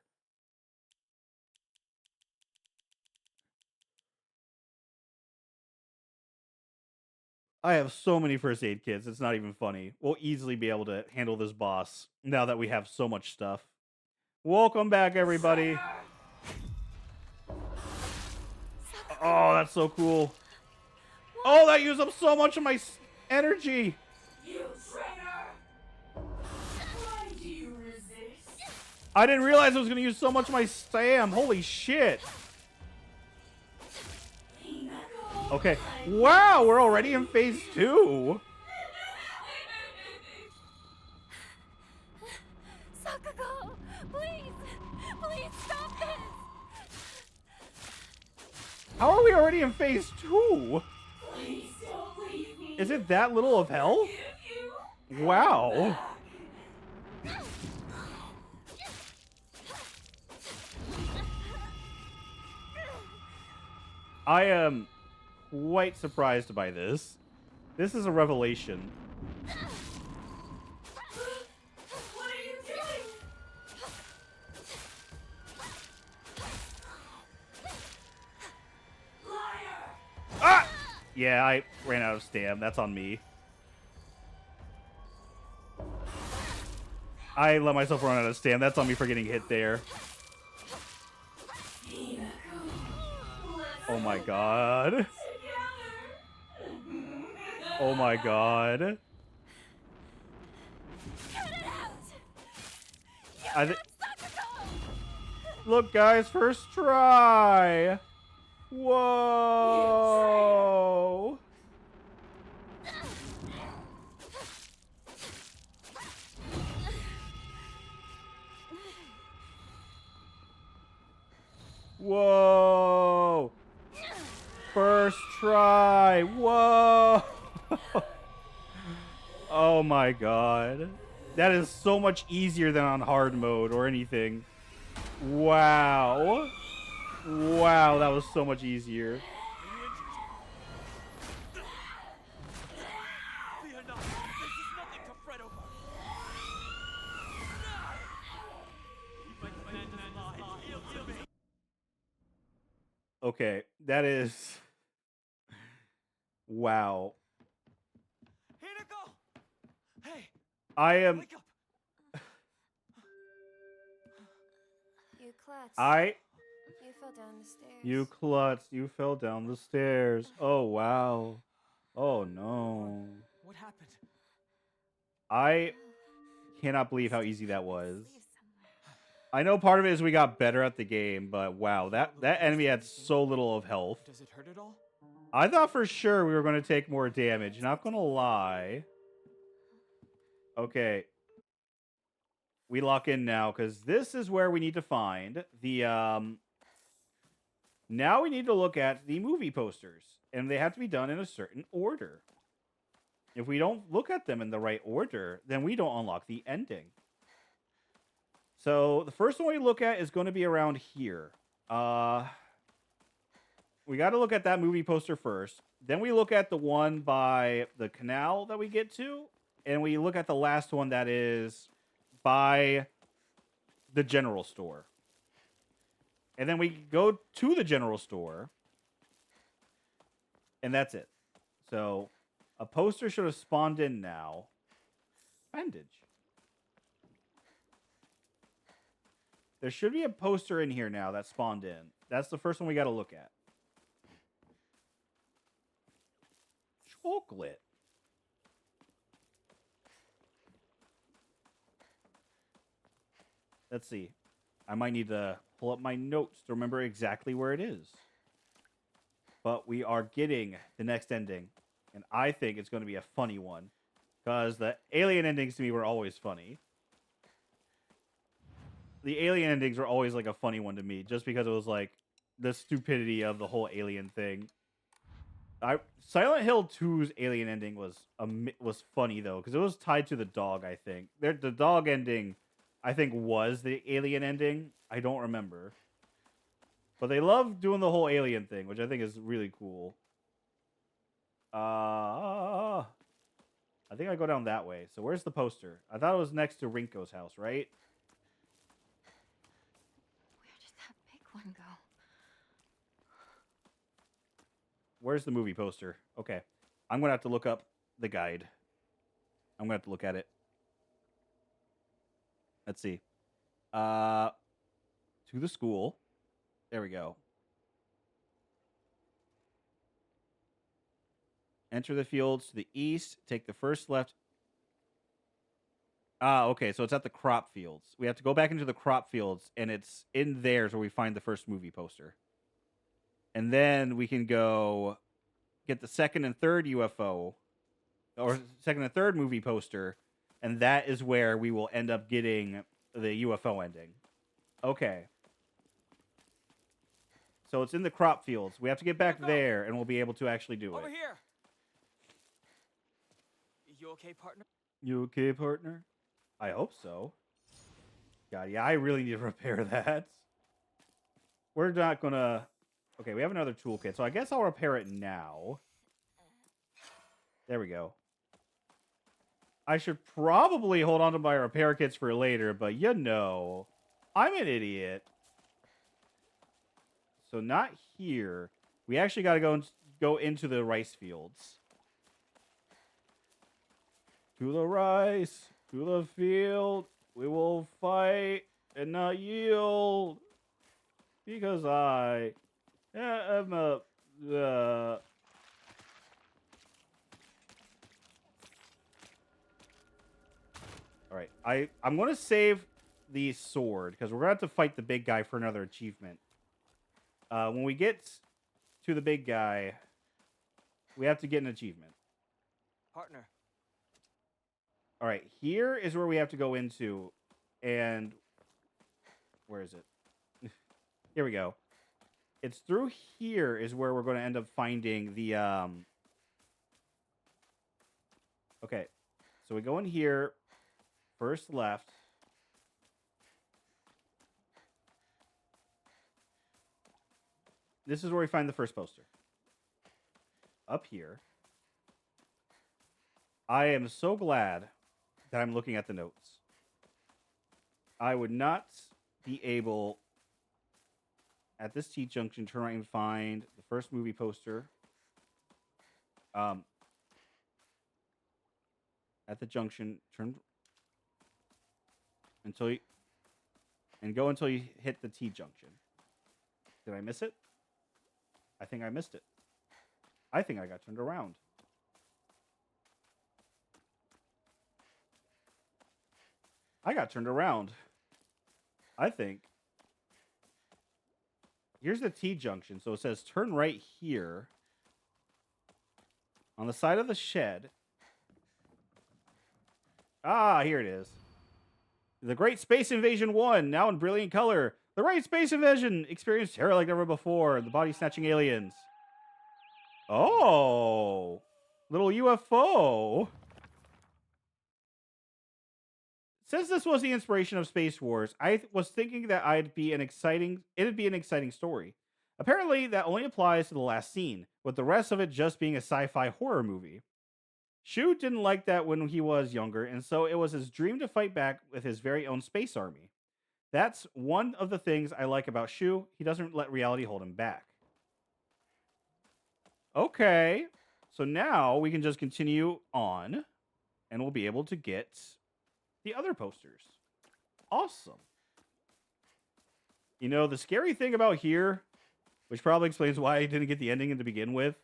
I have so many first aid kits. It's not even funny. We'll easily be able to handle this boss now that we have so much stuff. Welcome back, everybody. Oh, that's so cool. Oh, that used up so much of my energy. You traitor! Why do you resist? I didn't realize I was going to use so much of my stam. Holy shit. Okay. Wow, we're already in phase 2. Sakugo, please, please stop this. How are we already in phase 2? Please don't leave me. Is it that little of hell? Wow. I am quite surprised by this. This is a revelation. What are you doing? Liar! Ah! Yeah, I ran out of stam. That's on me. I let myself run out of stam. That's on me for getting hit there. Oh my god. Together! Oh my god. Look, guys, first try. Whoa. Whoa. First try. Whoa. Oh my god. That is so much easier than on hard mode or anything. Wow. Wow, that was so much easier. Fear not. This is nothing to fret over. Keep my command alive. Yield to me. Okay, that is... Wow. Here to go. Hey, I am... wake up. You klutz. You fell down the stairs. You klutz. You fell down the stairs. Oh, wow. Oh, no. What happened? I cannot believe how easy that was. Sleeve somewhere. I know part of it is we got better at the game, but wow, that enemy had so little of health. Does it hurt at all? I thought for sure we were going to take more damage. Not going to lie. Okay. We lock in now, because this is where we need to find the... Now we need to look at the movie posters. And they have to be done in a certain order. If we don't look at them in the right order, then we don't unlock the ending. So the first one we look at is going to be around here. We got to look at that movie poster first. Then we look at the one by the canal that we get to. And we look at the last one that is by the general store. And then we go to the general store. And that's it. So a poster should have spawned in now. Bandage. There should be a poster in here now that spawned in. That's the first one we got to look at. Chocolate. Let's see. I might need to pull up my notes to remember exactly where it is. But we are getting the next ending. And I think it's going to be a funny one. Because the alien endings to me were always funny. The alien endings were always like a funny one to me. Just because it was like the stupidity of the whole alien thing. Silent Hill 2's alien ending was funny though. Because it was tied to the dog, I think. The dog ending, I think, was the alien ending. I don't remember. But they love doing the whole alien thing, which I think is really cool. I think I go down that way. So where's the poster? I thought it was next to Rinko's house, right? Where did that big one go? Where's the movie poster? Okay. I'm going to have to look up the guide. I'm going to have to look at it. Let's see. To the school. There we go. Enter the fields to the east. Take the first left. Okay. So it's at the crop fields. We have to go back into the crop fields, and it's in there where we find the first movie poster. And then we can go get the second and third UFO, or second and third movie poster, and that is where we will end up getting the UFO ending. Okay. So it's in the crop fields. We have to get back there, and we'll be able to actually do Over it. here. You okay, partner? You okay, partner? I hope so. God, yeah, I really need to repair that. We're not gonna Okay, we have another toolkit, so I guess I'll repair it now. There we go. I should probably hold on to my repair kits for later, but you know, I'm an idiot. So not here. We actually got to go into the rice fields. To the rice, to the field, we will fight and not yield. Because I am a... All right, I'm going to save the sword because we're going to have to fight the big guy for another achievement. When we get to the big guy, we have to get an achievement. Partner. All right, here is where we have to go into, and where is it? Here we go. It's through here is where we're going to end up finding the Okay, so we go in here, first left. This is where we find the first poster. Up here. I am so glad that I'm looking at the notes. I would not be able, at this T-junction, turn right and find the first movie poster. At the junction, turn until you, and go until you hit the T-junction. Did I miss it? I think I missed it. I think I got turned around. I got turned around. I think. Here's the T-junction. So it says turn right here. On the side of the shed. Ah, here it is. The Great Space Invasion 1, now in brilliant color. The Great Space Invasion experienced terror like never before. The body-snatching aliens. Oh, little UFO. Since this was the inspiration of Space Wars, I was thinking that it'd be an exciting story. Apparently, that only applies to the last scene, with the rest of it just being a sci-fi horror movie. Shu didn't like that when he was younger, and so it was his dream to fight back with his very own space army. That's one of the things I like about Shu. He doesn't let reality hold him back. Okay, so now we can just continue on, and we'll be able to get the other posters. Awesome. You know, the scary thing about here, which probably explains why I didn't get the ending to begin with,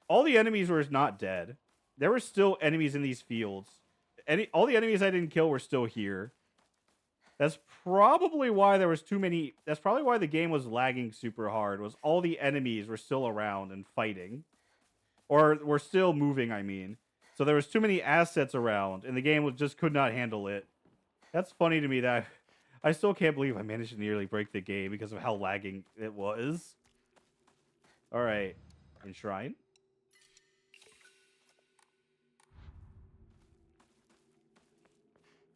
all the enemies were not dead. There were still enemies in these fields. All the enemies I didn't kill were still here. That's probably why there was too many. That's probably why the game was lagging super hard. Was all the enemies were still around and fighting, or were still moving. I mean, so there was too many assets around, and the game just could not handle it. That's funny to me that I still can't believe I managed to nearly break the game because of how lagging it was. All right, Enshrine.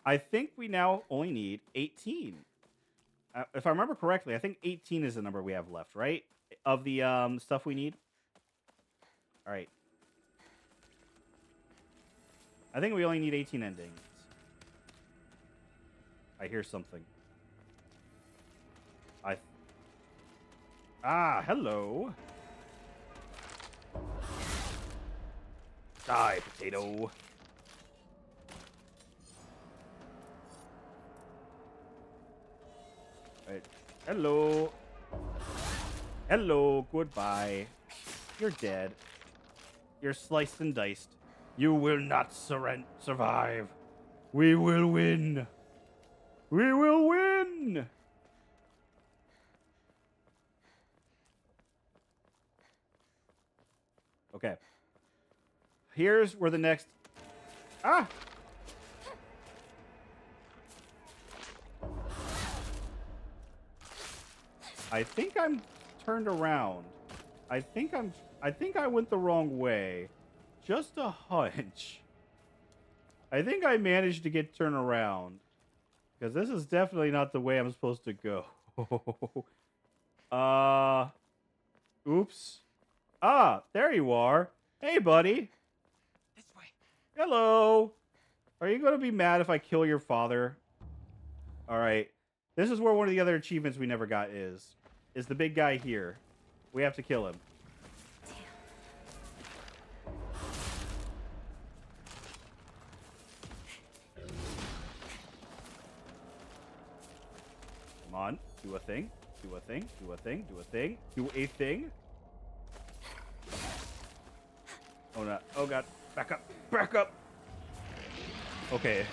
I think we now only need 18. If I remember correctly, I think 18 is the number we have left, right? Of the stuff we need. All right. I think we only need 18 endings. I hear something. Hello. Die, potato. Right. Hello. Hello. Goodbye. You're dead. You're sliced and diced. You will not survive. We will win. We will win. Okay. Here's where the next... Ah! I think I'm turned around. I think I went the wrong way. Just a hunch. I think I managed to get turned around. Because this is definitely not the way I'm supposed to go. Oops. Ah, there you are. Hey, buddy. This way. Hello. Are you going to be mad if I kill your father? All right. This is where one of the other achievements we never got is the big guy here. We have to kill him. Come on. Do a thing. Do a thing. Do a thing. Do a thing. Do a thing. Oh, no. Oh, God. Back up. Back up. Okay.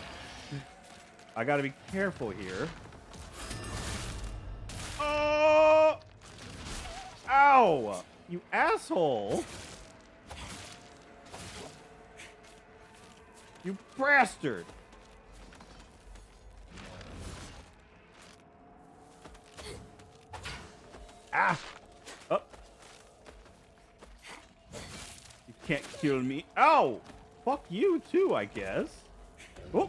I gotta be careful here. Oh! Ow! You asshole! You bastard! Ah! Oh! You can't kill me. Ow! Fuck you too, I guess. Oh!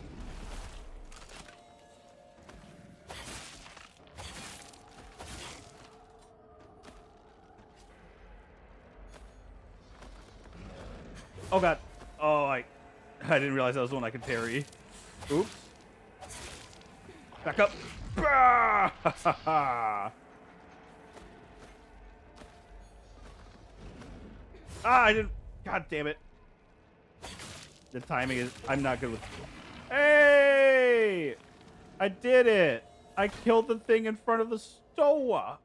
Oh god. Oh, I didn't realize that was the one I could parry. Oops. Back up. Ah, I didn't. God damn it. The timing is. I'm not good with. Hey! I did it. I killed the thing in front of the store.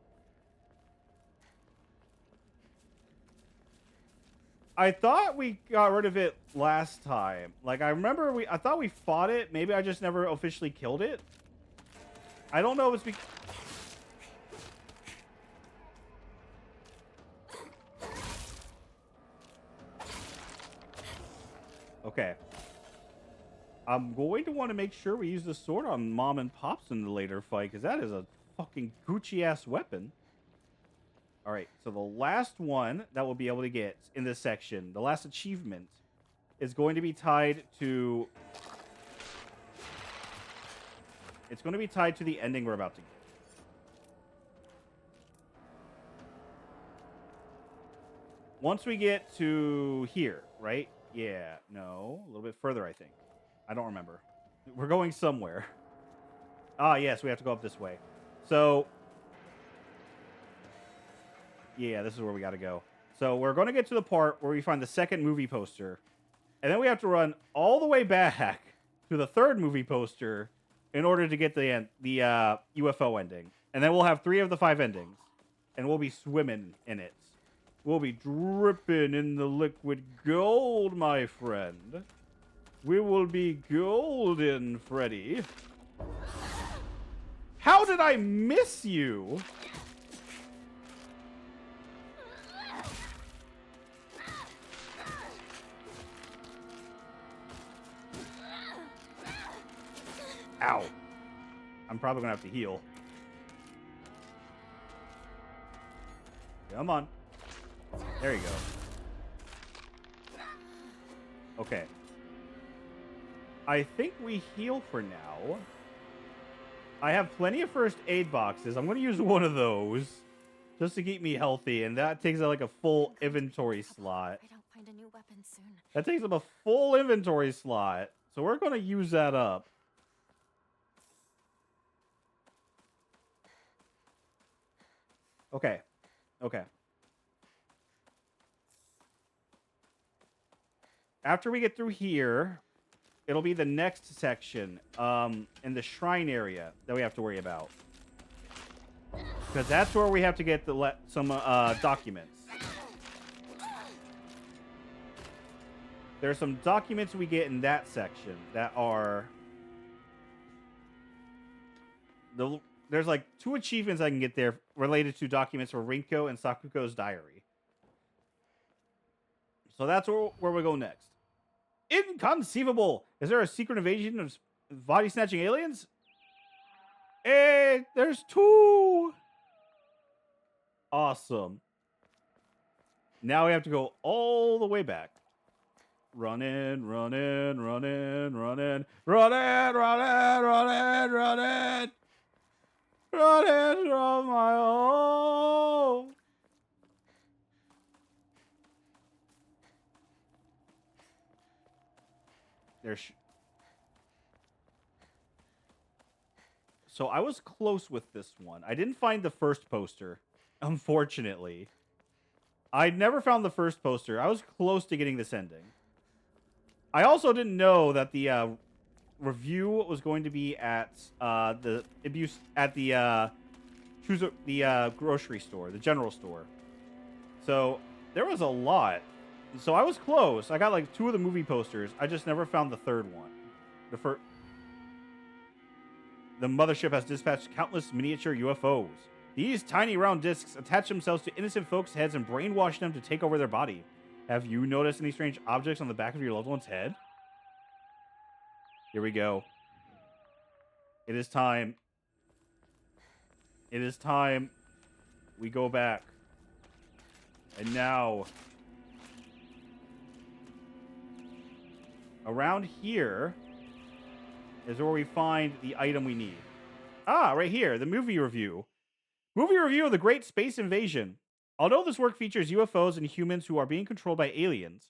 I thought we got rid of it last time. Like, I remember I thought we fought it. Maybe I just never officially killed it. I don't know if it's okay. I'm going to want to make sure we use the sword on Mom and Pops in the later fight, because that is a fucking Gucci-ass weapon. All right, so the last one that we'll be able to get in this section, the last achievement, is going to be tied to... It's going to be tied to the ending we're about to get. Once we get to here, right? Yeah, no, a little bit further, I think. I don't remember. We're going somewhere. Ah, yes, we have to go up this way. So... yeah, this is where we got to go. So we're going to get to the part where we find the second movie poster. And then we have to run all the way back to the third movie poster in order to get the UFO ending. And then we'll have 3 of the 5 endings. And we'll be swimming in it. We'll be dripping in the liquid gold, my friend. We will be golden, Freddy. How did I miss you? Ow. I'm probably going to have to heal. Come on. There you go. Okay. I think we heal for now. I have plenty of first aid boxes. I'm going to use one of those just to keep me healthy, and that takes like a full inventory slot. I don't find a new weapon soon. That takes up a full inventory slot, so we're going to use that up. Okay. Okay. After we get through here, it'll be the next section in the shrine area that we have to worry about. Because that's where we have to get some documents. There's some documents we get in that section that are... There's like 2 achievements I can get there related to documents for Rinko and Sakuko's diary. So that's where we go next. Inconceivable! Is there a secret invasion of body-snatching aliens? There's 2! Awesome. Now we have to go all the way back. Run in, run in, run in, run in, run in, run in, run in, run in. Run hands from my home. So I was close with this one. I didn't find the first poster, unfortunately. I'd never found the first poster. I was close to getting this ending. I also didn't know that the review was going to be at the grocery store, the general store. So there was a lot. So I was close. I got like 2 of the movie posters. I just never found the third one. The mothership has dispatched countless miniature UFOs. These tiny round discs attach themselves to innocent folks' heads and brainwash them to take over their body. Have you noticed any strange objects on the back of your loved one's head? Here we go. It is time. It is time. We go back. And now, around here is where we find the item we need. Ah, right here, the movie review. Movie review of The Great Space Invasion. Although this work features UFOs and humans who are being controlled by aliens,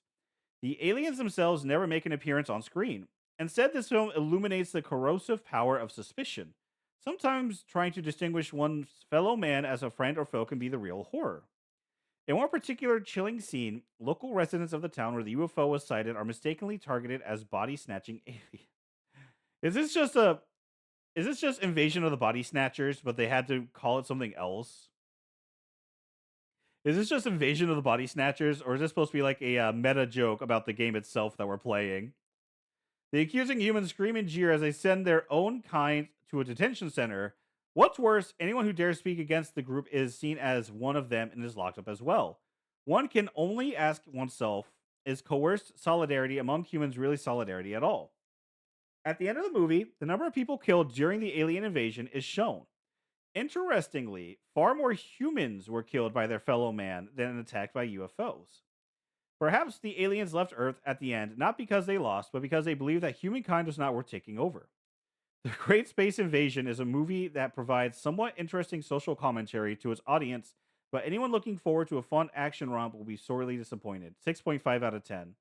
the aliens themselves never make an appearance on screen. Instead, this film illuminates the corrosive power of suspicion. Sometimes trying to distinguish one's fellow man as a friend or foe can be the real horror. In one particular chilling scene, local residents of the town where the UFO was sighted are mistakenly targeted as body-snatching aliens. Is this just Invasion of the Body Snatchers, but they had to call it something else? Is this just Invasion of the Body Snatchers, or is this supposed to be like a meta joke about the game itself that we're playing? The accusing humans scream and jeer as they send their own kind to a detention center. What's worse, anyone who dares speak against the group is seen as one of them and is locked up as well. One can only ask oneself, is coerced solidarity among humans really solidarity at all? At the end of the movie, the number of people killed during the alien invasion is shown. Interestingly, far more humans were killed by their fellow man than attacked by UFOs. Perhaps the aliens left Earth at the end not because they lost, but because they believed that humankind was not worth taking over. The Great Space Invasion is a movie that provides somewhat interesting social commentary to its audience, but anyone looking forward to a fun action romp will be sorely disappointed. 6.5 out of 10.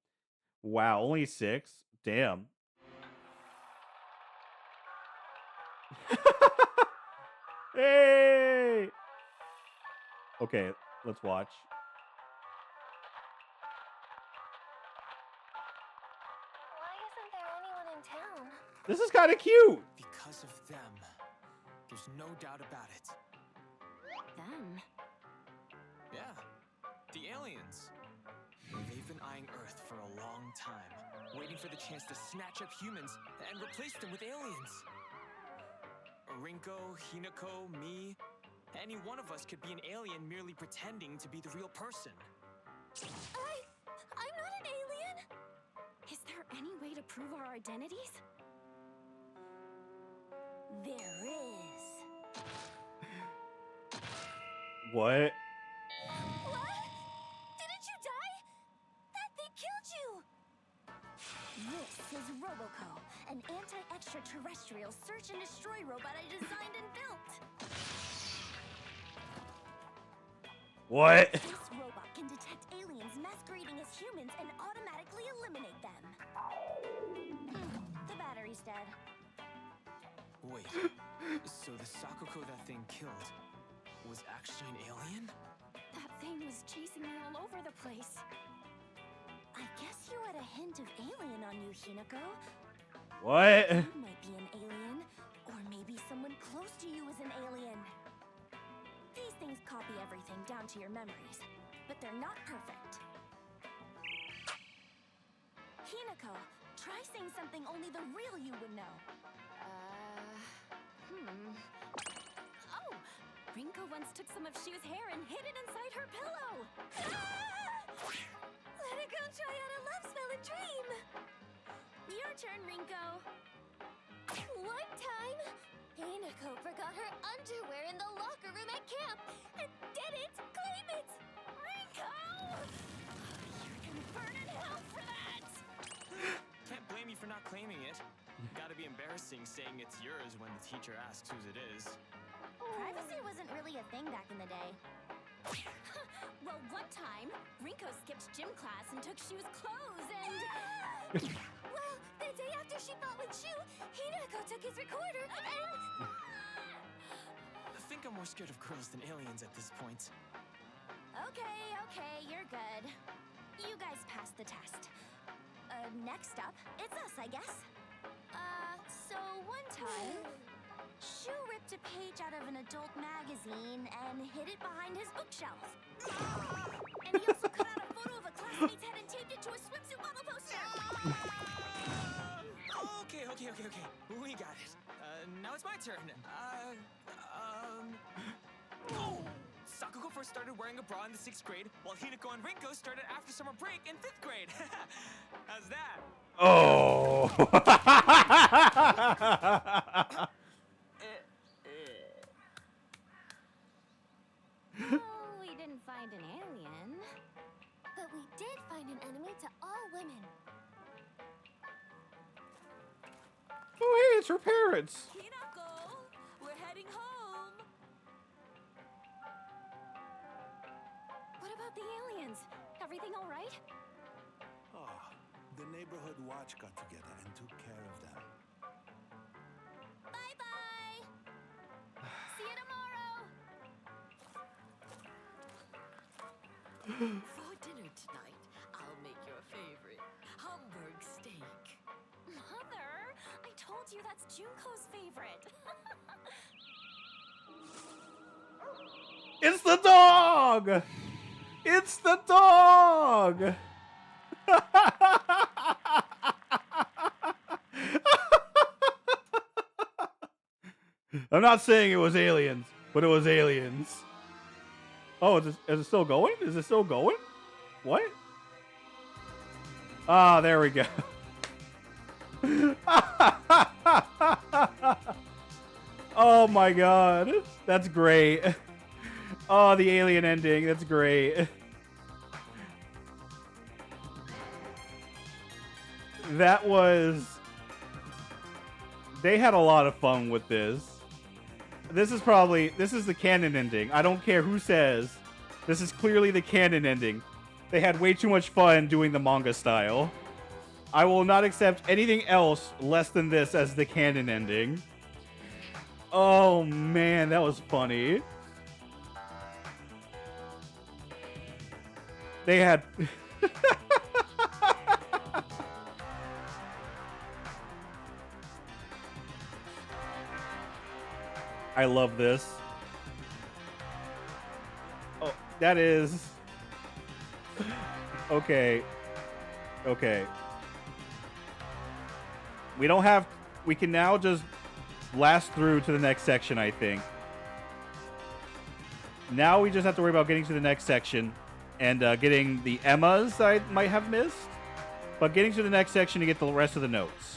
Wow, only 6? Damn. Hey! Okay, let's watch. Why isn't there anyone in town? This is kind of cute. Because of them. There's no doubt about it. Them? Yeah, the aliens. They've been eyeing Earth for a long time, waiting for the chance to snatch up humans and replace them with aliens. Rinko, Hinako, me, any one of us could be an alien merely pretending to be the real person. I'm not an alien! Is there any way to prove our identities? There is. What? What? Didn't you die? That thing killed you! This is Roboco, an anti-extraterrestrial search and destroy robot I designed and built. What? This robot can detect aliens masquerading as humans and automatically eliminate them. The battery's dead. Wait, so the Sakuko that thing killed was actually an alien? That thing was chasing me all over the place. I guess you had a hint of alien on you, Hinako. What? You might be an alien, or maybe someone close to you is an alien. These things copy everything down to your memories, but they're not perfect. Hinako, try saying something only the real you would know. Oh, Rinko once took some of Shu's hair and hid it inside her pillow. Ah! Let it go try out a love spell and dream. Your turn, Rinko. One time, Hinako forgot her underwear in the locker room at camp and didn't claim it. Rinko! You're gonna burn in hell for that! Can't blame you for not claiming it. Gotta be embarrassing saying it's yours when the teacher asks whose it is. Privacy wasn't really a thing back in the day. Well, one time, Rinko skipped gym class and took Shu's clothes and... well, the day after she fought with Shu, Hinako took his recorder and... I think I'm more scared of girls than aliens at this point. Okay, you're good. You guys passed the test. Next up, it's us, I guess. So one time, Shu ripped a page out of an adult magazine and hid it behind his bookshelf. And he also cut out a photo of a classmate's head and taped it to a swimsuit model poster. Okay. We got it. Now it's my turn. Oh! Sakugo first started wearing a bra in the 6th grade, while Hinako and Rinko started after summer break in 5th grade. How's that? Oh. Oh, we didn't find an alien. But we did find an enemy to all women. Oh, hey, it's her parents. Hinako, we're heading home. What about the aliens? Everything all right? Ah, the neighborhood watch got together and took care of them. Bye-bye. See you tomorrow. For dinner tonight, I'll make your favorite Hamburg steak. Mother, I told you that's Junko's favorite. It's the dog. It's the dog. I'm not saying it was aliens, but it was aliens. Oh, is it still going? Is it still going? What? Ah, there we go. Oh my god. That's great. Oh, the alien ending. That's great. That was... They had a lot of fun with this. This is the canon ending. I don't care who says. This is clearly the canon ending. They had way too much fun doing the manga style. I will not accept anything else less than this as the canon ending. Oh man, that was funny. They had... I love this. Oh, that is... Okay. Okay. We don't have... We can now just blast through to the next section, I think. Now we just have to worry about getting to the next section and getting the Emmas I might have missed. But getting to the next section to get the rest of the notes.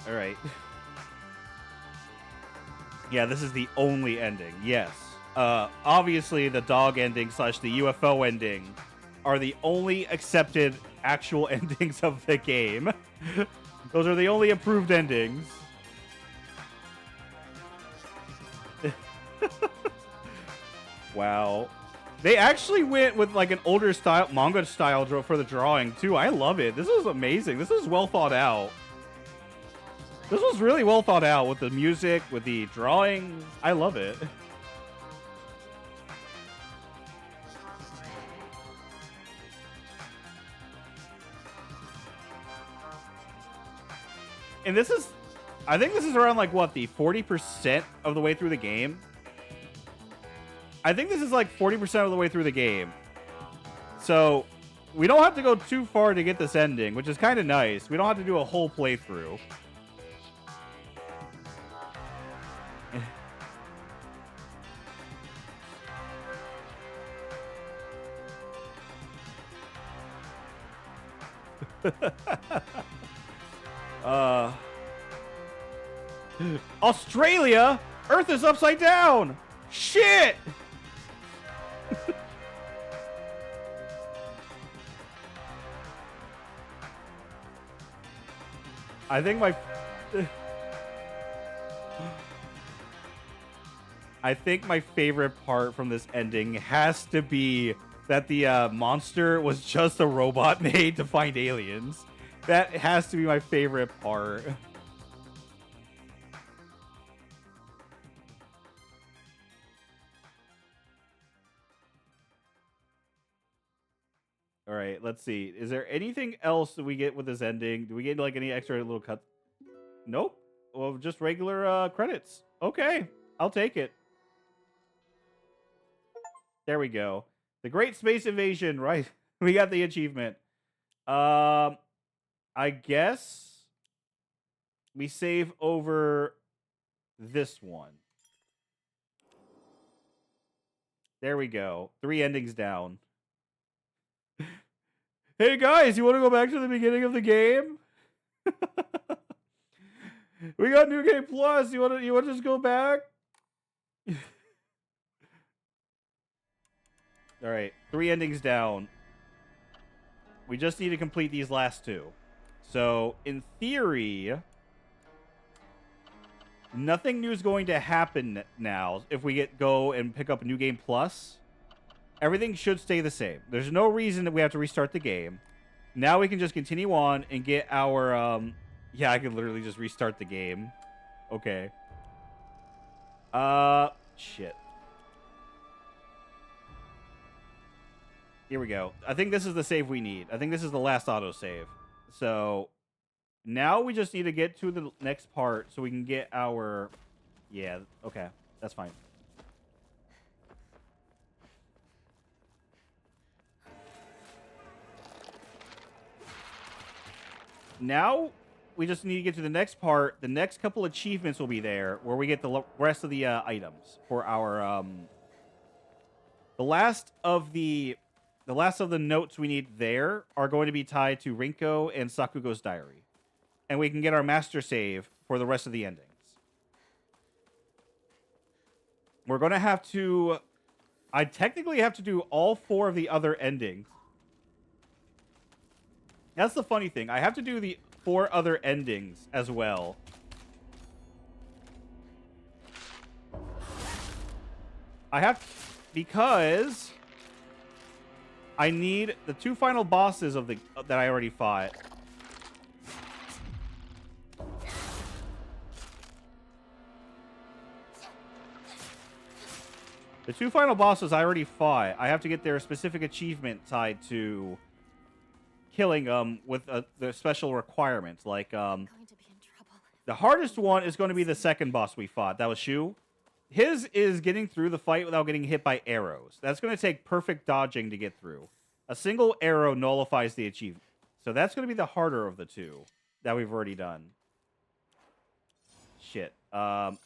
All right. Yeah, this is the only ending. Yes. Obviously, the dog ending / the UFO ending are the only accepted actual endings of the game. Those are the only approved endings. Wow. They actually went with like an older style, manga style for the drawing too. I love it. This was amazing. This was well thought out. This was really well thought out with the music, with the drawings. I love it. And this is, I think this is around like what, the 40% of the way through the game? I think this is like 40% of the way through the game. So we don't have to go too far to get this ending, which is kind of nice. We don't have to do a whole playthrough. Australia? Earth is upside down! Shit! I think my I think my favorite part from this ending has to be that the monster was just a robot made to find aliens. That has to be my favorite part. All right, let's see. Is there anything else that we get with this ending? Do we get like any extra little cuts? Nope. Well, just regular credits. Okay, I'll take it. There we go. The Great Space Invasion, right? We got the achievement. I guess we save over this one. There we go. 3 endings down. Hey guys, you want to go back to the beginning of the game? We got New Game Plus. You want to just go back? All right, 3 endings down. We just need to complete these last 2. So, in theory, nothing new is going to happen now if we go and pick up a New Game Plus. Everything should stay the same. There's no reason that we have to restart the game. Now we can just continue on and get our yeah, I could literally just restart the game. Okay. Shit. Here we go. I think this is the save we need. I think this is the last autosave. So now we just need to get to the next part so we can get our... Yeah, okay. That's fine. Now we just need to get to the next part. The next couple achievements will be there where we get the rest of the items for our... The last of the notes we need there are going to be tied to Rinko and Sakugo's diary. And we can get our master save for the rest of the endings. We're going to have to... I technically have to do all 4 of the other endings. That's the funny thing. I have to do the 4 other endings as well. I have... Because... I need the 2 final bosses of the that I already fought. The 2 final bosses I already fought. I have to get their specific achievement tied to killing them with the special requirements. Like Going to be in trouble. the hardest one is going to be the second boss we fought. That was Shu. His is getting through the fight without getting hit by arrows. That's going to take perfect dodging to get through. A single arrow nullifies the achievement. So that's going to be the harder of the 2 that we've already done. Shit. I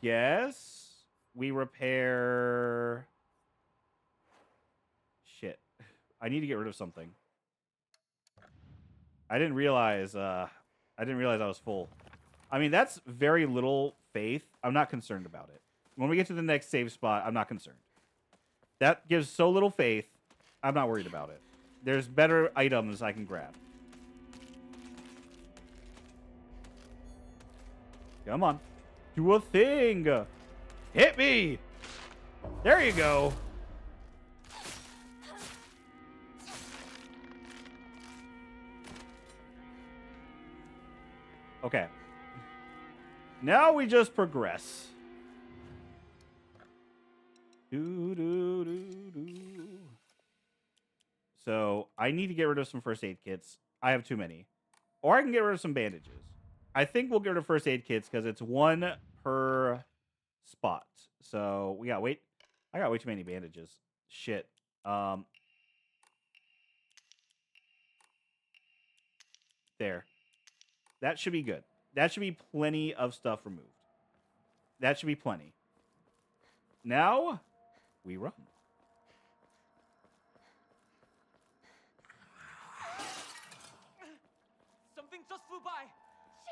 guess we repair... Shit. I need to get rid of something. I didn't realize I was full. I mean, that's very little faith. I'm not concerned about it. When we get to the next save spot, I'm not concerned. That gives so little faith, I'm not worried about it. There's better items I can grab. Come on. Do a thing. Hit me. There you go. Okay. Now we just progress. So I need to get rid of some first aid kits. I have too many. Or I can get rid of some bandages. I think we'll get rid of first aid kits because it's 1 per spot. So we got I got way too many bandages. Shit. There. That should be good. That should be plenty of stuff removed. That should be plenty. Now, we run. Something just flew by. Shoo!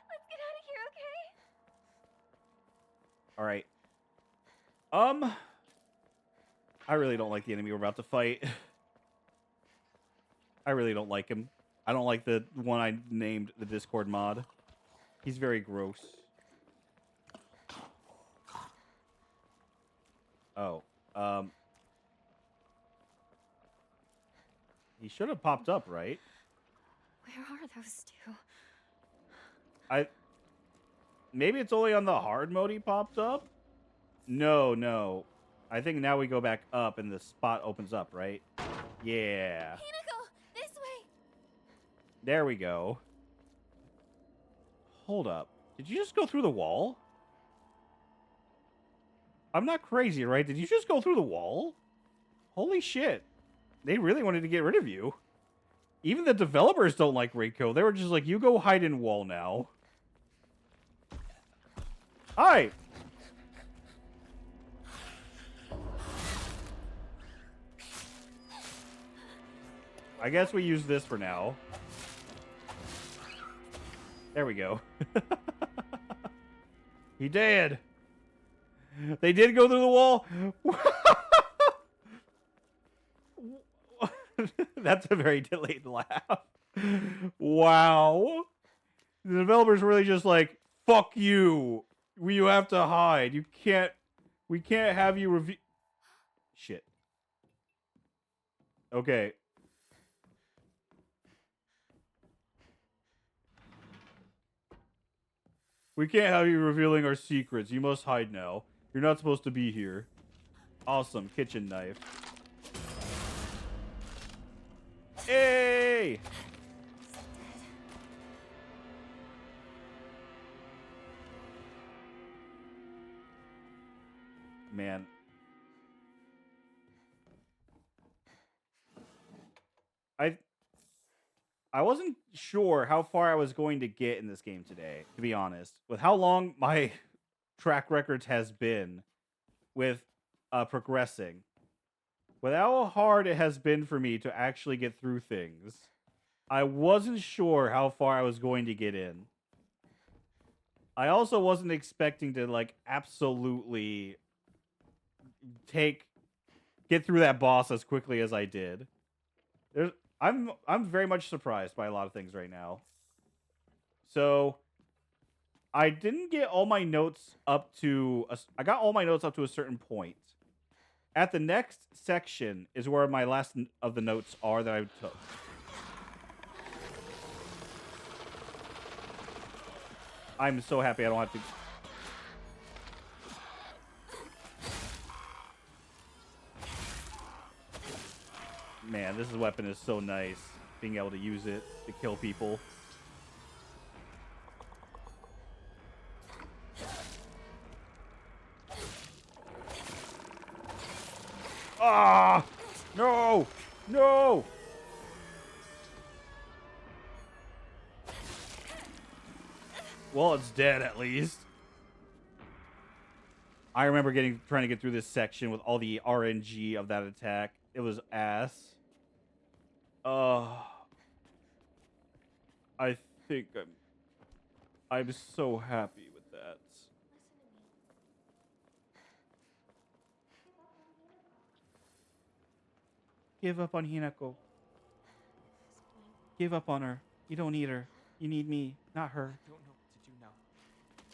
Let's get out of here, okay? All right. I really don't like the enemy we're about to fight. I really don't like him. I don't like the one I named the Discord mod. He's very gross. Oh. He should have popped up, right? Where are those two? Maybe it's only on the hard mode he popped up? No. I think now we go back up and the spot opens up, right? Yeah. Hinako, this way. There we go. Hold up. Did you just go through the wall? I'm not crazy, right? Did you just go through the wall? Holy shit. They really wanted to get rid of you. Even the developers don't like Reiko. They were just like, you go hide in wall now. Hi! I guess we use this for now. There we go. He did. They did go through the wall. That's a very delayed laugh. Wow. The developers really just like, fuck you. You have to hide. You can't. We can't have you review. Shit. Okay. We can't have you revealing our secrets. You must hide now. You're not supposed to be here. Awesome. Kitchen knife. Hey! Man. I wasn't sure how far I was going to get in this game today, to be honest. With how long my track records has been with progressing. With how hard it has been for me to actually get through things. I wasn't sure how far I was going to get in. I also wasn't expecting to like absolutely get through that boss as quickly as I did. I'm very much surprised by a lot of things right now. So I didn't get all my notes up to I got all my notes up to a certain point. At the next section is where my last of the notes are that I took. I'm so happy I don't have to. Man, this weapon is so nice. Being able to use it to kill people. Ah! No! No! Well, it's dead at least. I remember trying to get through this section with all the RNG of that attack. It was ass. I think I'm so happy with that. Give up on Hinako. Give up on her. You don't need her. You need me, not her. I don't know what to do now.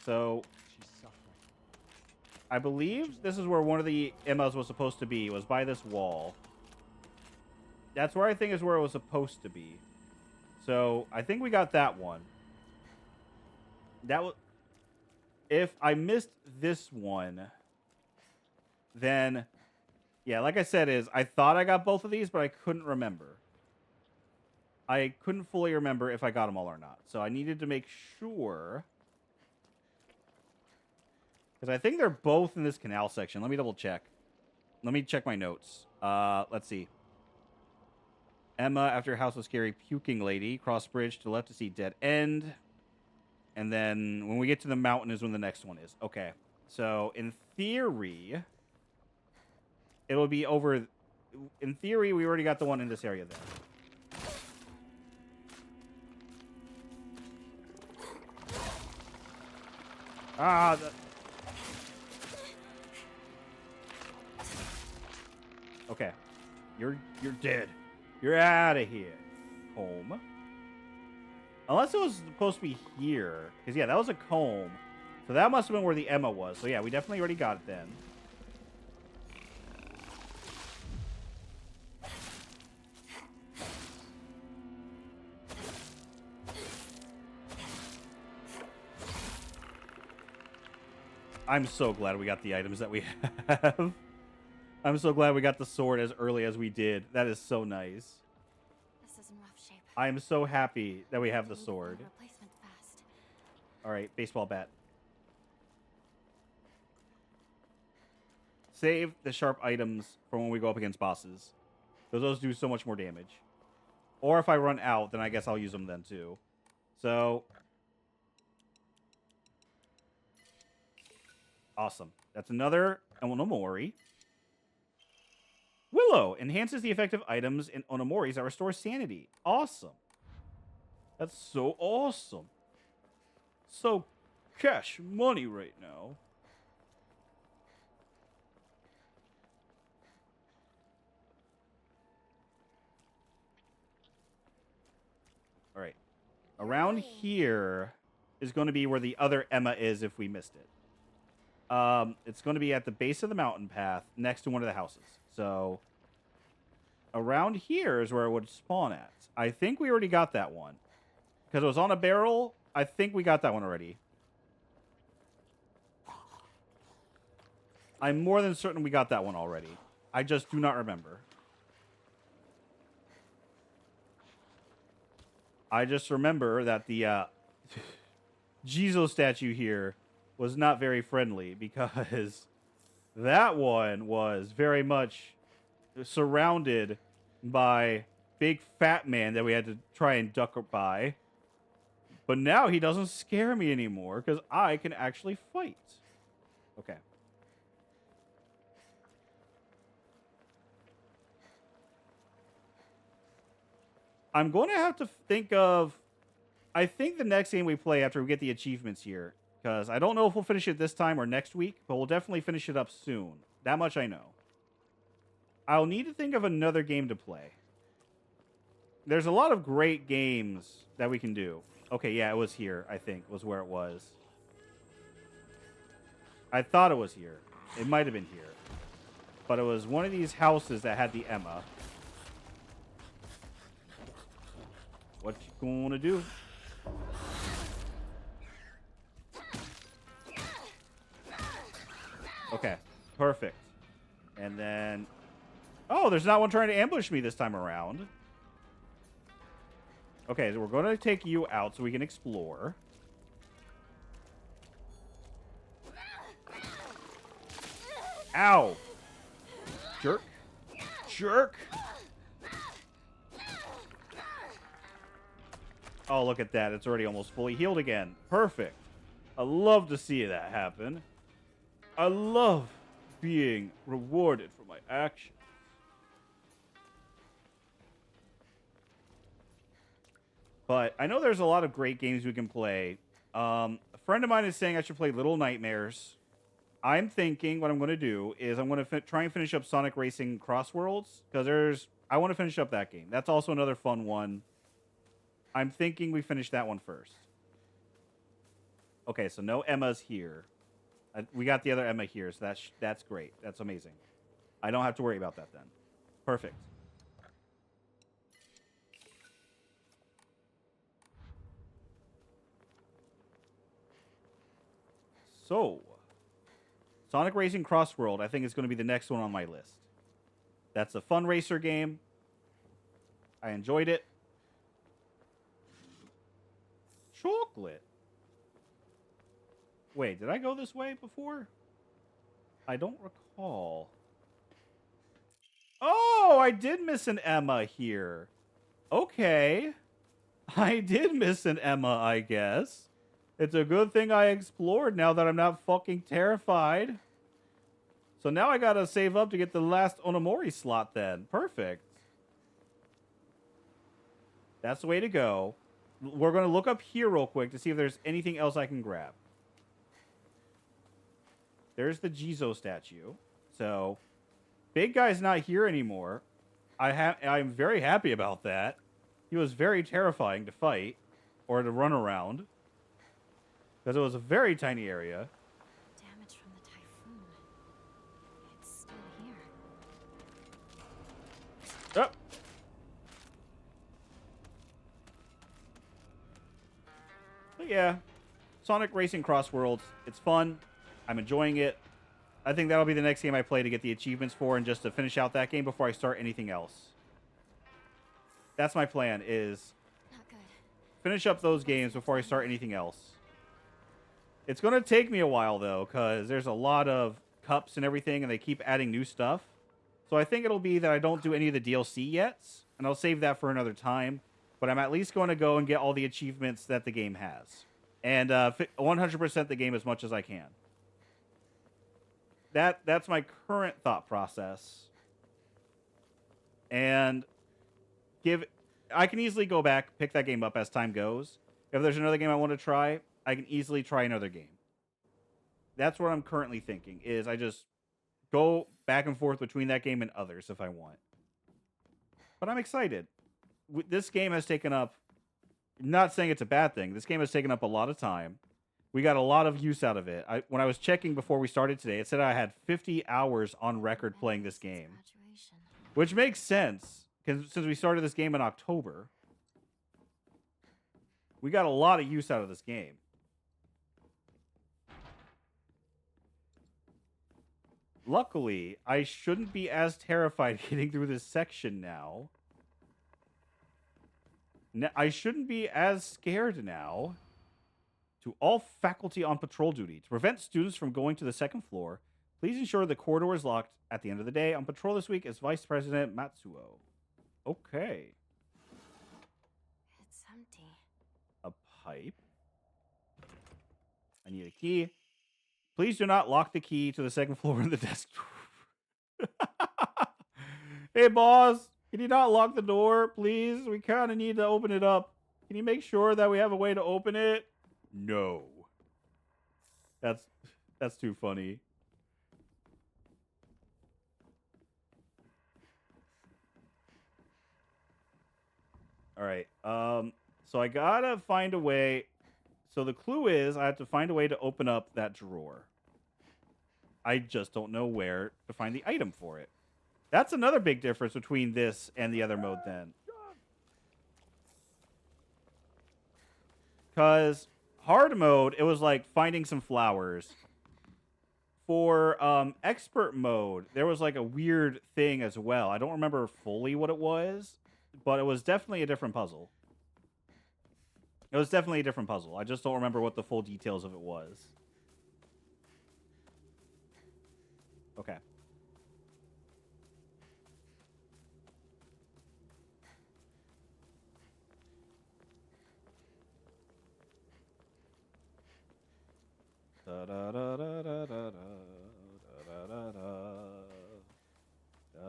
So, She's suffering. I believe this is where one of the Emmas was supposed to be. It was by this wall. That's where I think is where it was supposed to be. So, I think we got that one. That was... If I missed this one, then... Yeah, like I said, I thought I got both of these, but I couldn't remember. I couldn't fully remember if I got them all or not. So I needed to make sure. Because I think they're both in this canal section. Let me double check. Let me check my notes. Let's see. Emma, after her house was scary, puking lady. Cross bridge to the left to see dead end. And then when we get to the mountain is when the next one is. Okay. So in theory... It'll be over... In theory, we already got the one in this area then. Ah! Okay. You're dead. You're out of here. Home. Unless it was supposed to be here. Because, yeah, that was a comb. So that must have been where the Emma was. So, yeah, we definitely already got it then. I'm so glad we got the items that we have. I'm so glad we got the sword as early as we did. That is so nice. This is in rough shape. I am so happy that we have the I need to sword. find a replacement fast. All right, baseball bat. Save the sharp items for when we go up against bosses. Because those do so much more damage. Or if I run out, then I guess I'll use them then too. So. Awesome. That's another Onomori. Willow enhances the effect of items in Onomoris that restore sanity. Awesome. That's so awesome. So cash money right now. All right. Around here is going to be where the other Emma is if we missed it. It's going to be at the base of the mountain path next to one of the houses. So around here is where it would spawn at. I think we already got that one. Because it was on a barrel. I think we got that one already. I'm more than certain we got that one already. I just do not remember. I just remember that the Jizo statue here was not very friendly because that one was very much surrounded by big fat man that we had to try and duck by. But now he doesn't scare me anymore because I can actually fight. Okay. I'm going to have to think of... I think the next game we play after we get the achievements here, because I don't know if we'll finish it this time or next week, but we'll definitely finish it up soon. That much I know. I'll need to think of another game to play. There's a lot of great games that we can do. Okay, yeah, it was here, I think, was where it was. I thought it was here. It might have been here. But it was one of these houses that had the Emma. What you gonna do? Okay, perfect. And then... Oh, there's not one trying to ambush me this time around. Okay, so we're going to take you out so we can explore. Ow! Jerk. Jerk! Oh, look at that. It's already almost fully healed again. Perfect. I love to see that happen. I love being rewarded for my actions. But I know there's a lot of great games we can play. A friend of mine is saying I should play Little Nightmares. I'm thinking what I'm going to do is I'm going to try and finish up Sonic Racing Cross Worlds. Because I want to finish up that game. That's also another fun one. I'm thinking we finish that one first. Okay, so no Emma's here. We got the other Emma here, so that's great. That's amazing. I don't have to worry about that then. Perfect. So, Sonic Racing Cross World, I think is going to be the next one on my list. That's a fun racer game. I enjoyed it. Chocolate. Wait, did I go this way before? I don't recall. Oh, I did miss an Emma here. Okay. I did miss an Emma, I guess. It's a good thing I explored now that I'm not fucking terrified. So now I gotta save up to get the last Onomori slot then. Perfect. That's the way to go. We're going to look up here real quick to see if there's anything else I can grab. There's the Jizo statue. So, big guy's not here anymore. I'm very happy about that. He was very terrifying to fight. or to run around. Because it was a very tiny area. Damage from the typhoon. It's still here. Oh. But yeah, Sonic Racing Cross Worlds. It's fun. I'm enjoying it. I think that'll be the next game I play to get the achievements for and just to finish out that game before I start anything else. That's my plan, is Not good. finish up those games before I start anything else. It's going to take me a while, though, because there's a lot of cups and everything, and they keep adding new stuff. So I think it'll be that I don't do any of the DLC yet, and I'll save that for another time. But I'm at least going to go and get all the achievements that the game has. And 100% the game as much as I can. That's my current thought process. And I can easily go back, pick that game up as time goes. If there's another game I want to try, I can easily try another game. That's what I'm currently thinking, is I just go back and forth between that game and others if I want. But I'm excited. This game has taken up, not saying it's a bad thing, this game has taken up a lot of time. We got a lot of use out of it. When I was checking before we started today, it said I had 50 hours on record playing this game. Graduation. Which makes sense, because since we started this game in October, we got a lot of use out of this game. Luckily, I shouldn't be as terrified getting through this section now. I shouldn't be as scared now. To all faculty on patrol duty, to prevent students from going to the second floor, please ensure the corridor is locked at the end of the day. On patrol this week is Vice President Matsuo. Okay. It's empty. A pipe. I need a key. Please do not lock the key to the second floor in the desk. Hey, boss. Can you not lock the door, please? We kind of need to open it up. Can you make sure that we have a way to open it? No. That's too funny. All right. So I gotta find a way. So the clue is I have to find a way to open up that drawer. I just don't know where to find the item for it. That's another big difference between this and the other mode then. Because hard mode, it was like finding some flowers. For expert mode, there was like a weird thing as well. I don't remember fully what it was, but it was definitely a different puzzle. It was definitely a different puzzle. I just don't remember what the full details of it was. Okay. Da da da da da da da da da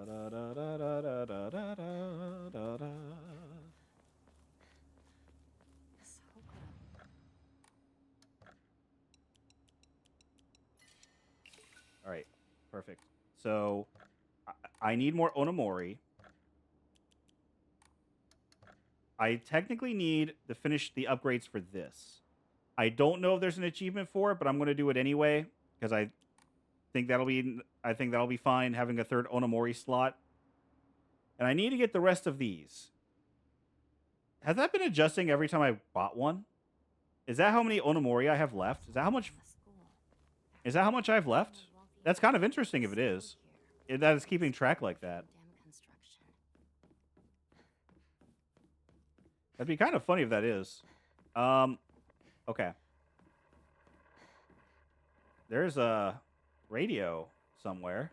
da da da da da da da da da. So good. All right, perfect. So I need more Onomori. I technically need to finish the upgrades for this. I don't know if there's an achievement for it, but I'm going to do it anyway because I think that'll be fine having a third Onomori slot. And I need to get the rest of these. Has that been adjusting every time I bought one? Is that how many Onomori I have left? Is that how much? Is that how much I have left? That's kind of interesting if it is. That it's keeping track like that. That'd be kind of funny if that is. Okay. There's a radio somewhere.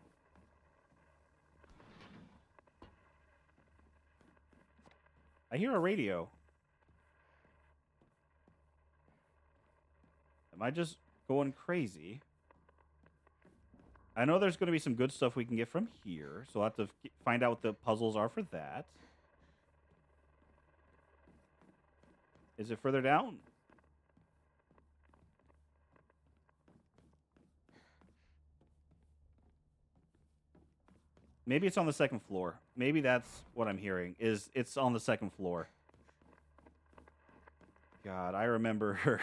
I hear a radio. Am I just going crazy? I know there's going to be some good stuff we can get from here, so I'll have to find out what the puzzles are for that. Is it further down? Maybe it's on the second floor. Maybe that's what I'm hearing, is it's on the second floor. God, I remember her.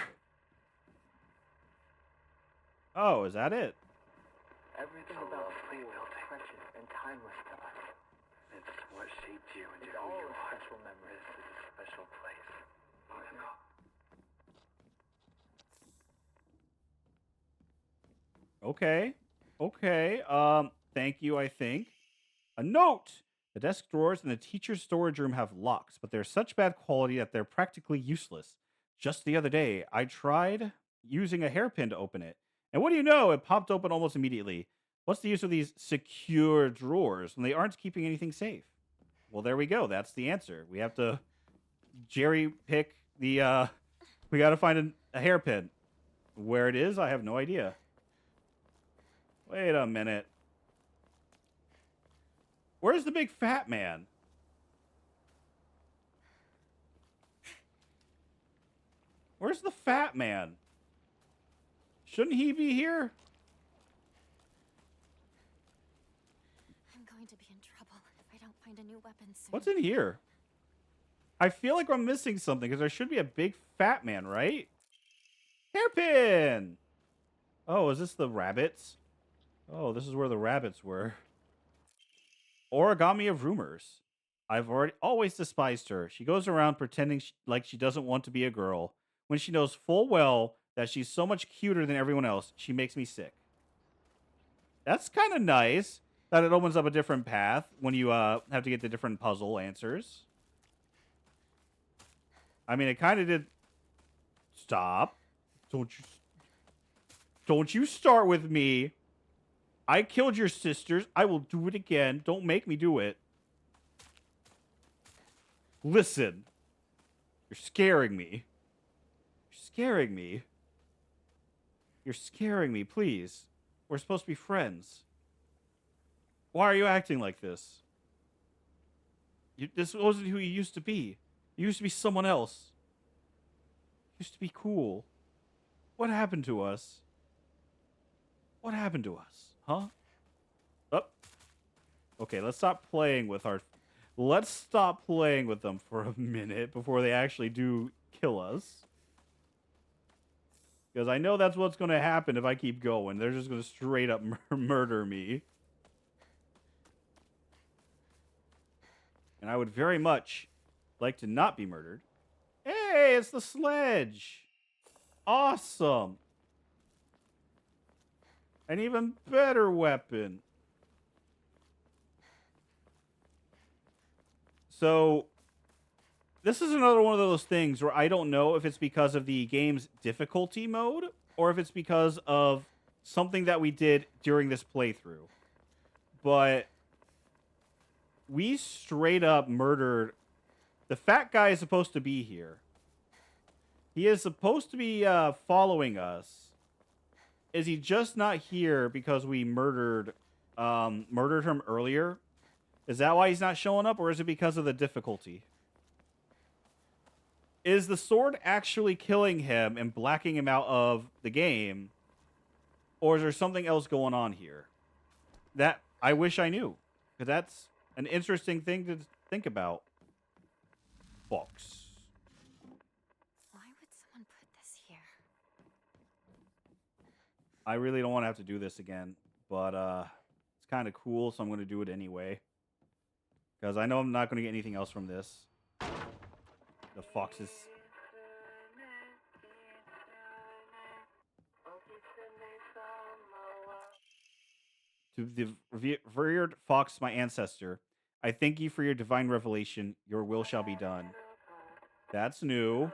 Oh, is that it? Everything about free will, precious and timeless to us. It's what shaped you into who you are. Special memories. This is a special place. Okay. Okay. Thank you, I think. A note! The desk drawers in the teacher's storage room have locks, but they're such bad quality that they're practically useless. Just the other day, I tried using a hairpin to open it. And what do you know? It popped open almost immediately. What's the use of these secure drawers when they aren't keeping anything safe? Well, there we go. That's the answer. We have to jerry pick the, we got to find a hairpin. Where it is, I have no idea. Wait a minute. Where's the big fat man? Where's the fat man? Shouldn't he be here? I'm going to be in trouble if I don't find a new weapon soon. What's in here? I feel like I'm missing something because there should be a big fat man, right? Hairpin! Oh, is this the rabbits? Oh, this is where the rabbits were. Origami of rumors. I've always despised her. She goes around pretending like she doesn't want to be a girl when she knows full well that she's so much cuter than everyone else. She makes me sick. That's kind of nice that it opens up a different path when you have to get the different puzzle answers. I mean, it kind of did. Stop! Don't you start with me. I killed your sisters. I will do it again. Don't make me do it. Listen. You're scaring me. You're scaring me. You're scaring me, please. We're supposed to be friends. Why are you acting like this? This wasn't who you used to be. You used to be someone else. You used to be cool. What happened to us? What happened to us? Huh? Oh. Okay, let's stop playing with our... Let's stop playing with them for a minute before they actually do kill us. Because I know that's what's going to happen if I keep going. They're just going to straight up murder me. And I would very much like to not be murdered. Hey, it's the sledge. Awesome. An even better weapon. So, this is another one of those things where I don't know if it's because of the game's difficulty mode or if it's because of something that we did during this playthrough. But we straight up murdered... The fat guy is supposed to be here. He is supposed to be following us. Is he just not here because we murdered him earlier? Is that why he's not showing up, or is it because of the difficulty? Is the sword actually killing him and blacking him out of the game, or is there something else going on here? That I wish I knew, because that's an interesting thing to think about. Box. Why would someone put this here? I really don't want to have to do this again, but it's kind of cool, so I'm going to do it anyway. Because I know I'm not going to get anything else from this. The foxes. To the revered fox, my ancestor, I thank you for your divine revelation. Your will shall be done. That's new.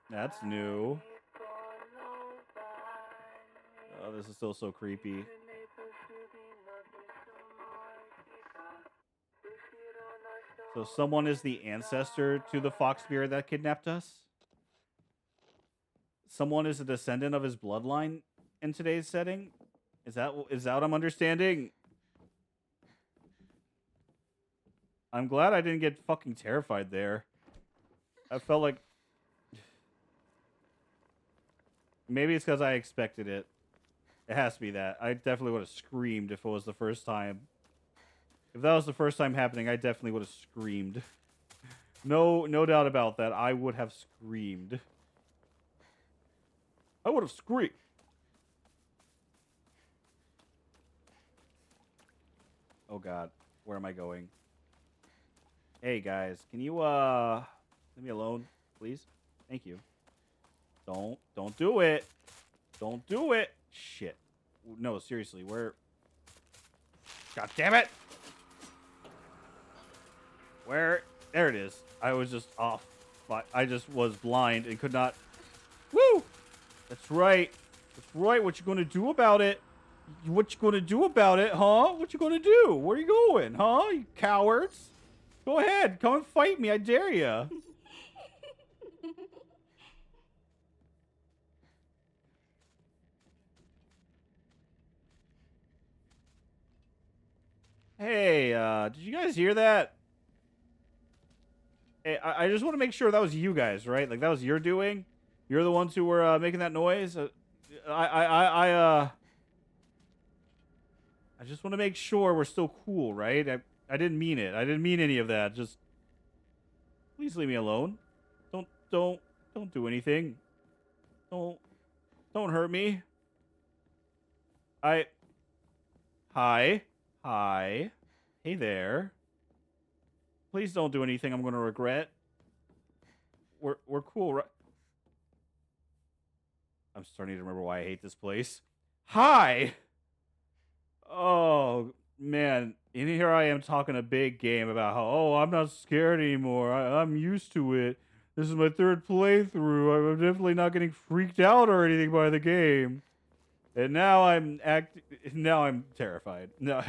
That's new. Oh, this is still so creepy. So someone is the ancestor to the fox spirit that kidnapped us? Someone is a descendant of his bloodline in today's setting? Is that what I'm understanding? I'm glad I didn't get fucking terrified there. I felt like... Maybe it's because I expected it. It has to be that. I definitely would have screamed if it was the first time. If that was the first time happening, I definitely would have screamed. No doubt about that. I would have screamed. I would have screamed. Oh God, where am I going? Hey guys, can you leave me alone, please? Thank you. Don't do it. Don't do it. Shit. No, seriously, where? God damn it. Where? There it is. I was just off. I just was blind and could not. Woo! That's right. That's right. What you gonna do about it? What you gonna do about it, huh? What you gonna do? Where you going, huh? You cowards! Go ahead, come and fight me. I dare you. Hey, did you guys hear that? Hey, I just want to make sure that was you guys, right? Like that was your doing. You're the ones who were making that noise. I just want to make sure we're still cool, right? I didn't mean it. I didn't mean any of that. Just please leave me alone. Don't do anything. Don't hurt me. Hi. Hi. Hey there. Please don't do anything I'm going to regret. We're cool, right? I'm starting to remember why I hate this place. Hi. Oh man, and here I am talking a big game about how I'm not scared anymore. I'm used to it. This is my third playthrough. I'm definitely not getting freaked out or anything by the game. And now now I'm terrified. No.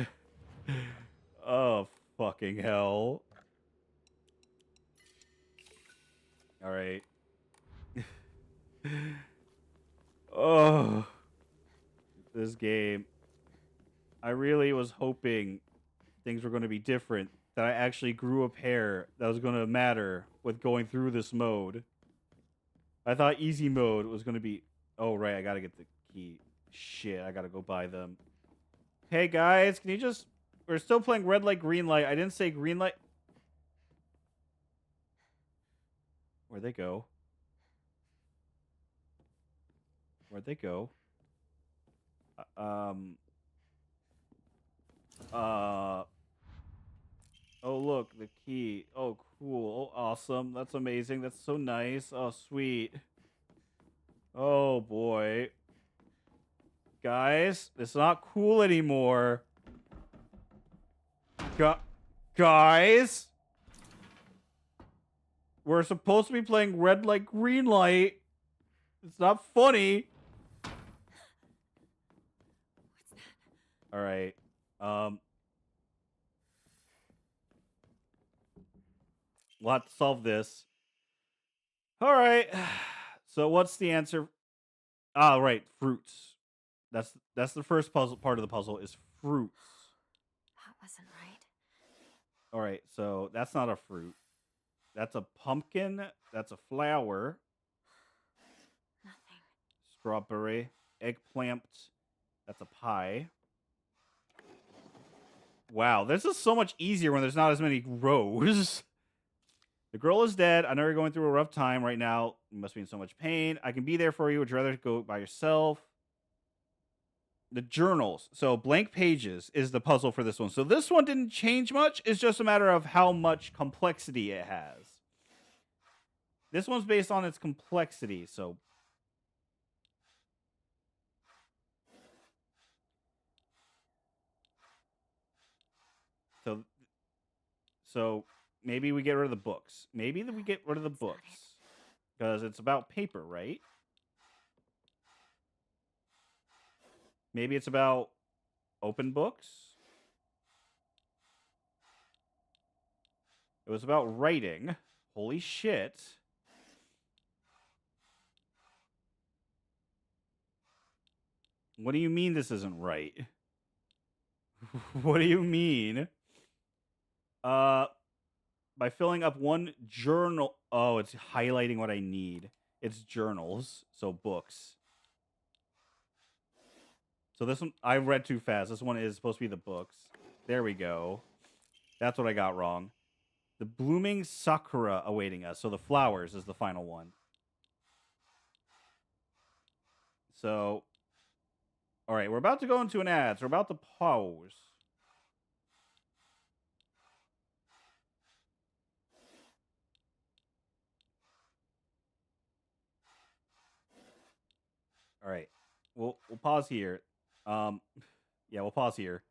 Oh fucking hell. All right. Oh, this game. I really was hoping things were going to be different. That I actually grew a pair that was going to matter with going through this mode. I thought easy mode was going to be... Oh, right. I got to get the key. Shit. I got to go buy them. Hey, guys. Can you just... We're still playing red light, green light. I didn't say green light. Where'd they go? Where'd they go? Oh, look, the key. Oh, cool. Oh, awesome. That's amazing. That's so nice. Oh, sweet. Oh, boy. Guys, it's not cool anymore. Guys? We're supposed to be playing red light, green light. It's not funny. All right. We'll have to solve this. All right. So what's the answer? Ah, right. Fruits. That's the first puzzle part of the puzzle is fruits. That wasn't right. All right. So that's not a fruit. That's a pumpkin. That's a flower. Nothing. Strawberry. Eggplant. That's a pie. Wow, this is so much easier when there's not as many rows. The girl is dead. I know you're going through a rough time right now. You must be in so much pain. I can be there for you. Would you rather go by yourself? The journals. So blank pages is the puzzle for this one. So this one didn't change much. It's just a matter of how much complexity it has. This one's based on its complexity. So maybe we get rid of the books. Maybe we get rid of the books. Because it's about paper, right? Maybe it's about open books. It was about writing. Holy shit. What do you mean this isn't right? What do you mean? By filling up one journal. Oh, it's highlighting what I need. It's journals, so books. So this one, I read too fast. This one is supposed to be the books. There we go. That's what I got wrong. The blooming sakura awaiting us. So the flowers is the final one. So, all right, we're about to go into an ad. So we're about to pause. All right, we'll pause here. Yeah, we'll pause here.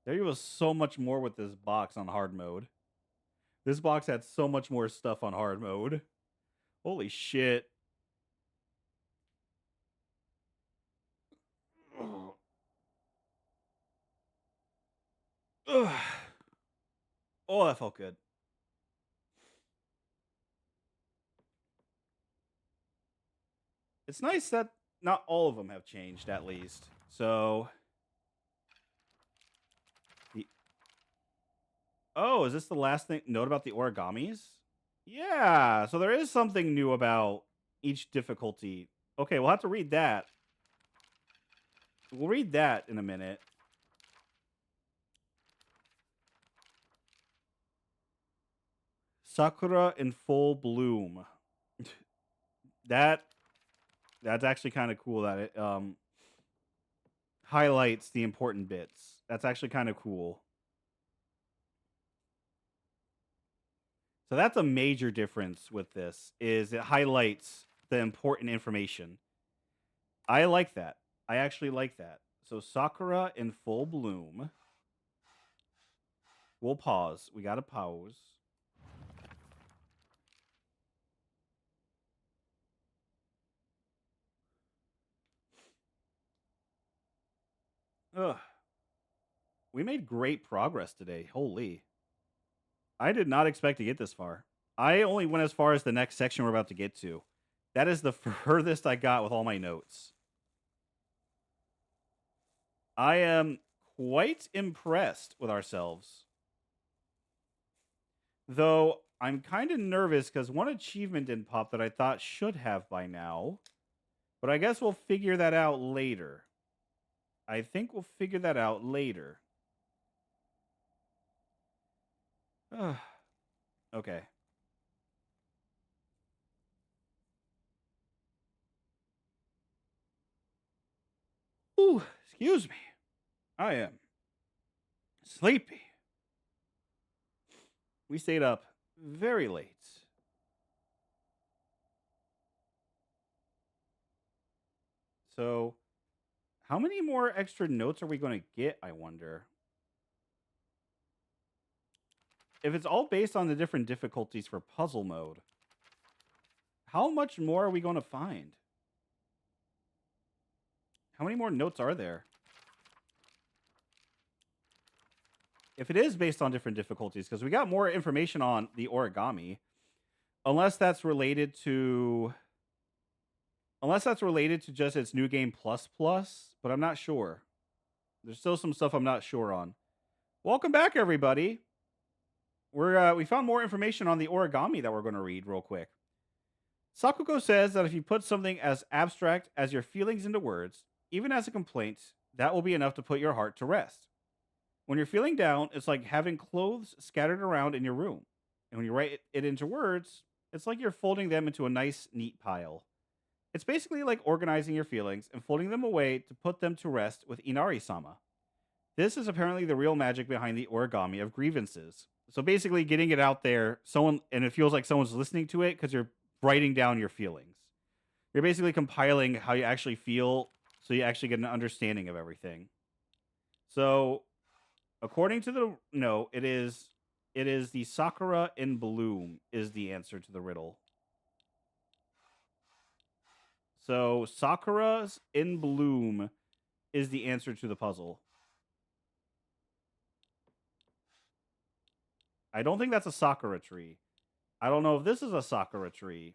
There was so much more with this box on hard mode. This box had so much more stuff on hard mode. Holy shit. Ugh. Oh, that felt good. It's nice that not all of them have changed, at least. So... Oh, is this the last thing note about the origamis? Yeah, so there is something new about each difficulty. Okay, we'll have to read that. We'll read that in a minute. Sakura in full bloom. That's actually kind of cool that it highlights the important bits. That's actually kind of cool. So that's a major difference with this, is it highlights the important information. I like that. I actually like that. So Sakura in full bloom. We'll pause. We got to pause. Ugh. We made great progress today. Holy. I did not expect to get this far. I only went as far as the next section we're about to get to. That is the furthest I got with all my notes. I am quite impressed with ourselves. Though I'm kind of nervous because one achievement didn't pop that I thought should have by now. But I guess we'll figure that out later. I think we'll figure that out later. Okay. Ooh, excuse me. I am sleepy. We stayed up very late. So, how many more extra notes are we going to get, I wonder? If it's all based on the different difficulties for puzzle mode, how much more are we going to find? How many more notes are there? If it is based on different difficulties, because we got more information on the origami, unless that's related to just its new game plus plus, but I'm not sure. There's still some stuff I'm not sure on. Welcome back, everybody. We found more information on the origami that we're going to read real quick. Sakuko says that if you put something as abstract as your feelings into words, even as a complaint, that will be enough to put your heart to rest. When you're feeling down, it's like having clothes scattered around in your room. And when you write it into words, it's like you're folding them into a nice, neat pile. It's basically like organizing your feelings and folding them away to put them to rest with Inari-sama. This is apparently the real magic behind the origami of grievances. So basically getting it out there, and it feels like someone's listening to it because you're writing down your feelings. You're basically compiling how you actually feel so you actually get an understanding of everything. So, according to the note, it is the Sakura in bloom is the answer to the riddle. So, Sakura's in bloom is the answer to the puzzle. I don't think that's a Sakura tree. I don't know if this is a Sakura tree.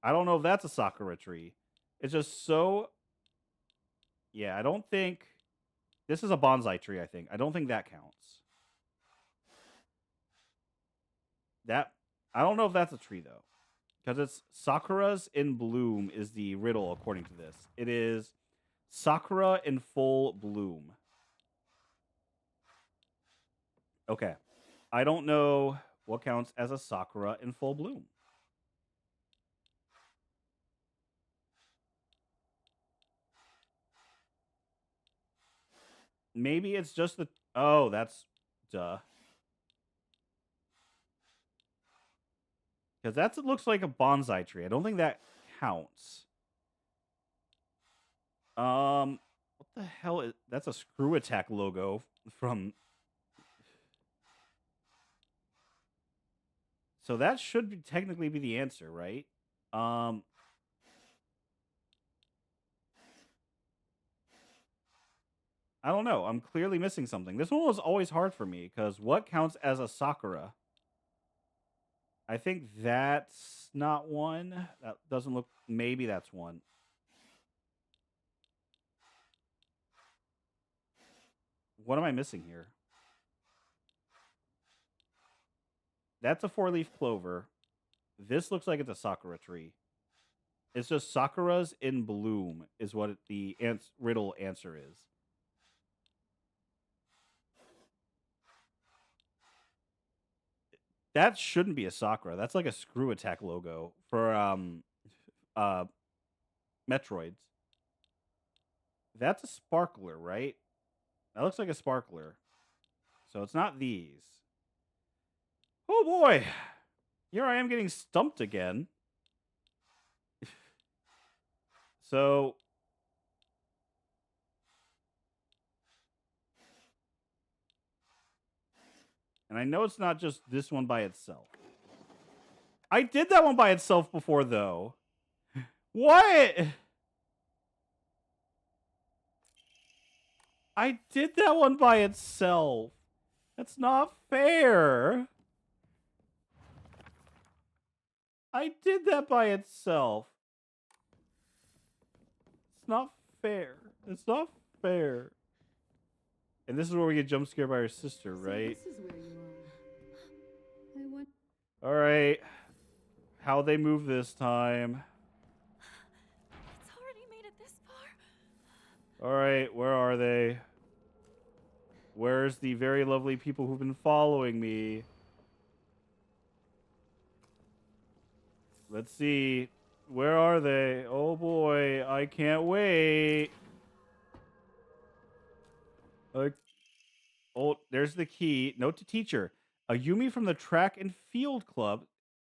I don't know if that's a Sakura tree. It's just so... Yeah, I don't think... This is a bonsai tree, I think. I don't think that counts. I don't know if that's a tree, though. Because it's Sakura's in bloom is the riddle, according to this. It is Sakura in full bloom. Okay. I don't know what counts as a Sakura in full bloom. Maybe it's just the... Oh, that's... Duh. Because that looks like a bonsai tree. I don't think that counts. What the hell is... That's a Screw Attack logo from... So that should technically be the answer, right? I don't know. I'm clearly missing something. This one was always hard for me, because what counts as a Sakura? I think that's not one. That doesn't look... Maybe that's one. What am I missing here? That's a 4-leaf clover. This looks like it's a Sakura tree. It's just Sakuras in bloom is what the riddle answer is. That shouldn't be a Sakura. That's like a Screw Attack logo for Metroids. That's a sparkler, right? That looks like a sparkler. So it's not these. Oh boy. Here I am getting stumped again. So and I know it's not just this one by itself. I did that one by itself before, though. What? I did that one by itself. That's not fair. I did that by itself. It's not fair. It's not fair. And this is where we get jump scared by her sister, right? So this is where you are. I want. All right. How they move this time. It's already made it this far. All right, where are they? Where's the very lovely people who've been following me? Let's see. Where are they? Oh boy, I can't wait. Oh, there's the key. Note to teacher. A Yumi from the track and field club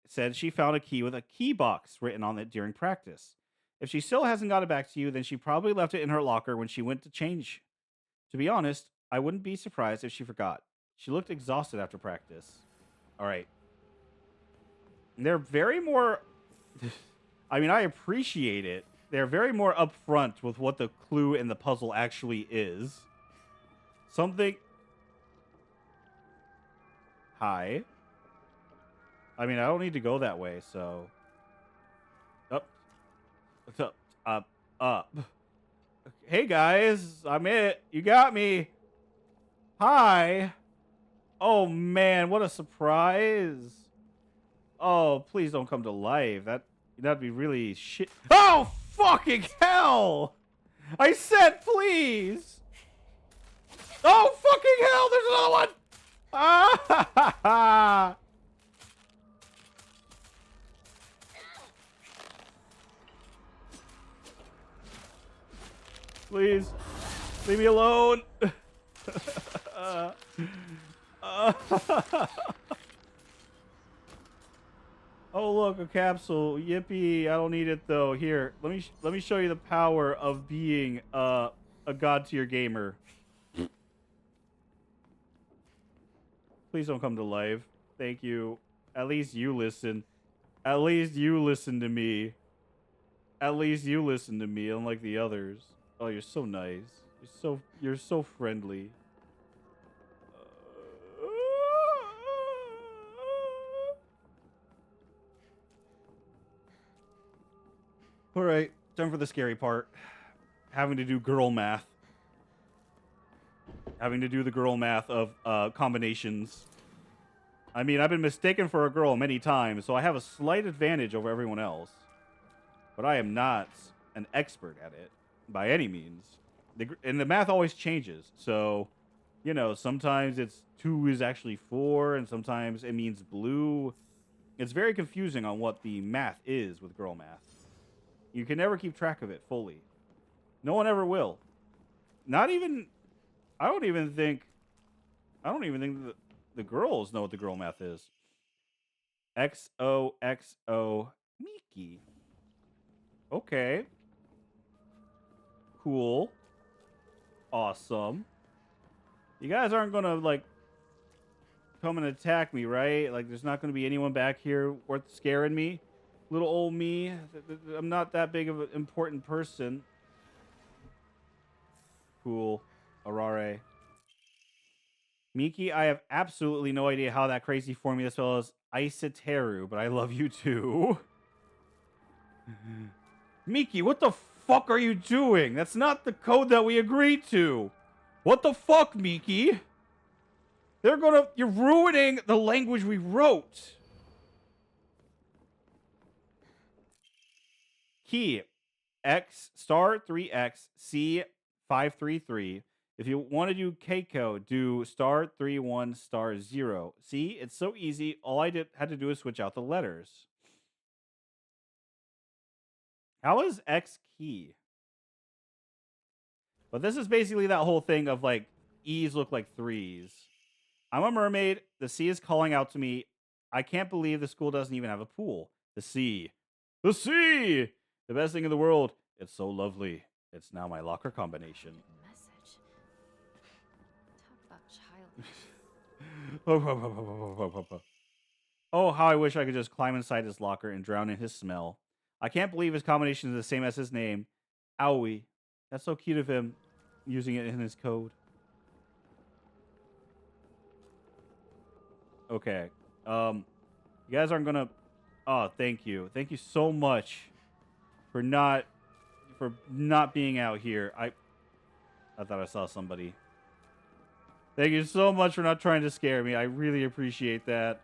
said she found a key with a key box written on it during practice. If she still hasn't got it back to you, then she probably left it in her locker when she went to change. To be honest, I wouldn't be surprised if she forgot. She looked exhausted after practice. All right. They're very more... I mean, I appreciate it. They're very more upfront with what the clue in the puzzle actually is. Something... Hi. I mean, I don't need to go that way, so... Up. Hey, guys. I'm it. You got me. Hi. Oh, man. What a surprise. Oh, please don't come to life. That'd be really shit. Oh, fucking hell. I said please. Oh, fucking hell. There's another one. Ah, ha, ha. Please, leave me alone. Oh, look, a capsule. Yippee. I don't need it, though. Here, let me show you the power of being a god-tier gamer. Please don't come to life. Thank you. At least you listen. At least you listen to me. At least you listen to me, unlike the others. Oh, you're so nice. You're so friendly. All right, time for the scary part. Having to do girl math. Having to do the girl math of combinations. I mean, I've been mistaken for a girl many times, so I have a slight advantage over everyone else. But I am not an expert at it by any means. And the math always changes, so You know, sometimes it's 2 is actually 4, and sometimes it means blue. It's very confusing on what the math is with girl math. You can never keep track of it fully. No one ever will. Not even. I don't even think. I don't even think the girls know what the girl math is. XOXO Miki. Okay. Cool. Awesome. You guys aren't gonna like come and attack me, right? Like, there's not gonna be anyone back here worth scaring me. Little old me. I'm not that big of an important person. Cool. Arare. Miki, I have absolutely no idea how that crazy formula spells Isoteru, but I love you too. Miki, what the fuck are you doing? That's not the code that we agreed to. What the fuck, Miki? You're ruining the language we wrote. Key X star 3X C 533. If you want to do Keiko, do star 31 star 0. See, it's so easy. All I had to do is switch out the letters. How is X key? But this is basically that whole thing of like E's look like 3s. I'm a mermaid. The sea is calling out to me. I can't believe the school doesn't even have a pool. The sea. The sea! The best thing in the world. It's so lovely. It's now my locker combination. Message. Talk about childish. Oh, how I wish I could just climb inside his locker and drown in his smell. I can't believe his combination is the same as his name. Owie. That's so cute of him using it in his code. Okay. You guys aren't gonna. Oh, thank you. Thank you so much for not being out here. I thought I saw somebody. Thank you so much for not trying to scare me. I really appreciate that.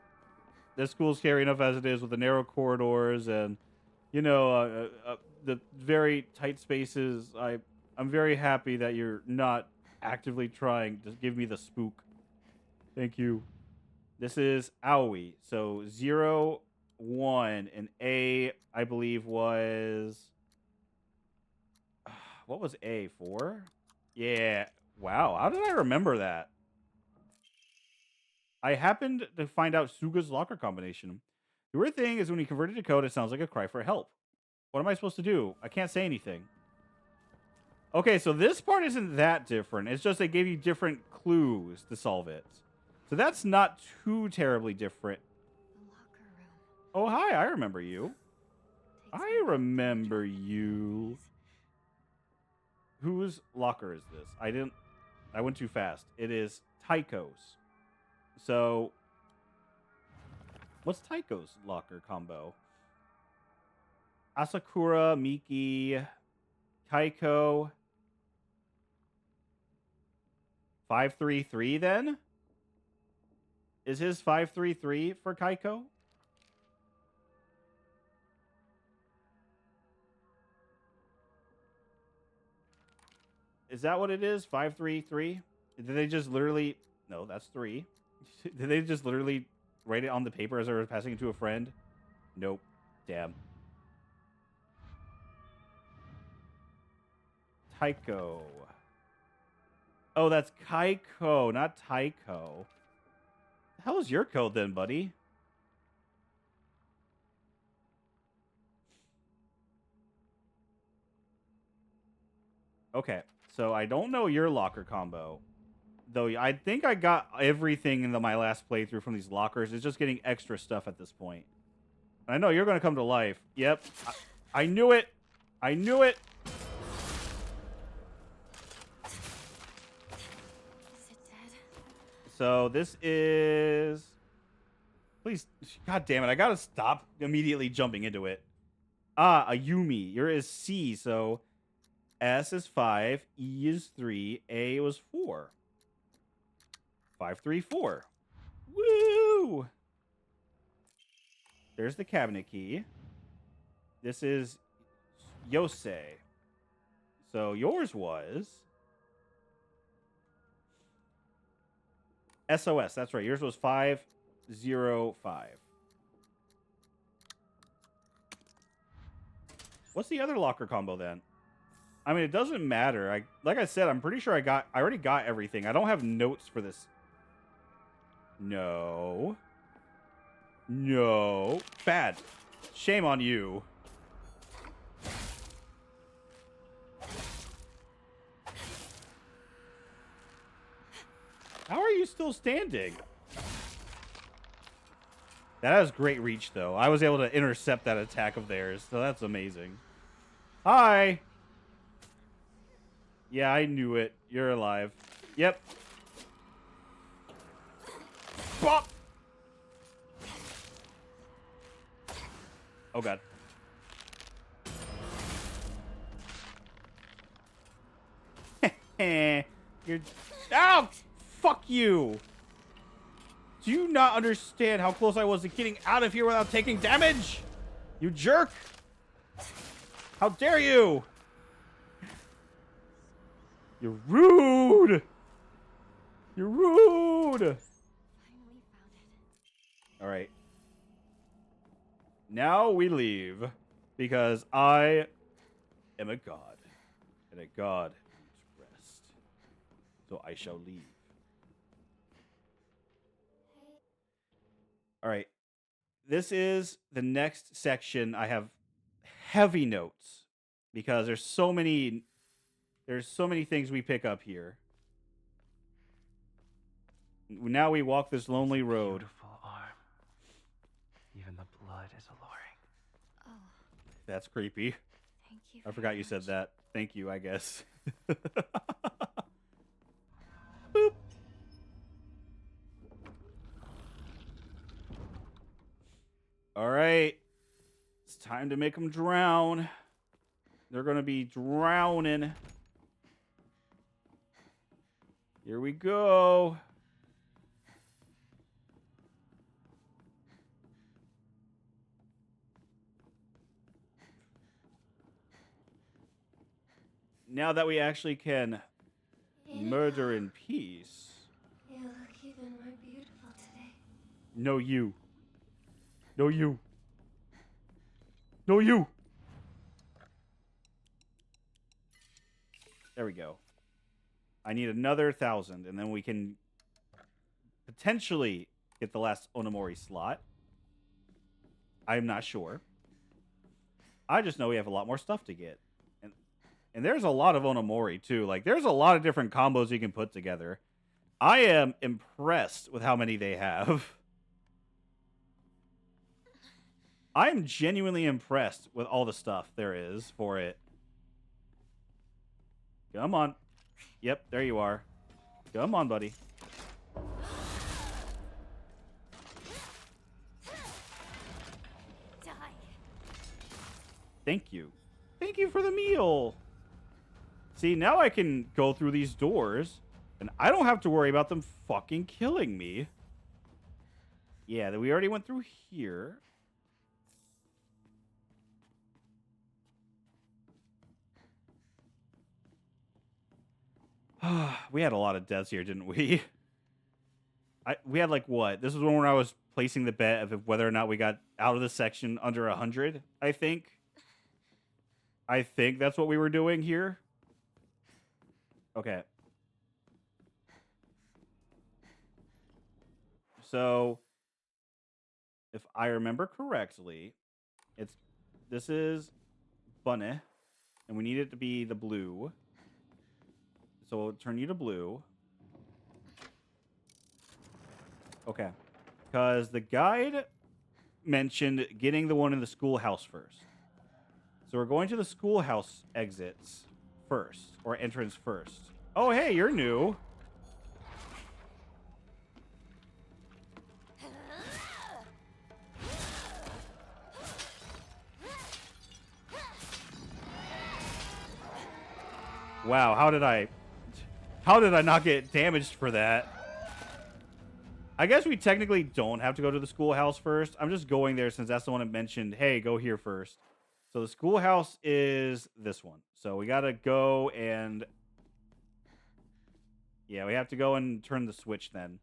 This school's scary enough as it is with the narrow corridors and, you know, the very tight spaces. I'm very happy that you're not actively trying to give me the spook. Thank you. This is Aoi. So 0, 1, and A, I believe, was. What was A? 4? Yeah. Wow. How did I remember that? I happened to find out Suga's locker combination. The weird thing is when you convert it to code, it sounds like a cry for help. What am I supposed to do? I can't say anything. Okay, so this part isn't that different. It's just they gave you different clues to solve it. So that's not too terribly different. The locker room. Oh, hi. I remember you. Takes I me back to remember the you. days. Whose locker is this? I went too fast. It is Taiko's. So, what's Taiko's locker combo? Asakura, Miki, Taiko. 533 then? Is his 533 for Kaiko? Is that what it is? 533? Did they just literally... No, that's 3. Did they just literally write it on the paper as they were passing it to a friend? Nope. Damn. Taiko. Oh, that's Kaiko, not Taiko. The hell is your code then, buddy? Okay, so I don't know your locker combo. Though I think I got everything in my last playthrough from these lockers. It's just getting extra stuff at this point. I know you're going to come to life. Yep. I knew it. I knew it. Is it dead? So this is... Please. God damn it. I got to stop immediately jumping into it. Ah, Ayumi. You're is C, so S is 5, E is 3, A was 4. 534. Woo! There's the cabinet key. This is Yosei. So yours was SOS. That's right. Yours was 505. What's the other locker combo then? I mean, it doesn't matter. Like I said, I'm pretty sure I already got everything. I don't have notes for this. No. No. Bad. Shame on you. How are you still standing? That has great reach, though. I was able to intercept that attack of theirs, so that's amazing. Hi. Yeah, I knew it. You're alive. Yep. Bop. Oh, God. You're... Ow! Fuck you! Do you not understand how close I was to getting out of here without taking damage? You jerk! How dare you! You're rude! You're rude! Finally found it. Alright. Now we leave. Because I am a god. And a god needs rest. So I shall leave. Alright. This is the next section. I have heavy notes. Because there's so many things we pick up here. Now we walk this lonely road. Beautiful arm. Even the blood is alluring. Oh, That's creepy. thank you. I forgot very you said much. that. Thank you, I guess. Boop. All right. It's time to make them drown. They're going to be drowning. Here we go. Now that we actually can murder in peace. You look even more beautiful today. No, you. No, you. No, you. There we go. I need another 1,000, and then we can potentially get the last Onomori slot. I'm not sure. I just know we have a lot more stuff to get. And there's a lot of Onomori, too. Like, there's a lot of different combos you can put together. I am impressed with how many they have. I'm genuinely impressed with all the stuff there is for it. Come on. Yep, there you are. Come on, buddy. Die. Thank you. Thank you for the meal. See, now I can go through these doors, and I don't have to worry about them fucking killing me. Yeah, we already went through here. We had a lot of deaths here, didn't we? We had, like, what? This was when I was placing the bet of whether or not we got out of the section under 100, I think. I think that's what we were doing here. Okay. So, if I remember correctly, this is bunny, and we need it to be the blue. So we'll turn you to blue. Okay. Because the guide mentioned getting the one in the schoolhouse first. So we're going to the schoolhouse exits first, or entrance first. Oh, hey, you're new. Wow, how did I not get damaged for that? I guess we technically don't have to go to the schoolhouse first. I'm just going there since that's the one that mentioned, hey, go here first. So the schoolhouse is this one. So we got to go and... Yeah, we have to go and turn the switch then.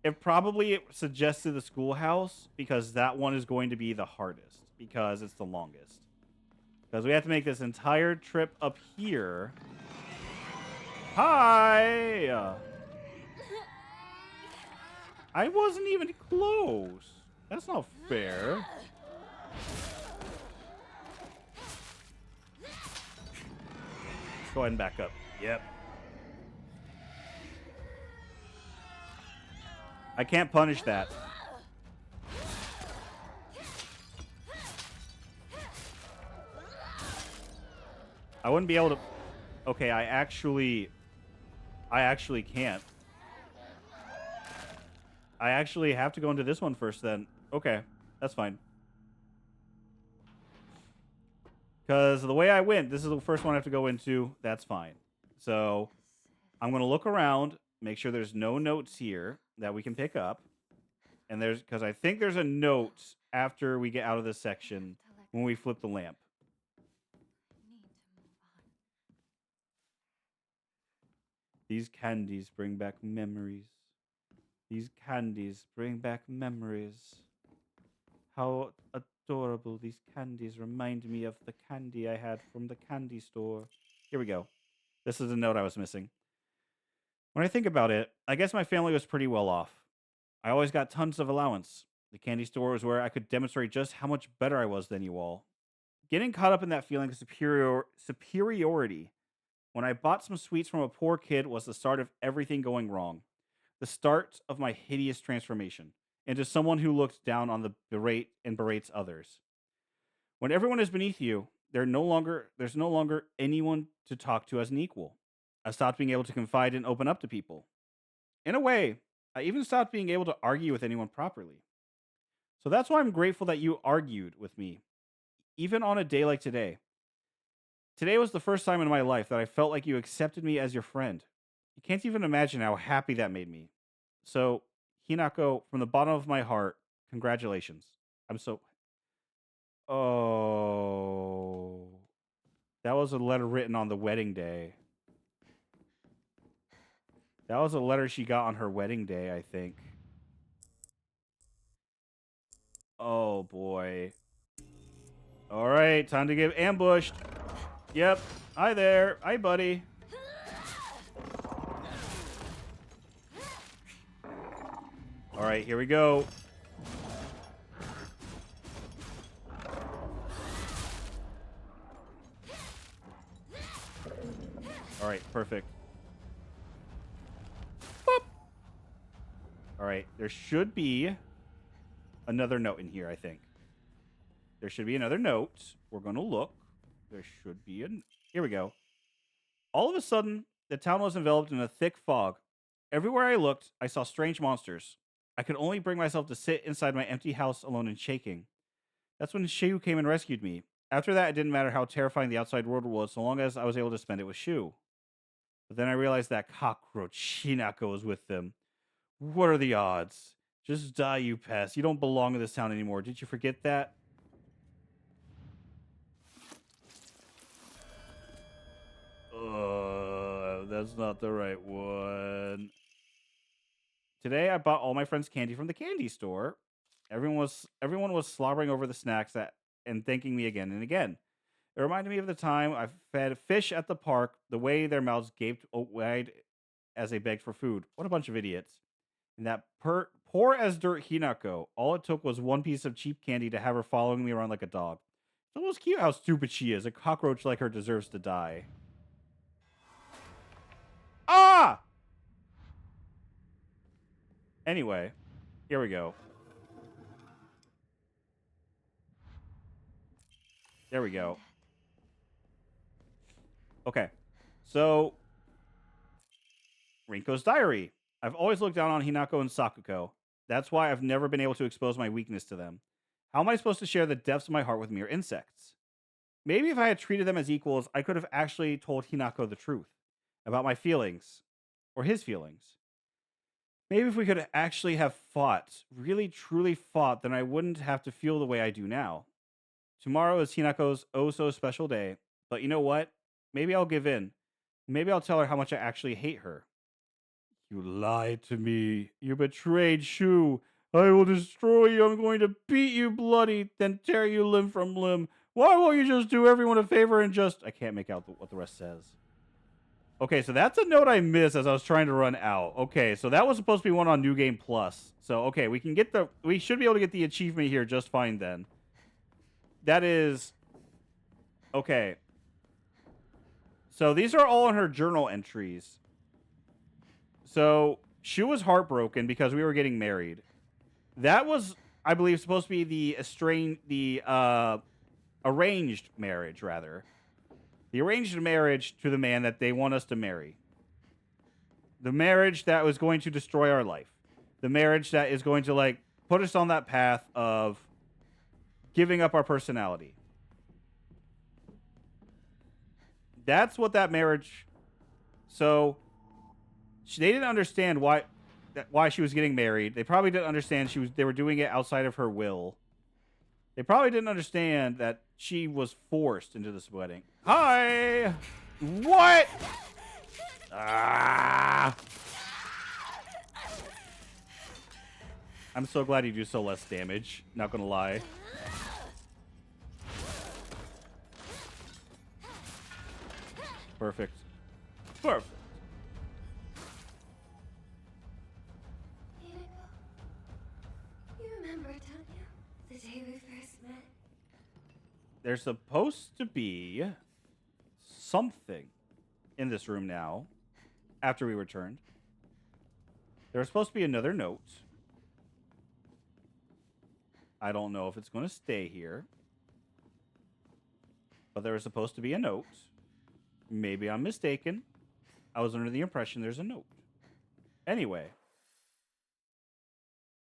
it probably suggested the schoolhouse because that one is going to be the hardest because it's the longest. Because we have to make this entire trip up here. Hi! I wasn't even close. That's not fair. Let's go ahead and back up. Yep. I can't punish that. I wouldn't be able to... Okay, I actually can't. I actually have to go into this one first then. Okay, that's fine. Because the way I went, this is the first one I have to go into. That's fine. So I'm going to look around, make sure there's no notes here that we can pick up. And there's... Because I think there's a note after we get out of this section when we flip the lamp. These candies bring back memories. These candies bring back memories. How adorable these candies remind me of the candy I had from the candy store. Here we go. This is the note I was missing. When I think about it, I guess my family was pretty well off. I always got tons of allowance. The candy store was where I could demonstrate just how much better I was than you all. Getting caught up in that feeling of superiority when I bought some sweets from a poor kid was the start of everything going wrong. The start of my hideous transformation into someone who looks down on the berates others. When everyone is beneath you, there's no longer anyone to talk to as an equal. I stopped being able to confide and open up to people. In a way, I even stopped being able to argue with anyone properly. So that's why I'm grateful that you argued with me, even on a day like today. Today was the first time in my life that I felt like you accepted me as your friend. You can't even imagine how happy that made me. So, Hinako, from the bottom of my heart, congratulations. I'm so... Oh... That was a letter written on the wedding day. That was a letter she got on her wedding day, I think. Oh, boy. All right, time to get ambushed. Yep. Hi there. Hi, buddy. All right, here we go. All right, perfect. Boop. All right, there should be another note in here, I think. There should be another note. We're going to look. There should be an... Here we go. All of a sudden, the town was enveloped in a thick fog. Everywhere I looked, I saw strange monsters. I could only bring myself to sit inside my empty house alone and shaking. That's when Shu came and rescued me. After that, it didn't matter how terrifying the outside world was, so long as I was able to spend it with Shu. But then I realized that cockroach Hinako was with them. What are the odds? Just die, you pest. You don't belong in this town anymore. Did you forget that? That's not the right one. Today, I bought all my friends candy from the candy store. Everyone was slobbering over the snacks and thanking me again and again. It reminded me of the time I fed fish at the park, the way their mouths gaped wide as they begged for food. What a bunch of idiots. And that poor as dirt Hinako, all it took was one piece of cheap candy to have her following me around like a dog. It's almost cute how stupid she is. A cockroach like her deserves to die. Ah! Anyway, here we go. There we go. Okay. So, Rinko's diary. I've always looked down on Hinako and Sakuko. That's why I've never been able to expose my weakness to them. How am I supposed to share the depths of my heart with mere insects? Maybe if I had treated them as equals, I could have actually told Hinako the truth about my feelings, or his feelings. Maybe if we could actually have fought, really truly fought, then I wouldn't have to feel the way I do now. Tomorrow is Hinako's oh so special day, but you know what? Maybe I'll give in. Maybe I'll tell her how much I actually hate her. You lied to me. You betrayed Shu. I will destroy you. I'm going to beat you bloody, then tear you limb from limb. Why won't you just do everyone a favor and just... I can't make out what the rest says. Okay, so that's a note I missed as I was trying to run out. Okay, so that was supposed to be one on New Game Plus. So, okay, we can get the... We should be able to get the achievement here just fine then. That is... Okay. So these are all in her journal entries. So she was heartbroken because we were getting married. That was, I believe, supposed to be the arranged marriage, rather. The arranged marriage to the man that they want us to marry. The marriage that was going to destroy our life. The marriage that is going to, like, put us on that path of giving up our personality. That's what that marriage... So... They didn't understand why she was getting married. They probably didn't understand they were doing it outside of her will. They probably didn't understand that she was forced into this wedding. Hi! What? Ah! I'm so glad you do so less damage. Not gonna lie. Perfect. Perfect. There's supposed to be something in this room now after we returned. There's supposed to be another note. I don't know if it's going to stay here. But there was supposed to be a note. Maybe I'm mistaken. I was under the impression there's a note. Anyway.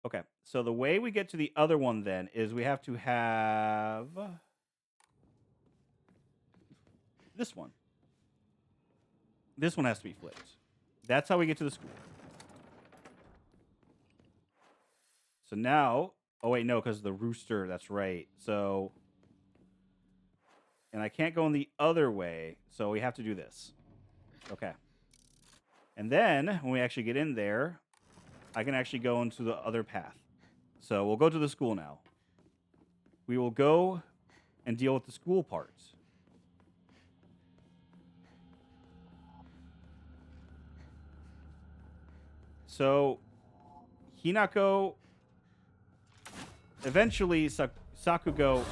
Okay. So the way we get to the other one then is we have to have... this one. This one has to be flipped. That's how we get to the school. So now... Oh, wait, no, because the rooster. That's right. So... And I can't go in the other way, so we have to do this. Okay. And then, when we actually get in there, I can actually go into the other path. So we'll go to the school now. We will go and deal with the school parts. So, Hinako... Eventually, Sakugo...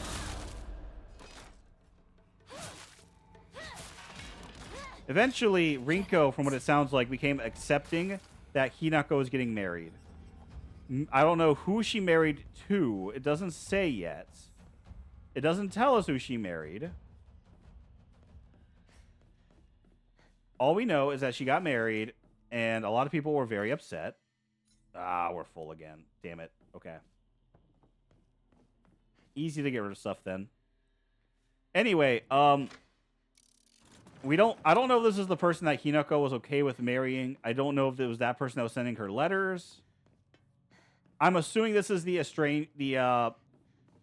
Eventually, Rinko, from what it sounds like, became accepting that Hinako is getting married. I don't know who she married to. It doesn't say yet. It doesn't tell us who she married. All we know is that she got married, and a lot of people were very upset. Ah, we're full again. Damn it. Okay. Easy to get rid of stuff, then. Anyway, I don't know if this is the person that Hinako was okay with marrying. I don't know if it was that person that was sending her letters. I'm assuming this is the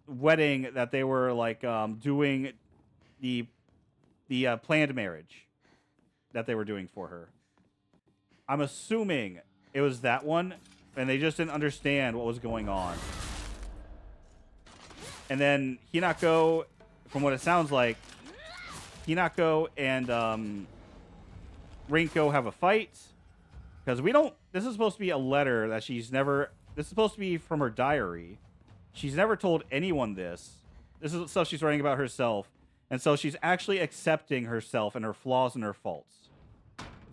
wedding that they were like doing the planned marriage that they were doing for her. I'm assuming it was that one, and they just didn't understand what was going on. And then Hinako, from what it sounds like, Hinako and Rinko have a fight. Because we don't... This is supposed to be a letter that she's never... This is supposed to be from her diary. She's never told anyone this. This is stuff she's writing about herself. And so she's actually accepting herself and her flaws and her faults.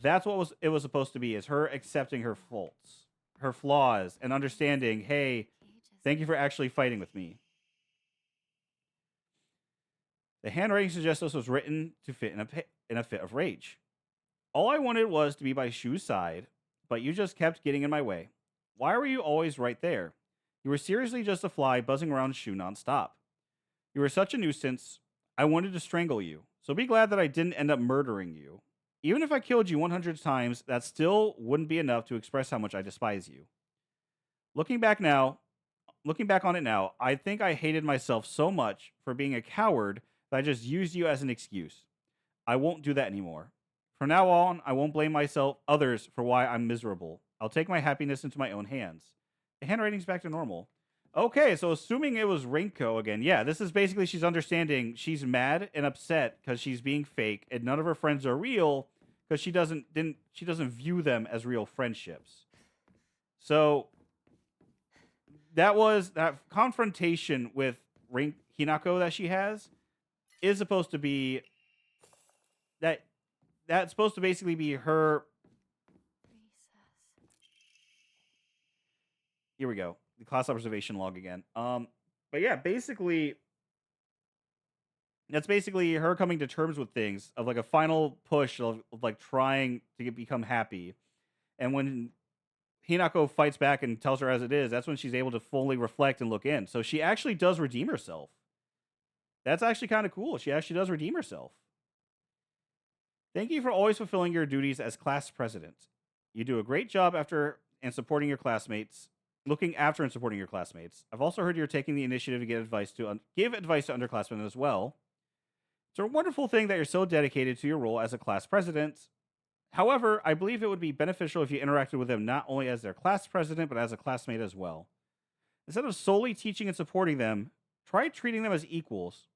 That's what it was supposed to be, is her accepting her faults, her flaws, and understanding, hey, thank you for actually fighting with me. The handwriting suggests this was written to fit in a fit of rage. All I wanted was to be by Shu's side, but you just kept getting in my way. Why were you always right there? You were seriously just a fly buzzing around Shu nonstop. You were such a nuisance. I wanted to strangle you, so be glad that I didn't end up murdering you. Even if I killed you 100 times, that still wouldn't be enough to express how much I despise you. Looking back on it now, I think I hated myself so much for being a coward that I just used you as an excuse. I won't do that anymore. From now on, I won't blame others for why I'm miserable. I'll take my happiness into my own hands. The handwriting's back to normal. Okay, so assuming it was Rinko again, yeah, this is basically she's understanding she's mad and upset because she's being fake, and none of her friends are real because she doesn't view them as real friendships. So that was that confrontation with Hinako that she has is supposed to be that's supposed to basically be her. Here we go. The class observation log again. But yeah, basically that's basically her coming to terms with things of like a final push of like trying to become happy. And when Hinako fights back and tells her as it is, that's when she's able to fully reflect and look in. So she actually does redeem herself. That's actually kind of cool. She actually does redeem herself. Thank you for always fulfilling your duties as class president. You do a great job supporting your classmates, looking after and supporting your classmates. I've also heard you're taking the initiative to give advice to underclassmen as well. It's a wonderful thing that you're so dedicated to your role as a class president. However, I believe it would be beneficial if you interacted with them not only as their class president, but as a classmate as well. Instead of solely teaching and supporting them, try treating them as equals.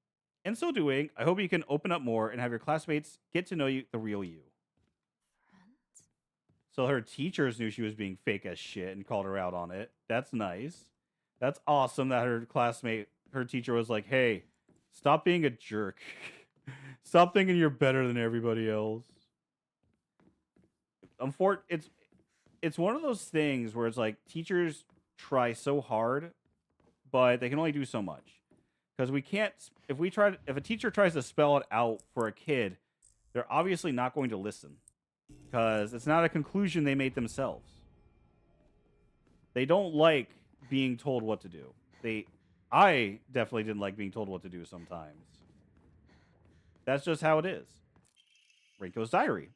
In so doing, I hope you can open up more and have your classmates get to know you, the real you. So her teachers knew she was being fake as shit and called her out on it. That's nice. That's awesome that her teacher was like, hey, stop being a jerk. Stop thinking you're better than everybody else. It's one of those things where it's like teachers try so hard, but they can only do so much. Because we can't, if a teacher tries to spell it out for a kid, they're obviously not going to listen. Because it's not a conclusion they made themselves. They don't like being told what to do. I definitely didn't like being told what to do sometimes. That's just how it is. Rinko's diary.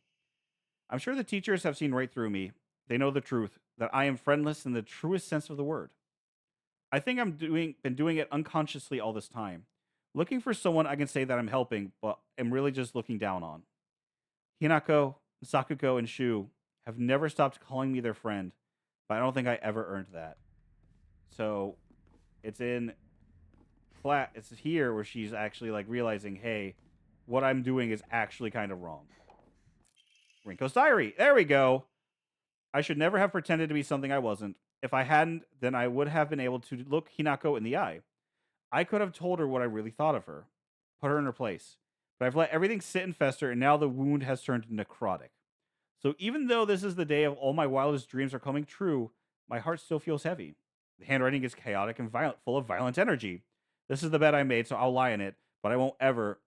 I'm sure the teachers have seen right through me. They know the truth, that I am friendless in the truest sense of the word. I think been doing it unconsciously all this time. Looking for someone I can say that I'm helping, but am really just looking down on. Hinako, Sakuko, and Shu have never stopped calling me their friend, but I don't think I ever earned that. So, it's here where she's actually like realizing, hey, what I'm doing is actually kind of wrong. Rinko's diary. There we go. I should never have pretended to be something I wasn't. If I hadn't, then I would have been able to look Hinako in the eye. I could have told her what I really thought of her, put her in her place. But I've let everything sit and fester, and now the wound has turned necrotic. So even though this is the day of all my wildest dreams are coming true, my heart still feels heavy. The handwriting is chaotic and violent, full of violent energy. This is the bed I made, so I'll lie in it, but I won't ever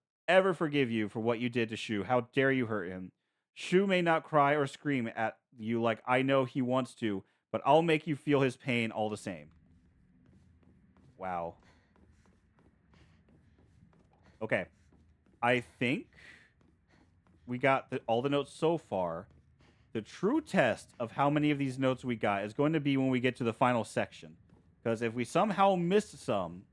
forgive you for what you did to Shu. How dare you hurt him? Shu may not cry or scream at you like I know he wants to, but I'll make you feel his pain all the same. Wow. Okay. I think we got all the notes so far. The true test of how many of these notes we got is going to be when we get to the final section. Because if we somehow missed some,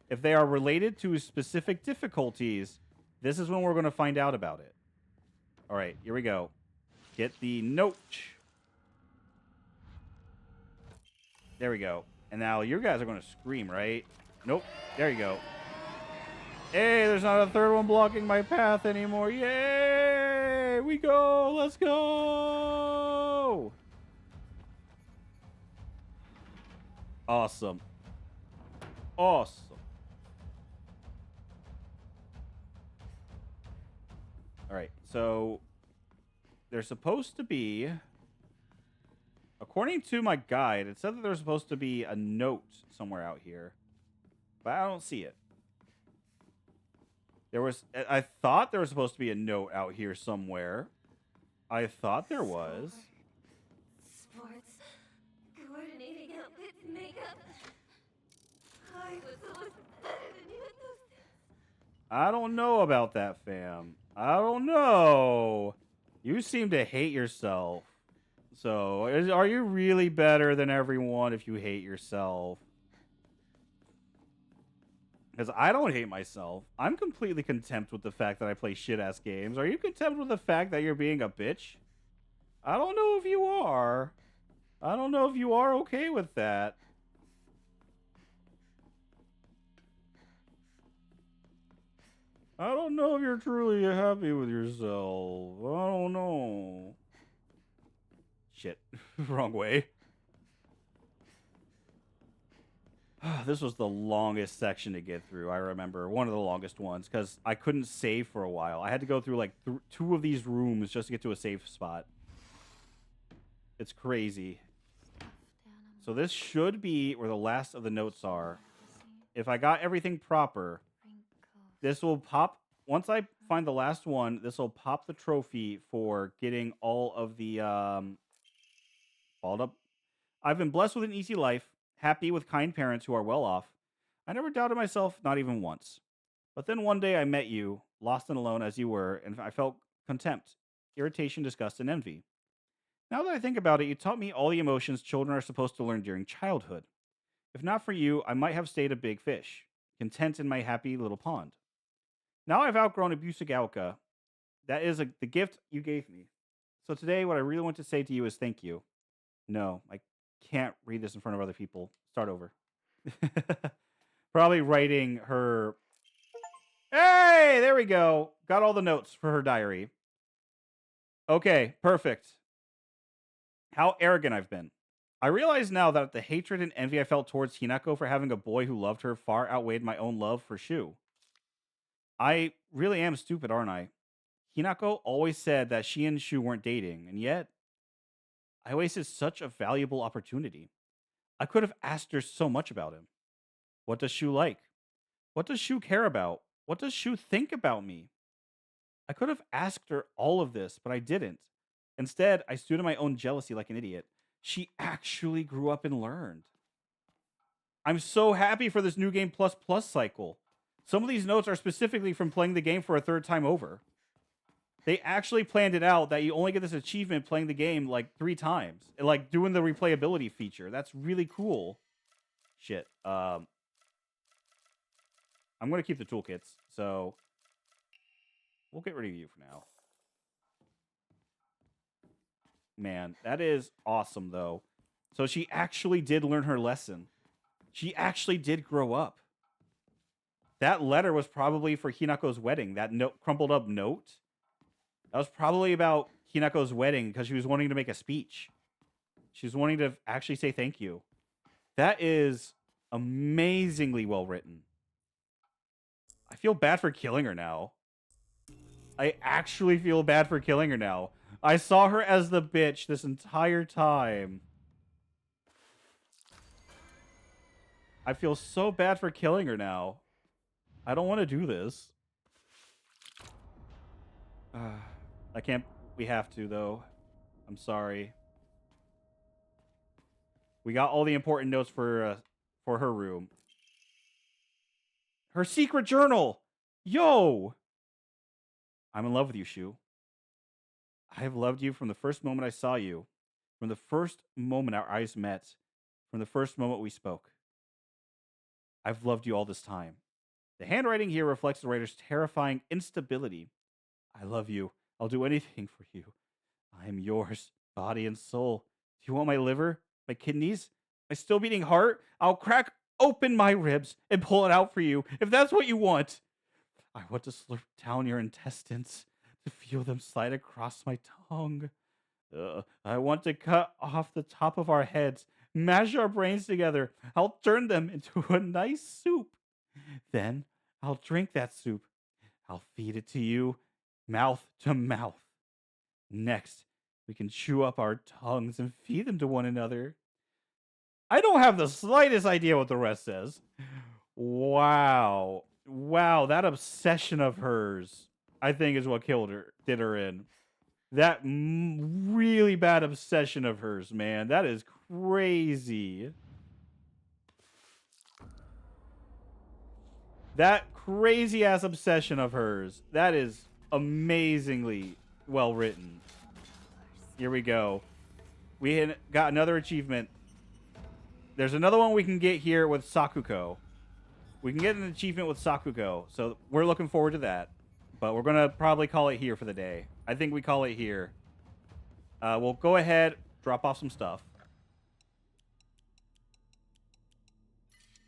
if they are related to specific difficulties, this is when we're going to find out about it. All right, here we go. Get the note. There we go. And now you guys are going to scream, right? Nope. There you go. Hey, there's not a third one blocking my path anymore. Yay! We go. Let's go. Awesome. Awesome. All right. So there's supposed to be, according to my guide, it said that there's supposed to be a note somewhere out here, but I don't see it. I thought there was supposed to be a note out here somewhere. I thought there was. Sports, coordinating outfits, makeup. I was always better than you at those things. I don't know about that, fam. I don't know. You seem to hate yourself. So, are you really better than everyone if you hate yourself? Because I don't hate myself. I'm completely content with the fact that I play shit-ass games. Are you content with the fact that you're being a bitch? I don't know if you are. I don't know if you are okay with that. I don't know if you're truly happy with yourself. I don't know. Shit. Wrong way. This was the longest section to get through, I remember. One of the longest ones, because I couldn't save for a while. I had to go through, like, 2 of these rooms just to get to a safe spot. It's crazy. So this should be where the last of the notes are. If I got everything proper, this will pop. Once I find the last one, this will pop the trophy for getting all of the balled up. I've been blessed with an easy life, happy with kind parents who are well off. I never doubted myself, not even once. But then one day I met you, lost and alone as you were, and I felt contempt, irritation, disgust, and envy. Now that I think about it, you taught me all the emotions children are supposed to learn during childhood. If not for you, I might have stayed a big fish, content in my happy little pond. Now I've outgrown Abusigalka. That is the gift you gave me. So today, what I really want to say to you is thank you. No, I can't read this in front of other people. Start over. Probably writing her. Hey, there we go. Got all the notes for her diary. Okay, perfect. How arrogant I've been. I realize now that the hatred and envy I felt towards Hinako for having a boy who loved her far outweighed my own love for Shu. I really am stupid, aren't I? Hinako always said that she and Shu weren't dating, and yet I wasted such a valuable opportunity. I could have asked her so much about him. What does Shu like? What does Shu care about? What does Shu think about me? I could have asked her all of this, but I didn't. Instead, I stewed in my own jealousy like an idiot. She actually grew up and learned. I'm so happy for this new game plus plus cycle. Some of these notes are specifically from playing the game for a third time over. They actually planned it out that you only get this achievement playing the game like 3 times. Like doing the replayability feature. That's really cool. Shit. I'm going to keep the toolkits. So we'll get rid of you for now. Man, that is awesome, though. So she actually did learn her lesson. She actually did grow up. That letter was probably for Hinako's wedding. That note, crumpled up note. That was probably about Hinako's wedding because she was wanting to make a speech. She was wanting to actually say thank you. That is amazingly well written. I feel bad for killing her now. I actually feel bad for killing her now. I saw her as the bitch this entire time. I feel so bad for killing her now. I don't want to do this. I can't. We have to, though. I'm sorry. We got all the important notes for her room. Her secret journal! Yo! I'm in love with you, Shu. I have loved you from the first moment I saw you. From the first moment our eyes met. From the first moment we spoke. I've loved you all this time. The handwriting here reflects the writer's terrifying instability. I love you. I'll do anything for you. I am yours, body and soul. Do you want my liver? My kidneys? My still beating heart? I'll crack open my ribs and pull it out for you, if that's what you want. I want to slurp down your intestines, to feel them slide across my tongue. I want to cut off the top of our heads, mash our brains together. I'll turn them into a nice soup. Then I'll drink that soup. I'll feed it to you, mouth to mouth. Next, we can chew up our tongues and feed them to one another. I don't have the slightest idea what the rest says. Wow. Wow, that obsession of hers, I think, is what did her in. That really bad obsession of hers, man. That is crazy. That crazy ass obsession of hers. That is amazingly well written. Here we go. We got another achievement. There's another one we can get here with Sakuko. We can get an achievement with Sakugo, so we're looking forward to that. But we're going to probably call it here for the day. I think we call it here. We'll go ahead, drop off some stuff.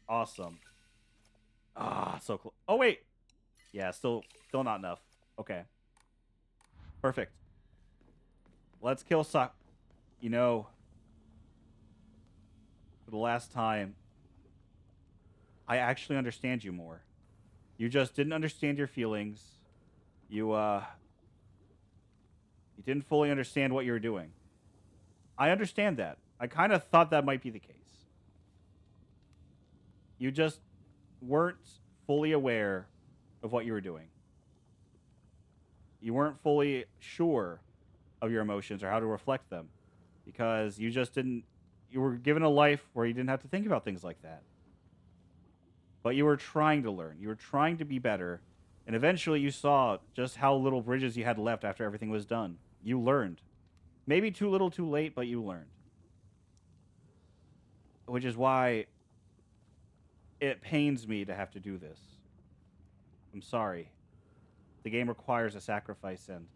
Awesome. Ah, so close. Oh, wait. Yeah, still not enough. Okay. Perfect. Let's kill You know, for the last time, I actually understand you more. You just didn't understand your feelings. You didn't fully understand what you were doing. I understand that. I kind of thought that might be the case. You just weren't fully aware of what you were doing. You weren't fully sure of your emotions or how to reflect them because you just didn't. You were given a life where you didn't have to think about things like that. But you were trying to learn. You were trying to be better. And eventually you saw just how little bridges you had left after everything was done. You learned. Maybe too little too late, but you learned. Which is why it pains me to have to do this. I'm sorry. The game requires a sacrifice, and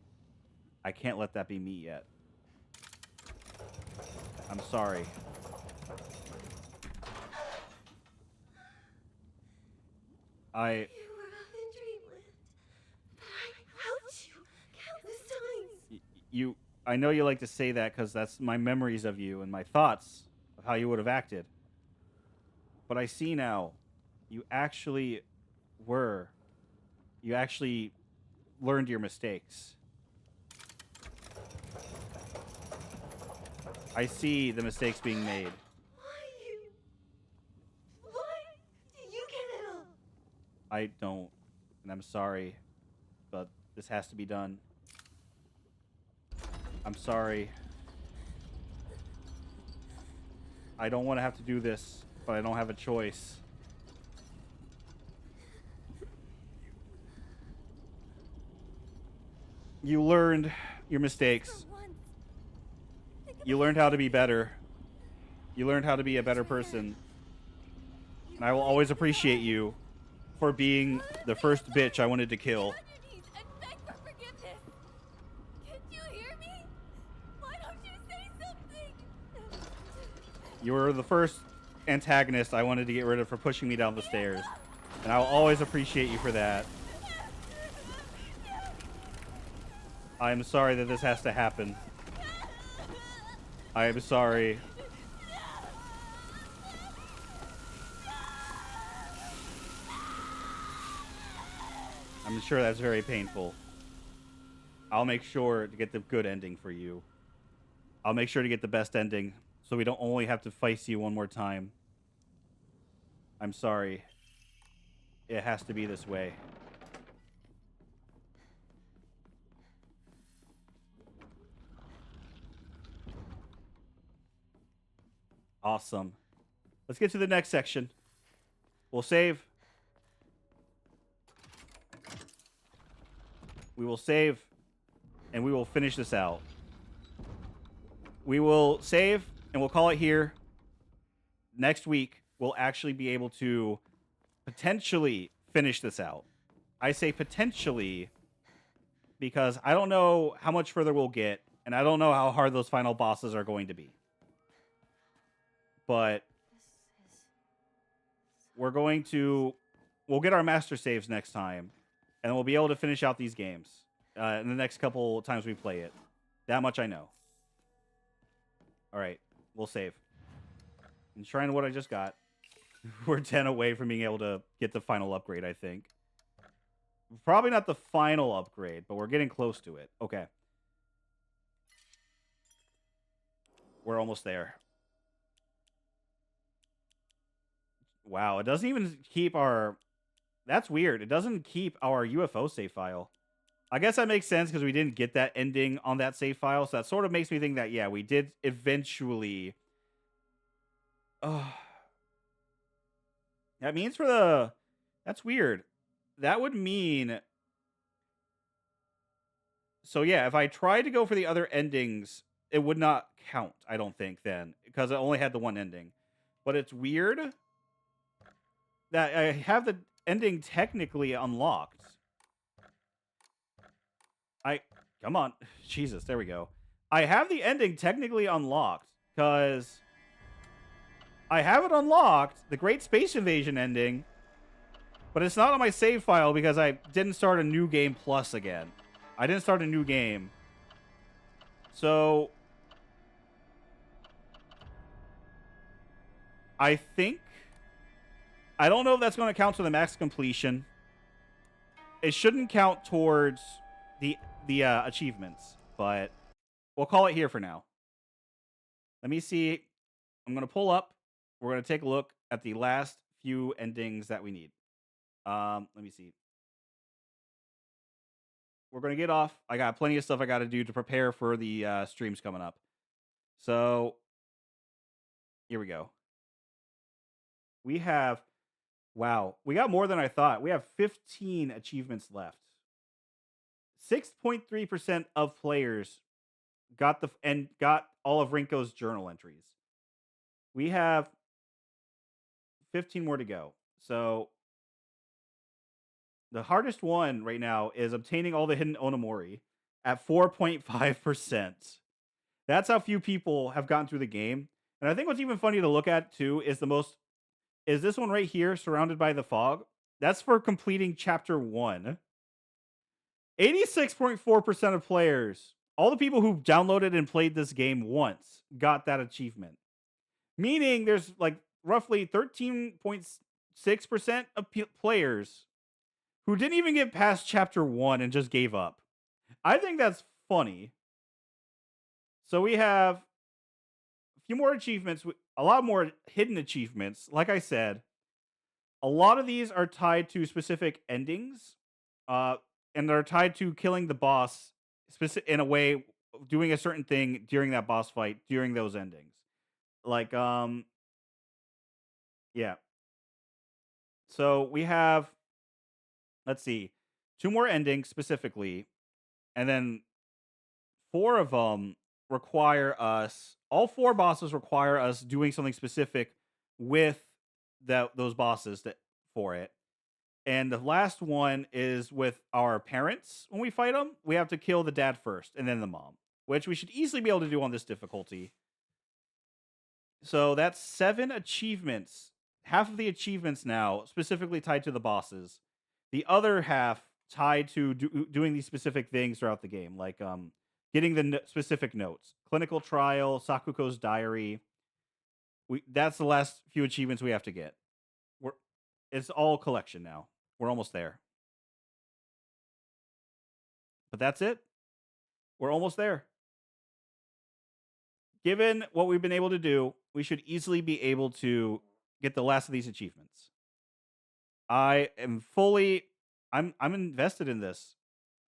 I can't let that be me yet. I'm sorry. You were up in dreamland, but I helped you countless times. I know you like to say that because that's my memories of you and my thoughts of how you would have acted. But I see now, you actually learned your mistakes. I see the mistakes being made. Why did you get it all? I don't, and I'm sorry, but this has to be done. I'm sorry. I don't want to have to do this, but I don't have a choice. You learned your mistakes. You learned how to be better. You learned how to be a better person. And I will always appreciate you for being the first bitch I wanted to kill. You were the first antagonist I wanted to get rid of for pushing me down the stairs. And I will always appreciate you for that. I am sorry that this has to happen. I am sorry. I'm sure that's very painful. I'll make sure to get the good ending for you. I'll make sure to get the best ending so we don't only have to face you one more time. I'm sorry. It has to be this way. Awesome. Let's get to the next section. We'll save. We will save, and we will finish this out. We will save, and we'll call it here. Next week, we'll actually be able to potentially finish this out. I say potentially because I don't know how much further we'll get, and I don't know how hard those final bosses are going to be. But we'll get our master saves next time, and we'll be able to finish out these games in the next couple times we play it. That much I know. All right, we'll save. Enshrine what I just got. We're 10 away from being able to get the final upgrade, I think. Probably not the final upgrade, but we're getting close to it. Okay. We're almost there. Wow, it doesn't even keep our... That's weird. It doesn't keep our UFO save file. I guess that makes sense because we didn't get that ending on that save file. So that sort of makes me think that, yeah, we did eventually... That means for the... That's weird. That would mean... So yeah, if I tried to go for the other endings, it would not count, I don't think, then. Because it only had the one ending. But it's weird that I have the ending technically unlocked. Come on. Jesus, there we go. I have the ending technically unlocked because I have it unlocked, the Great Space Invasion ending, but it's not on my save file because I didn't start a new game plus again. I didn't start a new game. So I don't know if that's going to count to the max completion. It shouldn't count towards the achievements, but we'll call it here for now. Let me see. I'm going to pull up. We're going to take a look at the last few endings that we need. Let me see. We're going to get off. I got plenty of stuff I got to do to prepare for the streams coming up. So here we go. We have, wow, we got more than I thought. We have 15 achievements left. 6.3% of players got all of Rinko's journal entries. We have 15 more to go. So the hardest one right now is obtaining all the hidden Onamori at 4.5%. That's how few people have gotten through the game. And I think what's even funny to look at too is this one right here, Surrounded by the Fog. That's for completing chapter 1. 86.4% of players, all the people who downloaded and played this game once, got that achievement. Meaning there's like roughly 13.6% of players who didn't even get past chapter 1 and just gave up. I think that's funny. So we have a few more achievements, a lot more hidden achievements. Like I said, a lot of these are tied to specific endings, and they're tied to killing the boss in a way, doing a certain thing during that boss fight, during those endings. Like, yeah. So we have, let's see, 2 more endings specifically, and then 4 of them require us. All 4 bosses require us doing something specific with those bosses for it. And the last one is with our parents. When we fight them, we have to kill the dad first, and then the mom, which we should easily be able to do on this difficulty. So that's 7 achievements. Half of the achievements now specifically tied to the bosses. The other half tied to doing these specific things throughout the game, like getting the specific notes. Clinical trial, Sakuko's diary. That's the last few achievements we have to get. It's all collection now. We're almost there. But that's it. We're almost there. Given what we've been able to do, we should easily be able to get the last of these achievements. I'm invested in this.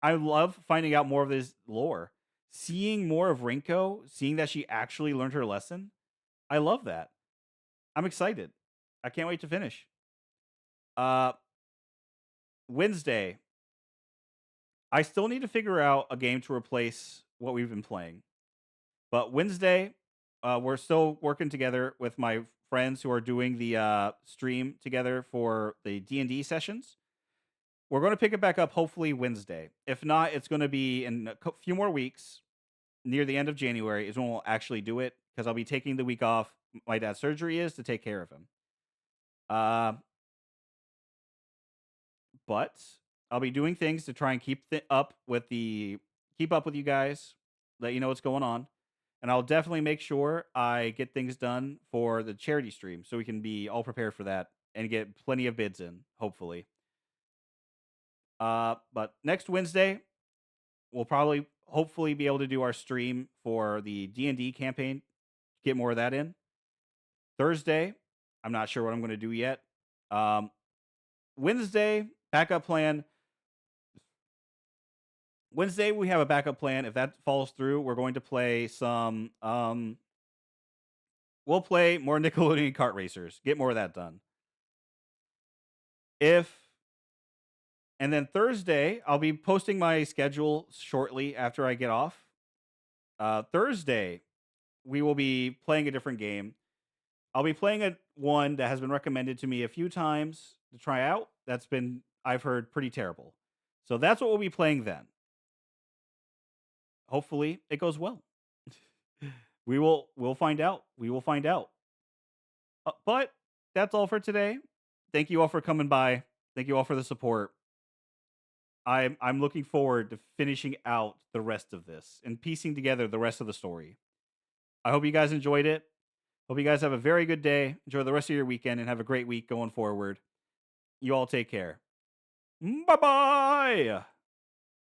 I love finding out more of this lore. Seeing more of Rinko, seeing that she actually learned her lesson. I love that. I'm excited. I can't wait to finish. Wednesday. I still need to figure out a game to replace what we've been playing. But Wednesday, we're still working together with my friends who are doing the stream together for the D&D sessions. We're going to pick it back up hopefully Wednesday. If not, it's going to be in a few more weeks, near the end of January is when we'll actually do it, because I'll be taking the week off my dad's surgery is to take care of him. But I'll be doing things to try and keep up with you guys, let you know what's going on. And I'll definitely make sure I get things done for the charity stream so we can be all prepared for that and get plenty of bids in, hopefully. But next Wednesday, we'll hopefully be able to do our stream for the D&D campaign, get more of that in. Thursday, I'm not sure what I'm going to do yet. Wednesday, backup plan. Wednesday, we have a backup plan. If that falls through, we're going to play some. We'll play more Nickelodeon kart racers. Get more of that done. And then Thursday, I'll be posting my schedule shortly after I get off. Thursday, we will be playing a different game. I'll be playing one that has been recommended to me a few times to try out. I've heard, pretty terrible. So that's what we'll be playing then. Hopefully, it goes well. We'll find out. We will find out. But that's all for today. Thank you all for coming by. Thank you all for the support. I'm looking forward to finishing out the rest of this and piecing together the rest of the story. I hope you guys enjoyed it. Hope you guys have a very good day. Enjoy the rest of your weekend and have a great week going forward. You all take care. Bye bye.